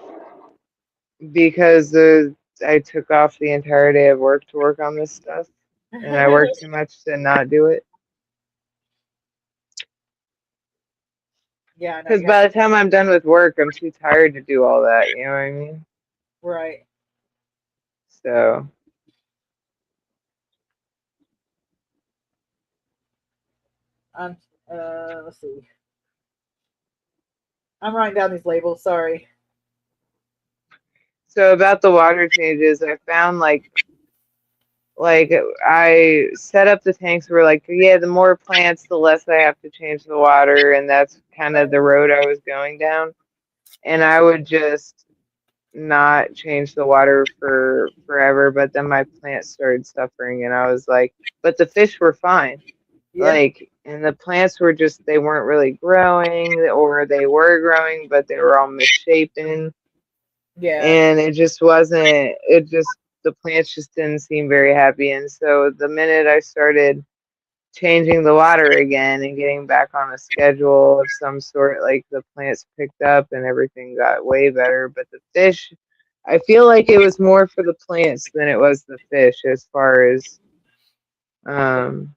Because I took off the entire day of work to work on this stuff, and I worked too much to not do it. Yeah, because by the time I'm done with work, I'm too tired to do all that. You know what I mean? Right. So. Let's see. I'm writing down these labels. Sorry. So about the water changes, I found like I set up the tanks where like, yeah, the more plants, the less I have to change the water, and that's kind of the road I was going down. And I would just not change the water for forever, but then my plants started suffering, and I was like, but the fish were fine. Yeah. Like, and the plants were just, they weren't really growing, or they were growing, but they were all misshapen. Yeah. And the plants just didn't seem very happy. And so the minute I started changing the water again and getting back on a schedule of some sort, like the plants picked up and everything got way better. But the fish, I feel like it was more for the plants than it was the fish as far as the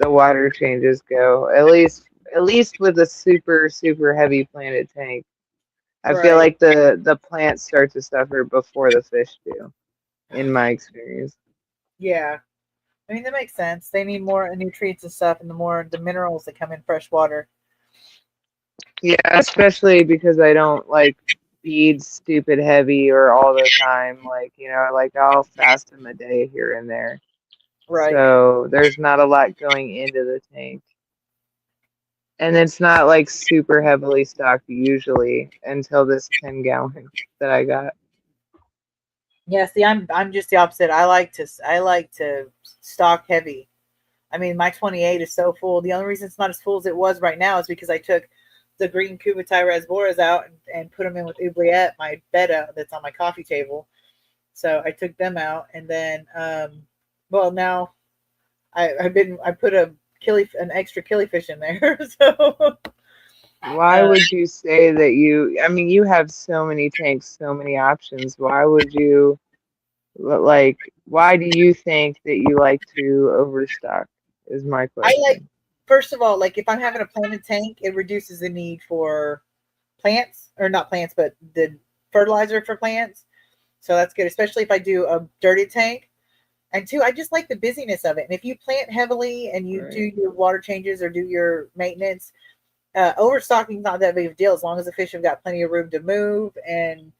water changes go. At least with a super, super heavy planted tank. I feel like the plants start to suffer before the fish do, in my experience. Yeah. I mean, that makes sense. They need more nutrients and stuff, and the minerals that come in fresh water. Yeah, especially because I don't like feed stupid heavy or all the time. Like, like I'll fast them a day here and there. Right. So there's not a lot going into the tank. And it's not like super heavily stocked usually until this 10-gallon that I got. Yeah, see, I'm just the opposite. I like to stock heavy. I mean, my 28 is so full. The only reason it's not as full as it was right now is because I took the green Kuvatai rasboras out and put them in with oubliette, my betta that's on my coffee table. So I took them out, and then now I put an extra killifish in there. So why would you say that you have so many tanks, so many options. Why would you why do you think that you like to overstock is my question. First of all, like if I'm having a planted tank, it reduces the need for plants, or not plants, but the fertilizer for plants. So that's good, especially if I do a dirty tank. And two, I just like the busyness of it. And if you plant heavily and you do Right. your water changes or do your maintenance, overstocking is not that big of a deal as long as the fish have got plenty of room to move and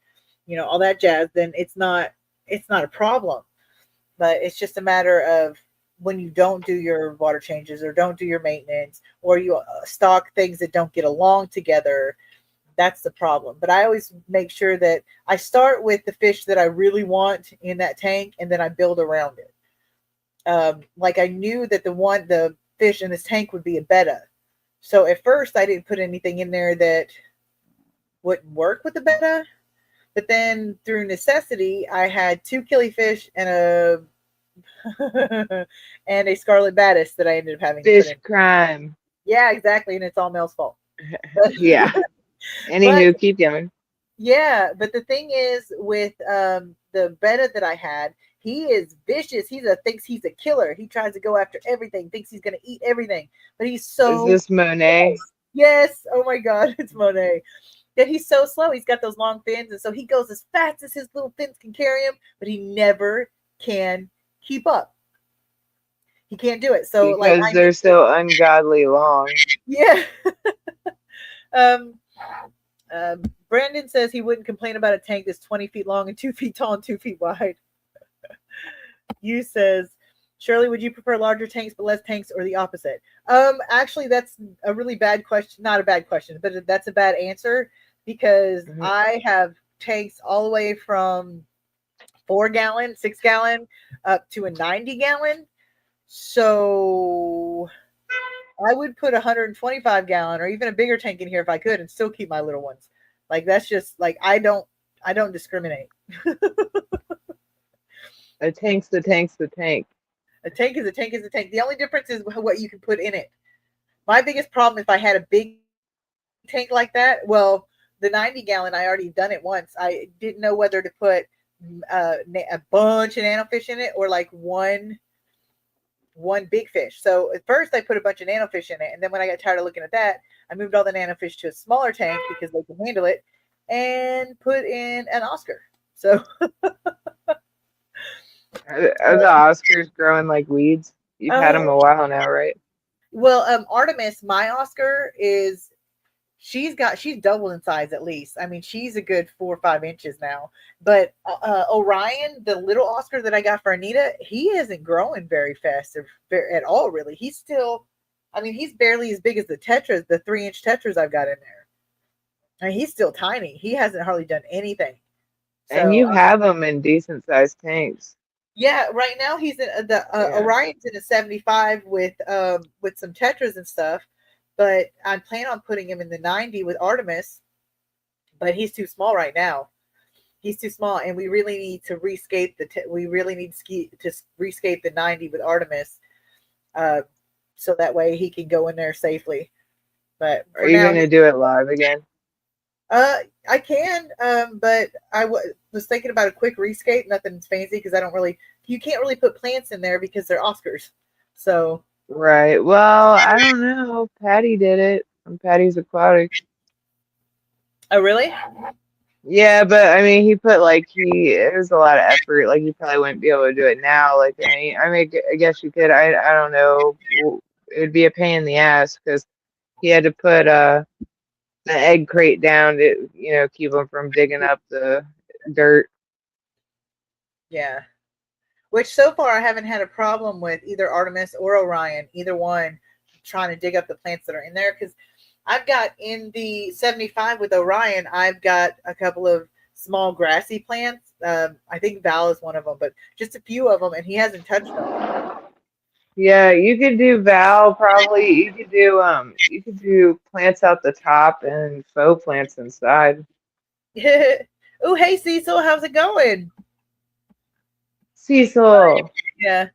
all that jazz. Then it's not a problem. But it's just a matter of when you don't do your water changes or don't do your maintenance or you stock things that don't get along together. That's the problem. But I always make sure that I start with the fish that I really want in that tank and then I build around it. Like I knew that the fish in this tank would be a betta. So at first I didn't put anything in there that wouldn't work with the betta. But then through necessity, I had 2 killifish and a and a scarlet batis that I ended up having to put Fish in. crime. Yeah, exactly. And it's all Mel's fault. Yeah. Anywho, keep going. Yeah, but the thing is with the betta that I had, he is vicious. Thinks he's a killer. He tries to go after everything, thinks he's gonna eat everything. But he's Is so this Monet? yes. Oh my god, it's Monet. That he's so slow. He's got those long fins, and so he goes as fast as his little fins can carry him, but he never can keep up. He can't do it. So like Because they're so ungodly long. yeah. um Brandon says he wouldn't complain about a tank that's 20 feet long and 2 feet tall and 2 feet wide. You says, Shirley, would you prefer larger tanks but less tanks or the opposite? Actually, that's a really bad question. Not a bad question, but that's a bad answer because I have tanks all the way from 4-gallon, 6-gallon up to a 90-gallon. So I would put 125-gallon or even a bigger tank in here if I could and still keep my little ones. Like that's just like I don't discriminate. A tank's the tank's the tank. A tank is a tank is a tank. The only difference is what you can put in it. My biggest problem if I had a big tank like that, well, the 90-gallon, I already done it once. I didn't know whether to put a bunch of nanofish in it or like one big fish. So at first I put a bunch of nanofish in it. And then when I got tired of looking at that, I moved all the nanofish to a smaller tank because they can handle it and put in an Oscar. So Are the Oscars growing like weeds? You've had them a while now, right? Well, Artemis, my Oscar is she's doubled in size at least. I mean, she's a good 4 or 5 inches now. But Orion, the little Oscar that I got for Anita, he isn't growing very fast at all, really. He's still, I mean, he's barely as big as the tetras, the 3-inch tetras I've got in there. I mean, he's still tiny. He hasn't hardly done anything. And you have them in decent sized tanks. Yeah, right now he's in Orion's in a 75 with some tetras and stuff, but I plan on putting him in the 90 with Artemis, but he's too small right now. He's too small, and we really need to rescape rescape the 90 with Artemis, so that way he can go in there safely. But are you going to do it live again? I can, but I was thinking about a quick rescape, nothing fancy because you can't really put plants in there because they're Oscars. So right. Well, I don't know. Patty did it on Patty's Aquatics. Oh, really? Yeah, but I mean, he put it was a lot of effort. Like you probably wouldn't be able to do it now. Like I guess you could. I don't know. It would be a pain in the ass because he had to put the egg crate down to keep them from digging up the dirt. Yeah. Which so far I haven't had a problem with either Artemis or Orion, either one trying to dig up the plants that are in there. Because I've got in the 75 with Orion, I've got a couple of small grassy plants. I think Val is one of them, but just a few of them, and he hasn't touched them. Yeah, you could do Val probably. You could do plants out the top and faux plants inside. Oh, hey Cecil, how's it going? Cecil. Yeah.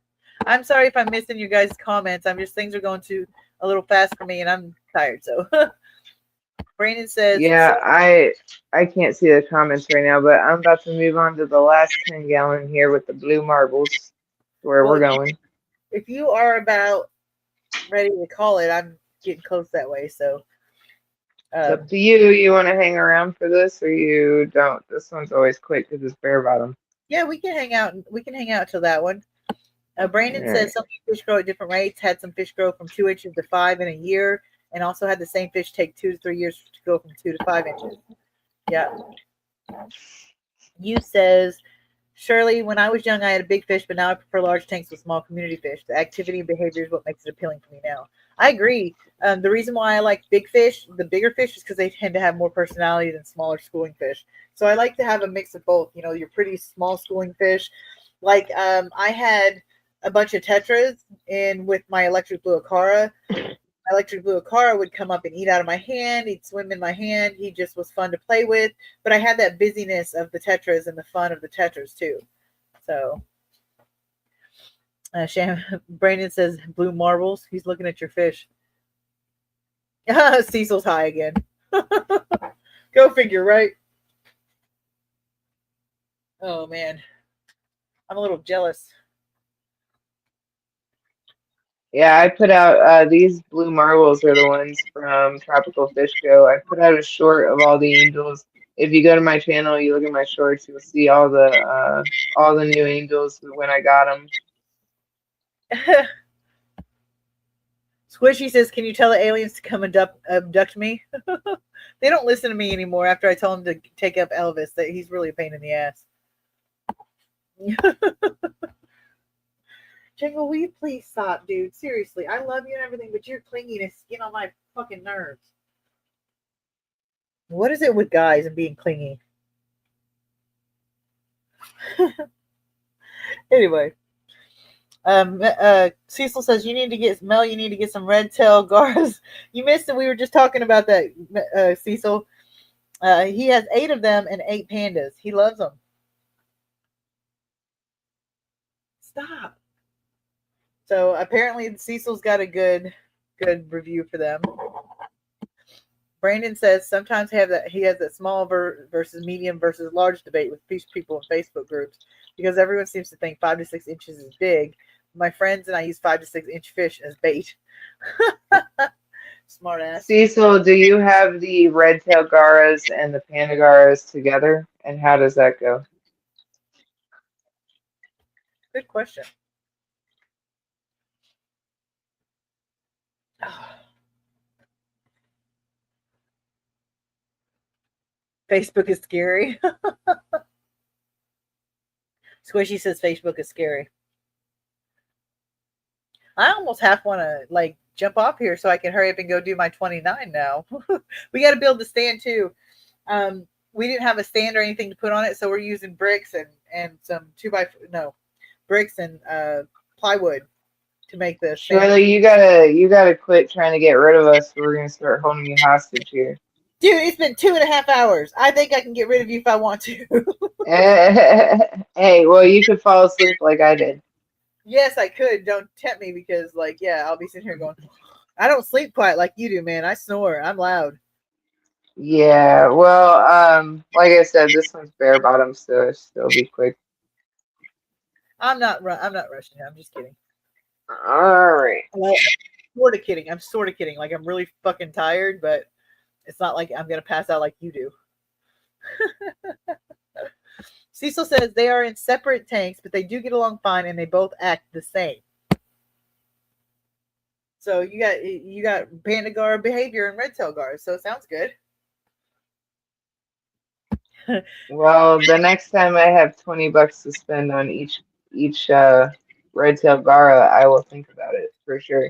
I'm sorry if I'm missing you guys' comments. Things are going too a little fast for me and I'm tired. So Brandon says yeah, I can't see the comments right now, but I'm about to move on to the last 10-gallon here with the blue marbles where we're going. If you are about ready to call it, I'm getting close that way. So it's up to you. You want to hang around for this or you don't? This one's always quick because it's bare bottom. Yeah, we can hang out. We can hang out till that one. Brandon Alright. says some fish grow at different rates. Had some fish grow from 2 inches to 5 in a year, and also had the same fish take 2 to 3 years to go from 2 to 5 inches. Yeah. You says, Shirley, when I was young, I had a big fish, but now I prefer large tanks with small community fish. The activity and behavior is what makes it appealing for me now. I agree. The reason why I like big fish, the bigger fish, is because they tend to have more personality than smaller schooling fish. So I like to have a mix of both. You know, your pretty small schooling fish. Like I had a bunch of tetras in with my electric blue acara. My electric blue acara would come up and eat out of my hand. He'd swim in my hand. He just was fun to play with. But I had that busyness of the tetras and the fun of the tetras too. So Brandon says blue marbles. He's looking at your fish. Cecil's high again. Go figure, right? Oh man, I'm a little jealous. Yeah, I put out these blue marbles are the ones from Tropical Fish Show. I put out a short of all the angels. If you go to my channel, you look at my shorts, you'll see all the new angels when I got them. Squishy says, "Can you tell the aliens to come abduct me?" They don't listen to me anymore after I told them to take up Elvis. That he's really a pain in the ass. Jingle, will you please stop, dude? Seriously, I love you and everything, but your clinginess get on my fucking nerves. What is it with guys and being clingy? Anyway, Cecil says you need to get Mel. You need to get some red tail garas. You missed it. We were just talking about that, Cecil. He has 8 of them and 8 pandas. He loves them. Stop. So apparently Cecil's got a good review for them. Brandon says sometimes he has that small versus medium versus large debate with people in Facebook groups because everyone seems to think 5 to 6 inches is big. My friends and I use 5 to 6 inch fish as bait. Smart ass. Cecil, do you have the red tail garas and the panda garas together? And how does that go? Good question. Facebook is scary. Squishy says Facebook is scary. I almost half want to like jump off here so I can hurry up and go do my 29 now. We got to build the stand too. We didn't have a stand or anything to put on it, so we're using bricks and some bricks and plywood to make this. Shirley, you gotta quit trying to get rid of us. We're gonna start holding you hostage here. Dude, it's been 2.5 hours. I think I can get rid of you if I want to. Hey, well, you could fall asleep like I did. Yes, I could. Don't tempt me because, like, yeah, I'll be sitting here going, I don't sleep quite like you do, man. I snore. I'm loud. Yeah, well, like I said, this one's bare bottom, so it'll be quick. I'm not rushing. I'm just kidding. All right. Well, sort of kidding. I'm sort of kidding. Like, I'm really fucking tired, but it's not like I'm gonna pass out like you do. Cecil says they are in separate tanks, but they do get along fine, and they both act the same. So you got panda gar behavior and red tail gars, so it sounds good. Well, the next time I have $20 to spend on each red tail gara, I will think about it for sure.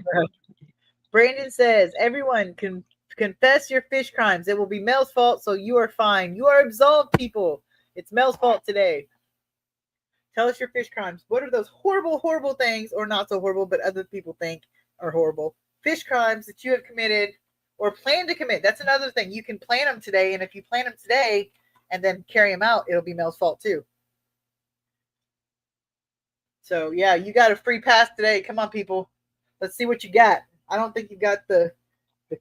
Brandon says everyone can confess your fish crimes. It will be Mel's fault, so you are fine. You are absolved, people. It's Mel's fault today. Tell us your fish crimes. What are those horrible, horrible things, or not so horrible, but other people think are horrible fish crimes that you have committed or plan to commit? That's another thing. You can plan them today, and if you plan them today and then carry them out, it'll be Mel's fault too. So yeah, you got a free pass today. Come on, people. Let's see what you got. I don't think you got the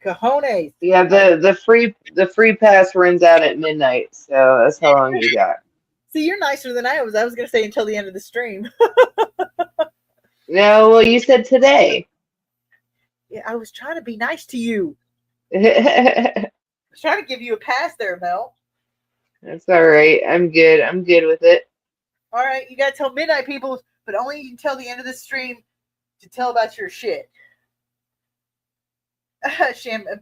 cojones. Yeah, the free pass runs out at midnight, so that's how long you got. See, you're nicer than I was. I was gonna say until the end of the stream. No, well, you said today. Yeah, I was trying to be nice to you. That's I was trying to give you a pass there, Mel. all right. I'm good. I'm good with it. All right, you gotta tell midnight people but only until the end of the stream to tell about your shit.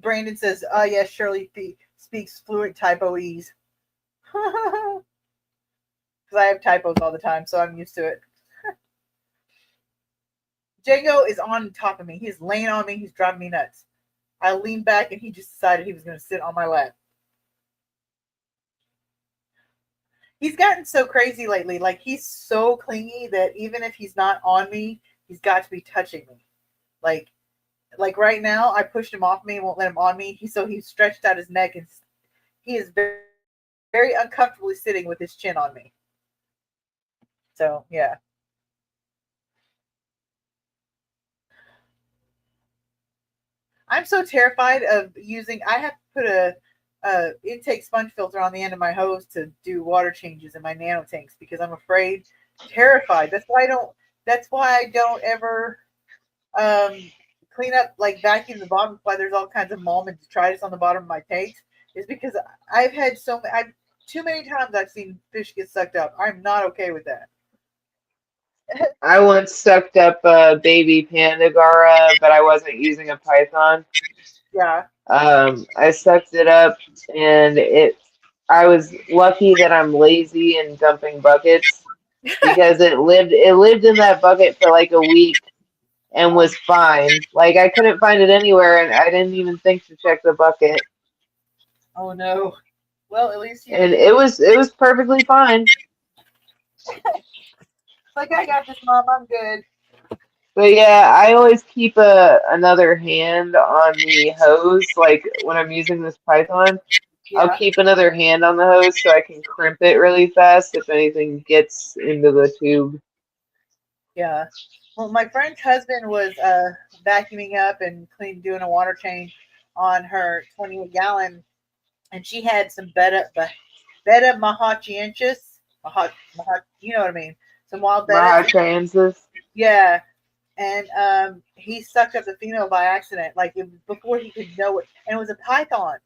Brandon says, "Oh yes, Shirley speaks fluent typoese." Because I have typos all the time, so I'm used to it. Django is on top of me. He's laying on me. He's driving me nuts. I leaned back and he just decided he was going to sit on my lap. He's gotten so crazy lately. Like, he's so clingy that even if he's not on me, he's got to be touching me. Like right now, I pushed him off me and won't let him on me. So he stretched out his neck and he is very, very uncomfortably sitting with his chin on me. So, yeah. I'm so terrified of using. I have to put a intake sponge filter on the end of my hose to do water changes in my nano tanks because I'm afraid, terrified. That's why I don't ever clean up, like vacuum the bottom. That's why there's all kinds of mold and detritus on the bottom of my tanks. Is because I've had too many times I've seen fish get sucked up. I'm not okay with that. I once sucked up a baby Pandagara, but I wasn't using a Python. Yeah. I sucked it up, and I was lucky that I'm lazy and dumping buckets because it lived in that bucket for like a week and was fine. Like I couldn't find it anywhere, and I didn't even think to check the bucket. Oh no. Well, at least you. And it was perfectly fine. Like, I got this, Mom. I'm good. But yeah, I always keep another hand on the hose. Like when I'm using this Python, Yeah. I'll keep another hand on the hose so I can crimp it really fast if anything gets into the tube. Yeah. Well, my friend's husband was vacuuming up and doing a water change on her 20-gallon, and she had some betta mahachiensis. You know what I mean? Some wild bettas. Mahachansis. Yeah. And he sucked up the female by accident, like before he could know it. And it was a python.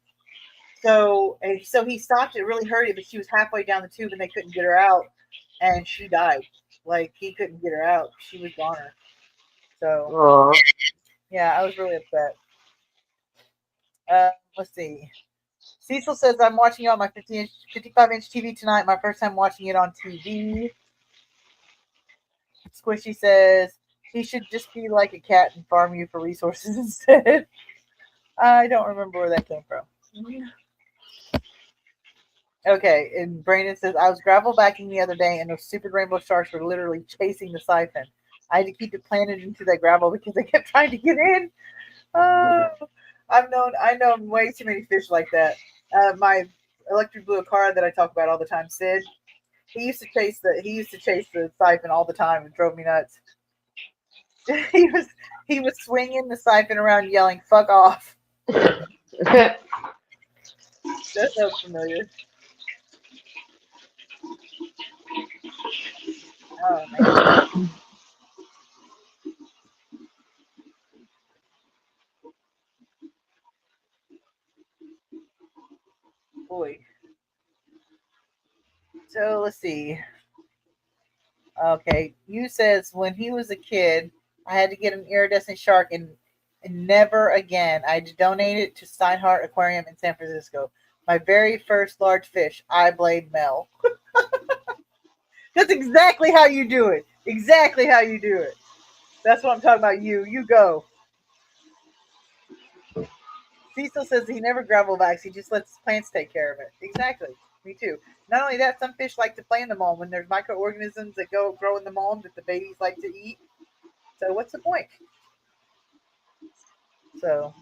So he stopped. It really hurt it, but she was halfway down the tube and they couldn't get her out, and she died. Like, he couldn't get her out. She was goner. So, Aw. yeah, I was really upset. Let's see. Cecil says, I'm watching you on my 55-inch TV tonight. My first time watching it on TV. Squishy says, he should just be like a cat and farm you for resources instead. I don't remember where that came from. Okay, and Brandon says, I was gravel backing the other day, and those stupid rainbow sharks were literally chasing the siphon. I had to keep it planted into that gravel because they kept trying to get in. I know way too many fish like that. My electric blue car that I talk about all the time, Sid, he used to chase the siphon all the time and drove me nuts. he was swinging the siphon around, yelling, "Fuck off!" That sounds familiar. Oh man. Boy. So let's see. Okay, you says when he was a kid, I had to get an iridescent shark and never again. I donated it to Steinhardt Aquarium in San Francisco. My very first large fish, eye-blade Mel. That's exactly how you do it. Exactly how you do it. That's what I'm talking about. You go. Cecil says he never gravel backs. He just lets plants take care of it. Exactly. Me too. Not only that, some fish like to play in the mold when there's microorganisms that grow in the mold that the babies like to eat. So what's the point? So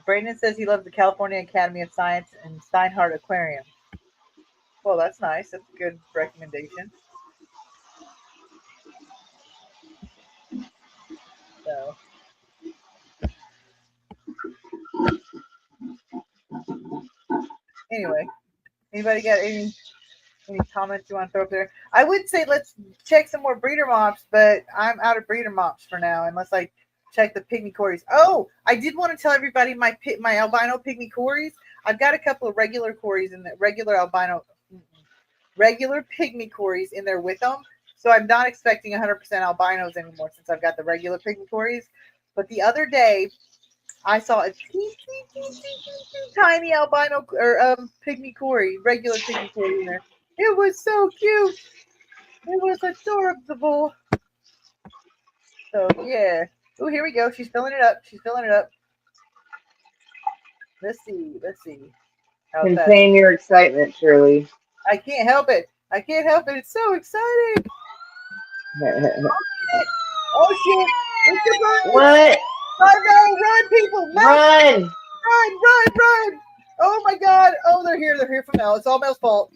Brandon says he loves the California Academy of Science and Steinhardt Aquarium. Well, that's nice. That's a good recommendation. So anyway, anybody got any comments you want to throw up there? I would say let's check some more breeder mops, but I'm out of breeder mops for now unless I check the pygmy cories. Oh, I did want to tell everybody my albino pygmy cories. I've got a couple of regular cories and the regular albino. regular pygmy cories in there with them. So I'm not expecting 100% albinos anymore since I've got the regular pygmy cories. But the other day, I saw a teeny tiny albino or pygmy cory, regular pygmy cory in there. It was so cute. It was adorable. So yeah. Oh, here we go. She's filling it up. She's filling it up. Let's see. Let's see. How's that? Contain your excitement, Shirley. I can't help it. I can't help it. It's so exciting. Oh shit! It's the bird. What? Oh no! Run, people! Run! Run! Run! Run! Run! Oh my God! Oh, they're here. They're here for Mel. It's all Mel's fault.